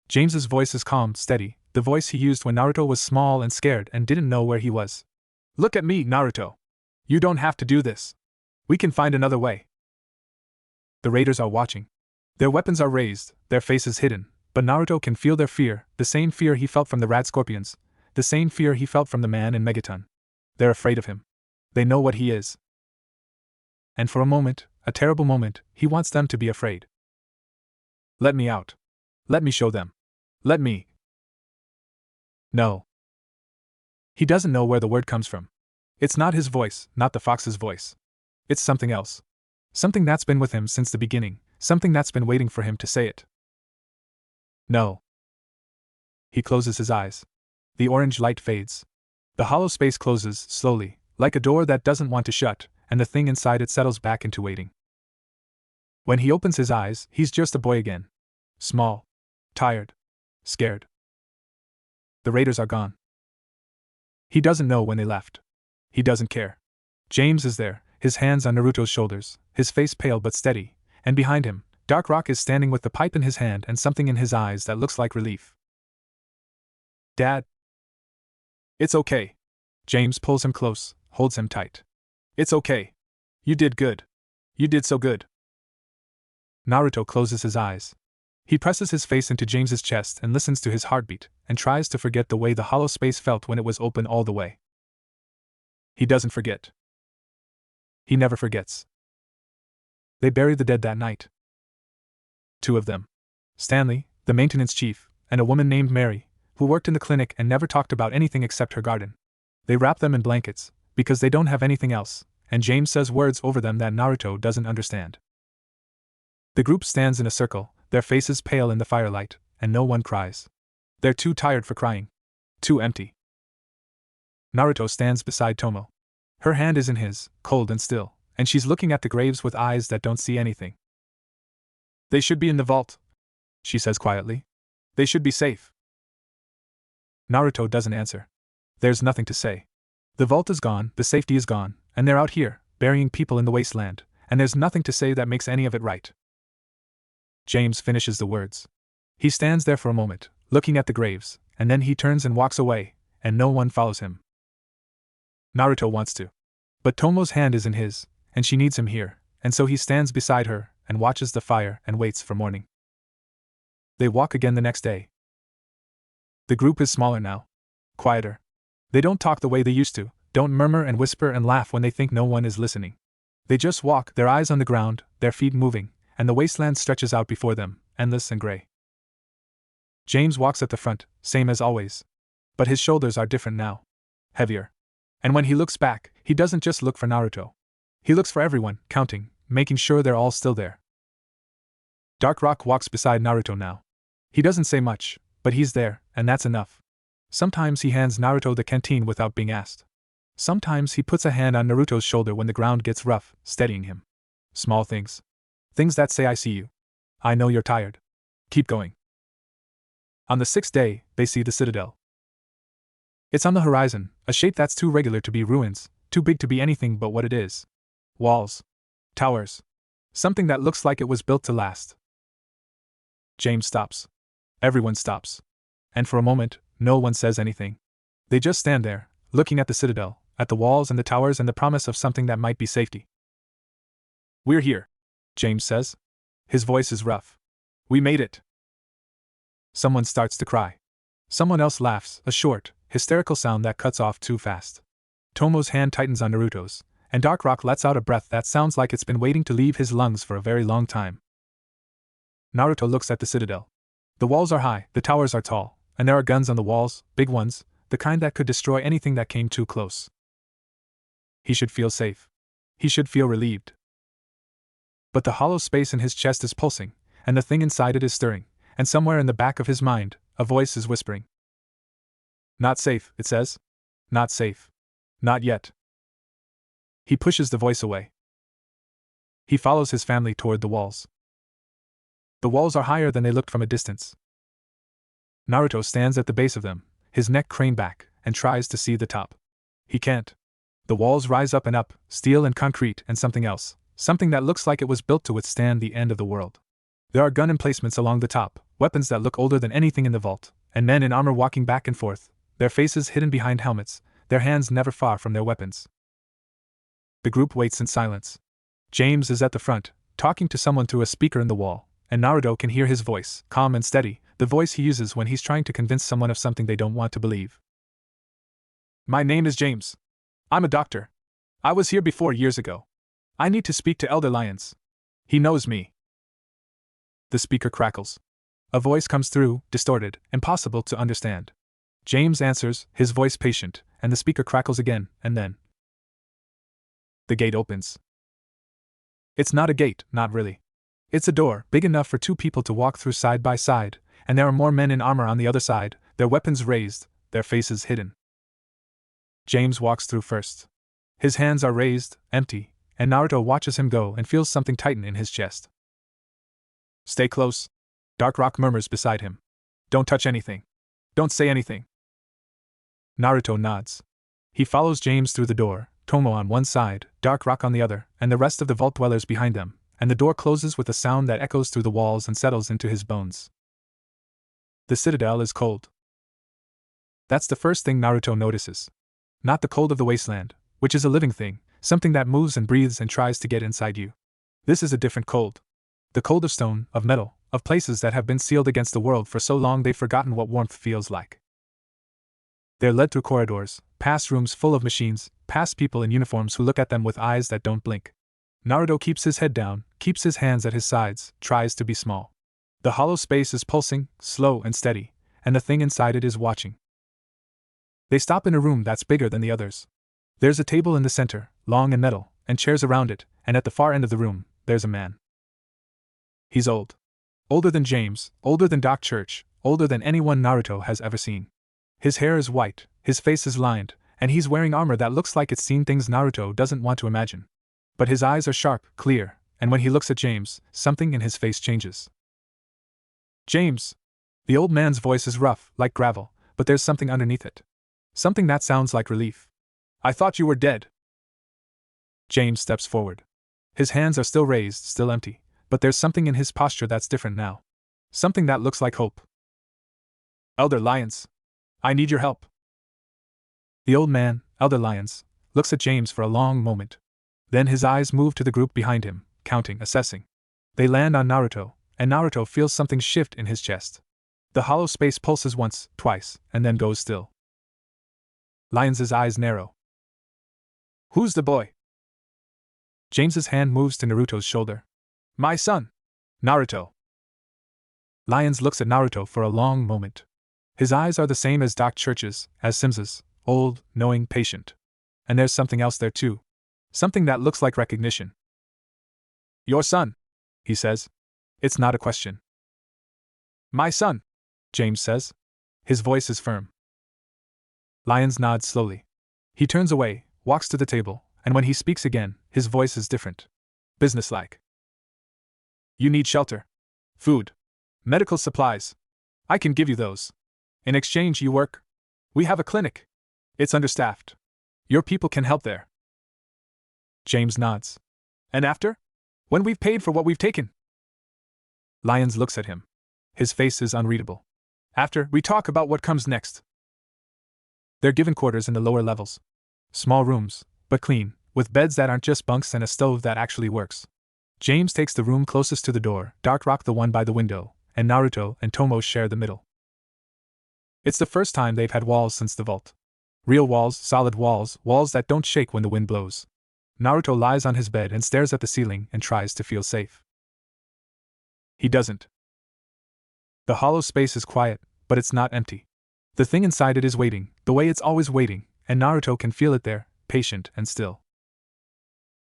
James's voice is calm, steady, the voice he used when Naruto was small and scared and didn't know where he was. Look at me, Naruto. You don't have to do this. We can find another way. The raiders are watching. Their weapons are raised, their faces hidden, but Naruto can feel their fear, the same fear he felt from the rat scorpions, the same fear he felt from the man in Megaton. They're afraid of him. They know what he is. And for a moment, a terrible moment, he wants them to be afraid. Let me out. Let me show them. Let me. No. He doesn't know where the word comes from. It's not his voice, not the fox's voice. It's something else. Something that's been with him since the beginning, something that's been waiting for him to say it. No. He closes his eyes. The orange light fades. The hollow space closes, slowly, like a door that doesn't want to shut, and the thing inside it settles back into waiting. When he opens his eyes, he's just a boy again. Small. Tired. Scared. The raiders are gone. He doesn't know when they left. He doesn't care. James is there, his hands on Naruto's shoulders, his face pale but steady, and behind him, Dark Rock is standing with the pipe in his hand and something in his eyes that looks like relief. Dad. It's okay. James pulls him close, holds him tight. It's okay. You did good. You did so good. Naruto closes his eyes. He presses his face into James's chest and listens to his heartbeat, and tries to forget the way the hollow space felt when it was open all the way. He doesn't forget. He never forgets. They buried the dead that night. 2 of them. Stanley, the maintenance chief, and a woman named Mary, who worked in the clinic and never talked about anything except her garden. They wrap them in blankets, because they don't have anything else, and James says words over them that Naruto doesn't understand. The group stands in a circle, their faces pale in the firelight, and no one cries. They're too tired for crying. Too empty. Naruto stands beside Tomo. Her hand is in his, cold and still, and she's looking at the graves with eyes that don't see anything. They should be in the vault, she says quietly. They should be safe. Naruto doesn't answer. There's nothing to say. The vault is gone, the safety is gone, and they're out here, burying people in the wasteland, and there's nothing to say that makes any of it right. James finishes the words. He stands there for a moment, looking at the graves, and then he turns and walks away, and no one follows him. Naruto wants to. But Tomo's hand is in his, and she needs him here, and so he stands beside her, and watches the fire and waits for morning. They walk again the next day. The group is smaller now. Quieter. They don't talk the way they used to, don't murmur and whisper and laugh when they think no one is listening. They just walk, their eyes on the ground, their feet moving, and the wasteland stretches out before them, endless and gray. James walks at the front, same as always. But his shoulders are different now. Heavier. And when he looks back, he doesn't just look for Naruto. He looks for everyone, counting, making sure they're all still there. Dark Rock walks beside Naruto now. He doesn't say much, but he's there, and that's enough. Sometimes he hands Naruto the canteen without being asked. Sometimes he puts a hand on Naruto's shoulder when the ground gets rough, steadying him. Small things. Things that say I see you. I know you're tired. Keep going. On the 6th day, they see the Citadel. It's on the horizon, a shape that's too regular to be ruins, too big to be anything but what it is. Walls. Towers. Something that looks like it was built to last. James stops. Everyone stops. And for a moment, no one says anything. They just stand there, looking at the Citadel, at the walls and the towers and the promise of something that might be safety. We're here, James says. His voice is rough. We made it. Someone starts to cry. Someone else laughs, a short, hysterical sound that cuts off too fast. Tomo's hand tightens on Naruto's, and Dark Rock lets out a breath that sounds like it's been waiting to leave his lungs for a very long time. Naruto looks at the Citadel. The walls are high, the towers are tall, and there are guns on the walls, big ones, the kind that could destroy anything that came too close. He should feel safe. He should feel relieved. But the hollow space in his chest is pulsing, and the thing inside it is stirring, and somewhere in the back of his mind, a voice is whispering. Not safe, it says. Not safe. Not yet. He pushes the voice away. He follows his family toward the walls. The walls are higher than they looked from a distance. Naruto stands at the base of them, his neck craned back, and tries to see the top. He can't. The walls rise up and up, steel and concrete and something else, something that looks like it was built to withstand the end of the world. There are gun emplacements along the top, weapons that look older than anything in the vault, and men in armor walking back and forth, their faces hidden behind helmets, their hands never far from their weapons. The group waits in silence. James is at the front, talking to someone through a speaker in the wall, and Naruto can hear his voice, calm and steady, the voice he uses when he's trying to convince someone of something they don't want to believe. My name is James. I'm a doctor. I was here before years ago. I need to speak to Elder Lyons. He knows me. The speaker crackles. A voice comes through, distorted, impossible to understand. James answers, his voice patient, and the speaker crackles again, and then the gate opens. It's not a gate, not really. It's a door, big enough for two people to walk through side by side, and there are more men in armor on the other side, their weapons raised, their faces hidden. James walks through first. His hands are raised, empty, and Naruto watches him go and feels something tighten in his chest. Stay close. Dark Rock murmurs beside him. Don't touch anything. Don't say anything. Naruto nods. He follows James through the door, Tomo on one side, Dark Rock on the other, and the rest of the vault dwellers behind them, and the door closes with a sound that echoes through the walls and settles into his bones. The Citadel is cold. That's the first thing Naruto notices. Not the cold of the wasteland, which is a living thing, something that moves and breathes and tries to get inside you. This is a different cold. The cold of stone, of metal, of places that have been sealed against the world for so long they've forgotten what warmth feels like. They're led through corridors, past rooms full of machines, past people in uniforms who look at them with eyes that don't blink. Naruto keeps his head down, keeps his hands at his sides, tries to be small. The hollow space is pulsing, slow and steady, and the thing inside it is watching. They stop in a room that's bigger than the others. There's a table in the center, long and metal, and chairs around it, and at the far end of the room, there's a man. He's old. Older than James, older than Doc Church, older than anyone Naruto has ever seen. His hair is white, his face is lined, and he's wearing armor that looks like it's seen things Naruto doesn't want to imagine. But his eyes are sharp, clear, and when he looks at James, something in his face changes. James! The old man's voice is rough, like gravel, but there's something underneath it. Something that sounds like relief. I thought you were dead. James steps forward. His hands are still raised, still empty, but there's something in his posture that's different now. Something that looks like hope. Elder Lyons. I need your help. The old man, Elder Lyons, looks at James for a long moment. Then his eyes move to the group behind him, counting, assessing. They land on Naruto, and Naruto feels something shift in his chest. The hollow space pulses once, twice, and then goes still. Lyons' eyes narrow. Who's the boy? James's hand moves to Naruto's shoulder. My son. Naruto. Lyons looks at Naruto for a long moment. His eyes are the same as Doc Church's, as Sims's, old, knowing, patient. And there's something else there too. Something that looks like recognition. Your son, he says. It's not a question. My son, James says. His voice is firm. Lyons nods slowly. He turns away, walks to the table, and when he speaks again, his voice is different. Businesslike. You need shelter. Food. Medical supplies. I can give you those. In exchange, you work. We have a clinic. It's understaffed. Your people can help there. James nods. And after? When we've paid for what we've taken? Lyons looks at him. His face is unreadable. After, we talk about what comes next. They're given quarters in the lower levels. Small rooms, but clean, with beds that aren't just bunks and a stove that actually works. James takes the room closest to the door, Dark Rock the one by the window, and Naruto and Tomo share the middle. It's the first time they've had walls since the vault. Real walls, solid walls, walls that don't shake when the wind blows. Naruto lies on his bed and stares at the ceiling and tries to feel safe. He doesn't. The hollow space is quiet, but it's not empty. The thing inside it is waiting, the way it's always waiting, and Naruto can feel it there, patient and still.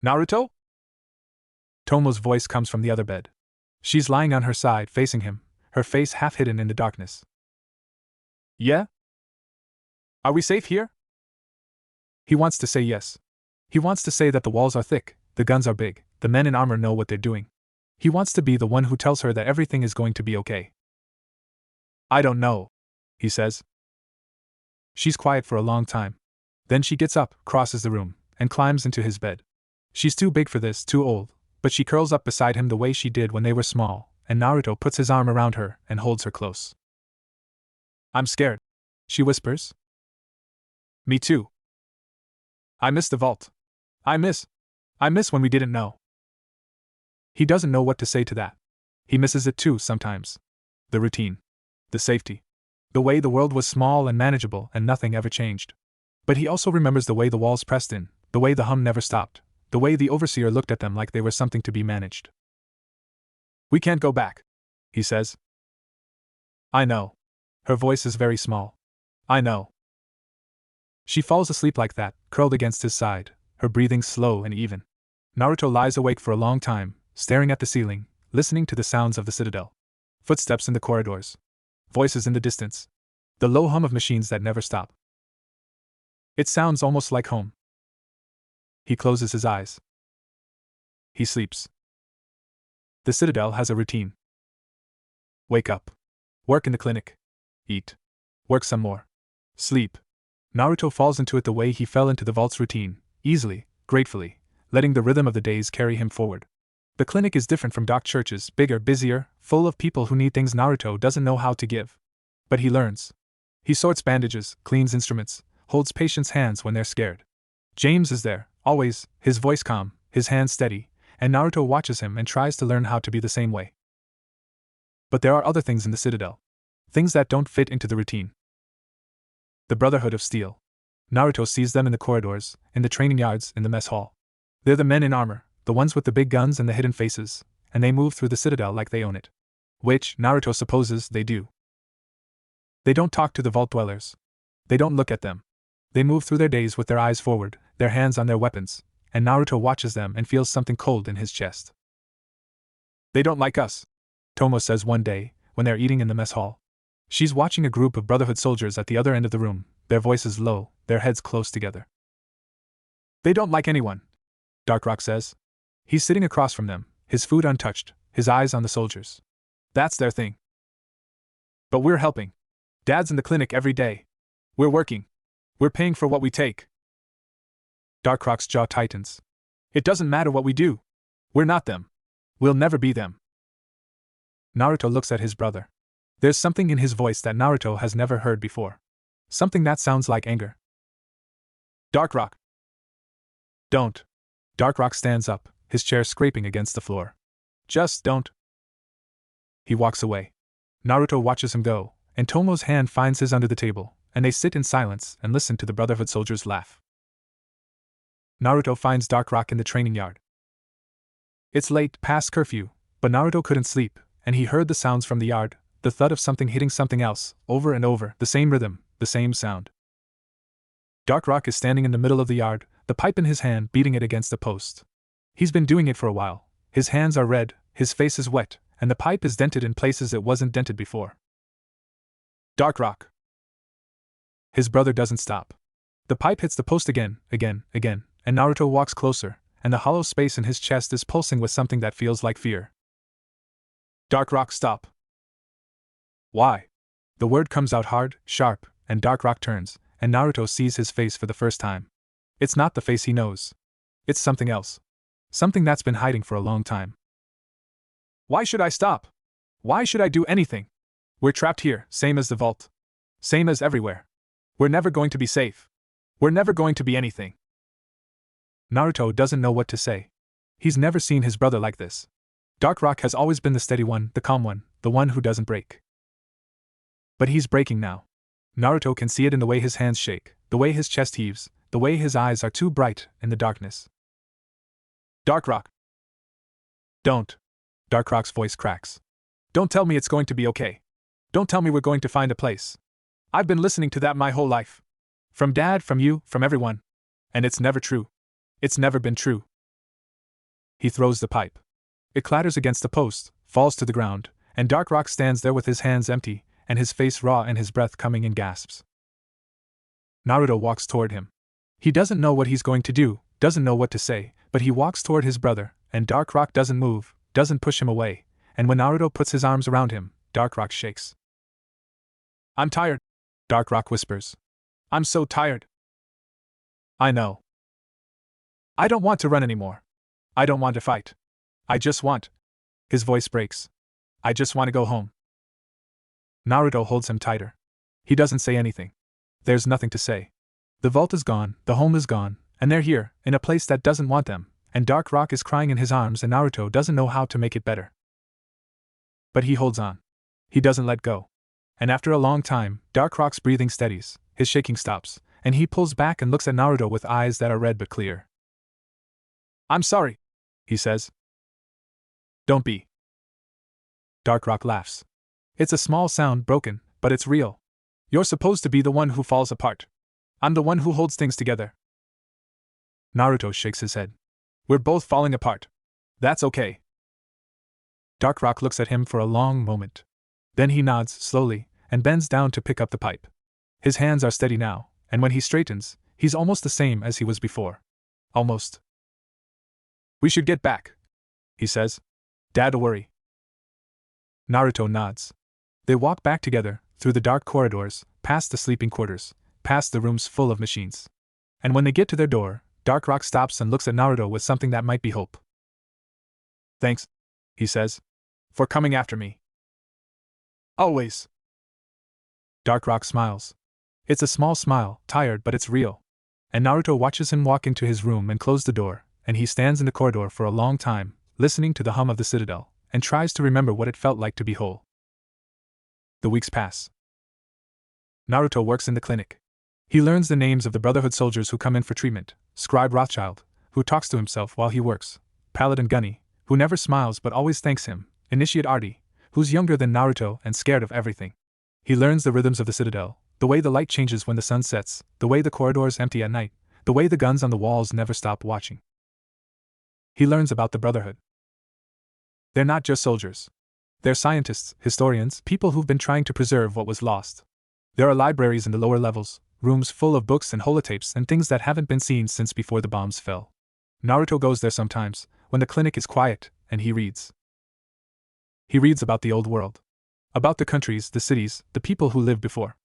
Naruto? Tomo's voice comes from the other bed. She's lying on her side facing him, her face half hidden in the darkness. Yeah? Are we safe here? He wants to say yes. He wants to say that the walls are thick, the guns are big, the men in armor know what they're doing. He wants to be the one who tells her that everything is going to be okay. I don't know, he says. She's quiet for a long time. Then she gets up, crosses the room, and climbs into his bed. She's too big for this, too old, but she curls up beside him the way she did when they were small, and Naruto puts his arm around her and holds her close. I'm scared, she whispers. Me too. I miss the vault. I miss when we didn't know. He doesn't know what to say to that. He misses it too sometimes. The routine. The safety. The way the world was small and manageable and nothing ever changed. But he also remembers the way the walls pressed in, the way the hum never stopped, the way the overseer looked at them like they were something to be managed. We can't go back, he says. I know. Her voice is very small. I know. She falls asleep like that, curled against his side, her breathing slow and even. Naruto lies awake for a long time, staring at the ceiling, listening to the sounds of the Citadel. Footsteps in the corridors. Voices in the distance. The low hum of machines that never stop. It sounds almost like home. He closes his eyes. He sleeps. The Citadel has a routine. Wake up. Work in the clinic. Eat. Work some more. Sleep. Naruto falls into it the way he fell into the vault's routine, easily, gratefully, letting the rhythm of the days carry him forward. The clinic is different from dock churches, bigger, busier, full of people who need things Naruto doesn't know how to give. But he learns. He sorts bandages, cleans instruments, holds patients' hands when they're scared. James is there, always, his voice calm, his hands steady, and Naruto watches him and tries to learn how to be the same way. But there are other things in the Citadel. Things that don't fit into the routine. The Brotherhood of Steel. Naruto sees them in the corridors, in the training yards, in the mess hall. They're the men in armor, the ones with the big guns and the hidden faces, and they move through the Citadel like they own it. Which, Naruto supposes, they do. They don't talk to the vault dwellers. They don't look at them. They move through their days with their eyes forward, their hands on their weapons, and Naruto watches them and feels something cold in his chest. They don't like us, Tomo says one day, when they're eating in the mess hall. She's watching a group of Brotherhood soldiers at the other end of the room, their voices low, their heads close together. They don't like anyone, Darkrock says. He's sitting across from them, his food untouched, his eyes on the soldiers. That's their thing. But we're helping. Dad's in the clinic every day. We're working. We're paying for what we take. Darkrock's jaw tightens. It doesn't matter what we do. We're not them. We'll never be them. Naruto looks at his brother. There's something in his voice that Naruto has never heard before. Something that sounds like anger. Darkrock. Don't. Darkrock stands up, his chair scraping against the floor. Just don't. He walks away. Naruto watches him go, and Tomo's hand finds his under the table, and they sit in silence and listen to the Brotherhood soldiers laugh. Naruto finds Darkrock in the training yard. It's late, past curfew, but Naruto couldn't sleep, and he heard the sounds from the yard, the thud of something hitting something else, over and over, the same rhythm, the same sound. Darkrock is standing in the middle of the yard, the pipe in his hand beating it against a post. He's been doing it for a while. His hands are red, his face is wet, and the pipe is dented in places it wasn't dented before. Darkrock. His brother doesn't stop. The pipe hits the post again, and Naruto walks closer, and the hollow space in his chest is pulsing with something that feels like fear. Darkrock, stop. Why? The word comes out hard, sharp, and Darkrock turns, and Naruto sees his face for the first time. It's not the face he knows. It's something else. Something that's been hiding for a long time. Why should I stop? Why should I do anything? We're trapped here, same as the vault. Same as everywhere. We're never going to be safe. We're never going to be anything. Naruto doesn't know what to say. He's never seen his brother like this. Darkrock has always been the steady one, the calm one, the one who doesn't break. But he's breaking now. Naruto can see it in the way his hands shake, the way his chest heaves, the way his eyes are too bright in the darkness. Darkrock. Don't. Darkrock's voice cracks. Don't tell me it's going to be okay. Don't tell me we're going to find a place. I've been listening to that my whole life. From Dad, from you, from everyone. And it's never true. It's never been true. He throws the pipe. It clatters against the post, falls to the ground, and Darkrock stands there with his hands empty, and his face raw and his breath coming in gasps. Naruto walks toward him. He doesn't know what he's going to do, doesn't know what to say, but he walks toward his brother, and Darkrock doesn't move, doesn't push him away, and when Naruto puts his arms around him, Darkrock shakes. I'm tired, Darkrock whispers. I'm so tired. I know. I don't want to run anymore. I don't want to fight. I just want. His voice breaks. I just want to go home. Naruto holds him tighter. He doesn't say anything. There's nothing to say. The vault is gone, the home is gone, and they're here, in a place that doesn't want them, and Dark Rock is crying in his arms and Naruto doesn't know how to make it better. But he holds on. He doesn't let go. And after a long time, Dark Rock's breathing steadies, his shaking stops, and he pulls back and looks at Naruto with eyes that are red but clear. I'm sorry, he says. Don't be. Dark Rock laughs. It's a small sound, broken, but it's real. You're supposed to be the one who falls apart. I'm the one who holds things together. Naruto shakes his head. We're both falling apart. That's okay. Dark Rock looks at him for a long moment. Then he nods slowly and bends down to pick up the pipe. His hands are steady now, and when he straightens, he's almost the same as he was before. Almost. We should get back, he says. Dad'll worry. Naruto nods. They walk back together, through the dark corridors, past the sleeping quarters, past the rooms full of machines. And when they get to their door, Dark Rock stops and looks at Naruto with something that might be hope. Thanks, he says, for coming after me. Always. Dark Rock smiles. It's a small smile, tired but it's real. And Naruto watches him walk into his room and close the door, and he stands in the corridor for a long time, listening to the hum of the Citadel, and tries to remember what it felt like to be whole. The weeks pass. Naruto works in the clinic. He learns the names of the Brotherhood soldiers who come in for treatment: Scribe Rothschild, who talks to himself while he works; Paladin Gunny, who never smiles but always thanks him; Initiate Artie, who's younger than Naruto and scared of everything. He learns the rhythms of the Citadel, the way the light changes when the sun sets, the way the corridors empty at night, the way the guns on the walls never stop watching. He learns about the Brotherhood. They're not just soldiers. They're scientists, historians, people who've been trying to preserve what was lost. There are libraries in the lower levels, rooms full of books and holotapes and things that haven't been seen since before the bombs fell. Naruto goes there sometimes, when the clinic is quiet, and he reads. He reads about the old world. About the countries, the cities, the people who lived before.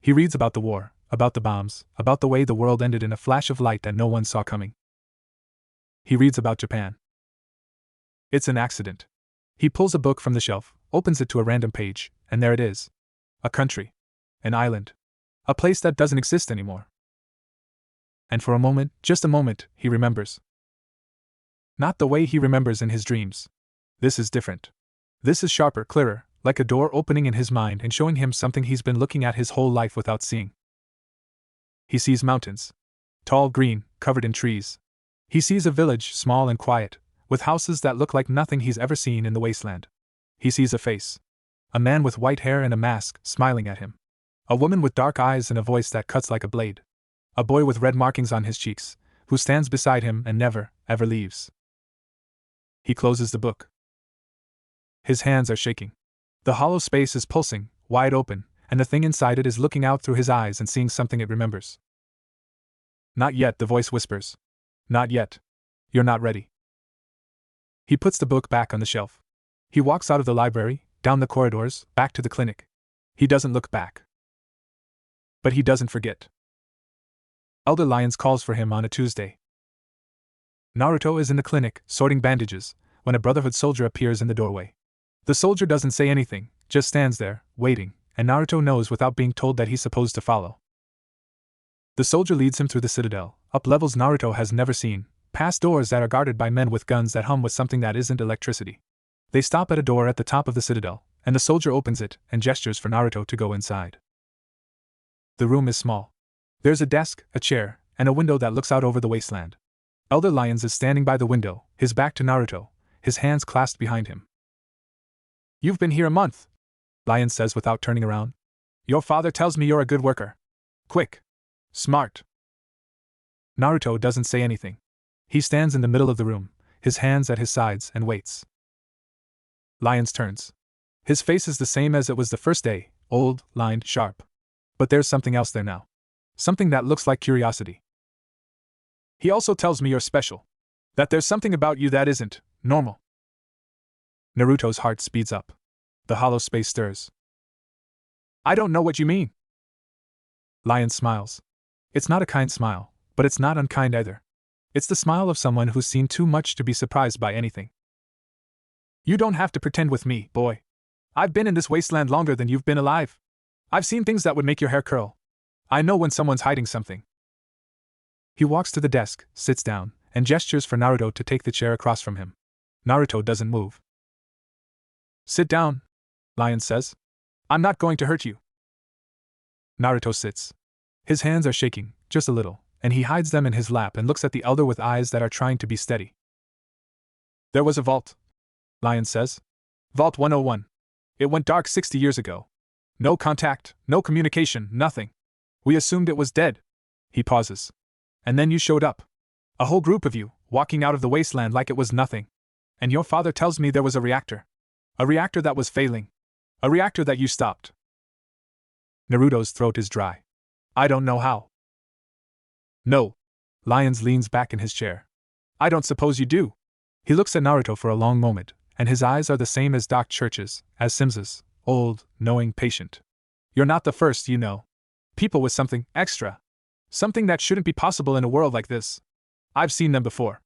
He reads about the war, about the bombs, about the way the world ended in a flash of light that no one saw coming. He reads about Japan. It's an accident. He pulls a book from the shelf, opens it to a random page, and there it is. A country. An island. A place that doesn't exist anymore. And for a moment, just a moment, he remembers. Not the way he remembers in his dreams. This is different. This is sharper, clearer, like a door opening in his mind and showing him something he's been looking at his whole life without seeing. He sees mountains. Tall, green, covered in trees. He sees a village, small and quiet, with houses that look like nothing he's ever seen in the wasteland. He sees a face. A man with white hair and a mask, smiling at him. A woman with dark eyes and a voice that cuts like a blade. A boy with red markings on his cheeks, who stands beside him and never, ever leaves. He closes the book. His hands are shaking. The hollow space is pulsing, wide open, and the thing inside it is looking out through his eyes and seeing something it remembers. Not yet, the voice whispers. Not yet. You're not ready. He puts the book back on the shelf. He walks out of the library, down the corridors, back to the clinic. He doesn't look back. But he doesn't forget. Elder Lyons calls for him on a Tuesday. Naruto is in the clinic, sorting bandages, when a Brotherhood soldier appears in the doorway. The soldier doesn't say anything, just stands there, waiting, and Naruto knows without being told that he's supposed to follow. The soldier leads him through the Citadel, up levels Naruto has never seen, past doors that are guarded by men with guns that hum with something that isn't electricity. They stop at a door at the top of the Citadel, and the soldier opens it and gestures for Naruto to go inside. The room is small. There's a desk, a chair, and a window that looks out over the wasteland. Elder Lyons is standing by the window, his back to Naruto, his hands clasped behind him. You've been here a month, Lyons says without turning around. Your father tells me you're a good worker. Quick. Smart. Naruto doesn't say anything. He stands in the middle of the room, his hands at his sides, and waits. Lyons turns. His face is the same as it was the first day, old, lined, sharp. But there's something else there now. Something that looks like curiosity. He also tells me you're special. That there's something about you that isn't normal. Naruto's heart speeds up. The hollow space stirs. I don't know what you mean. Lyons smiles. It's not a kind smile, but it's not unkind either. It's the smile of someone who's seen too much to be surprised by anything. You don't have to pretend with me, boy. I've been in this wasteland longer than you've been alive. I've seen things that would make your hair curl. I know when someone's hiding something. He walks to the desk, sits down, and gestures for Naruto to take the chair across from him. Naruto doesn't move. Sit down, Lion says. I'm not going to hurt you. Naruto sits. His hands are shaking, just a little, and he hides them in his lap and looks at the elder with eyes that are trying to be steady. There was a vault, Lion says. Vault 101. It went dark 60 years ago. No contact, no communication, nothing. We assumed it was dead. He pauses. And then you showed up. A whole group of you, walking out of the wasteland like it was nothing. And your father tells me there was a reactor. A reactor that was failing. A reactor that you stopped. Naruto's throat is dry. I don't know how. No. Lions leans back in his chair. I don't suppose you do. He looks at Naruto for a long moment, and his eyes are the same as Doc Church's, as Sims's, old, knowing patient. You're not the first, you know. People with something extra. Something that shouldn't be possible in a world like this. I've seen them before.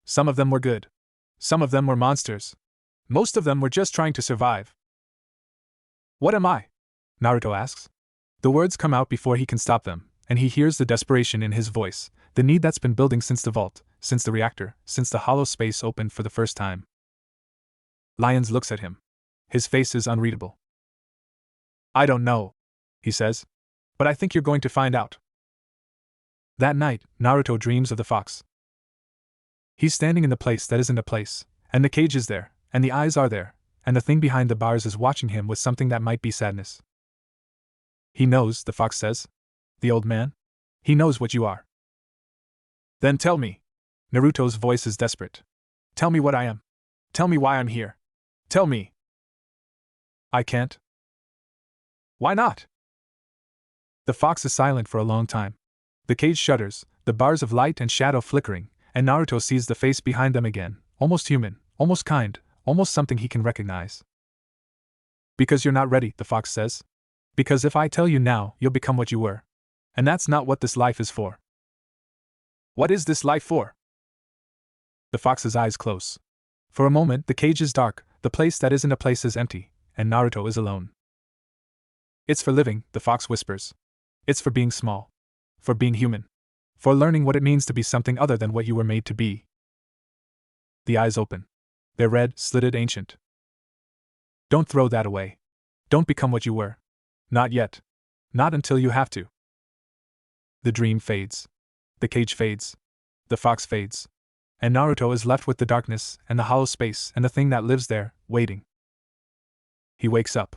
Some of them were good. Some of them were monsters. Most of them were just trying to survive. What am I? Naruto asks. The words come out before he can stop them, and he hears the desperation in his voice, the need that's been building since the vault, since the reactor, since the hollow space opened for the first time. Lions looks at him. His face is unreadable. I don't know, he says. But I think you're going to find out. That night, Naruto dreams of the fox. He's standing in the place that isn't a place, and the cage is there, and the eyes are there, and the thing behind the bars is watching him with something that might be sadness. He knows, the fox says. The old man? He knows what you are. Then tell me. Naruto's voice is desperate. Tell me what I am. Tell me why I'm here. Tell me. I can't. Why not? The fox is silent for a long time. The cage shudders, the bars of light and shadow flickering, and Naruto sees the face behind them again, almost human, almost kind, almost something he can recognize. Because you're not ready, the fox says. Because if I tell you now, you'll become what you were. And that's not what this life is for. What is this life for? The fox's eyes close. For a moment, the cage is dark, the place that isn't a place is empty, and Naruto is alone. It's for living, the fox whispers. It's for being small. For being human. For learning what it means to be something other than what you were made to be. The eyes open. They're red, slitted, ancient. Don't throw that away. Don't become what you were. Not yet. Not until you have to. The dream fades. The cage fades. The fox fades. And Naruto is left with the darkness, and the hollow space, and the thing that lives there, waiting. He wakes up.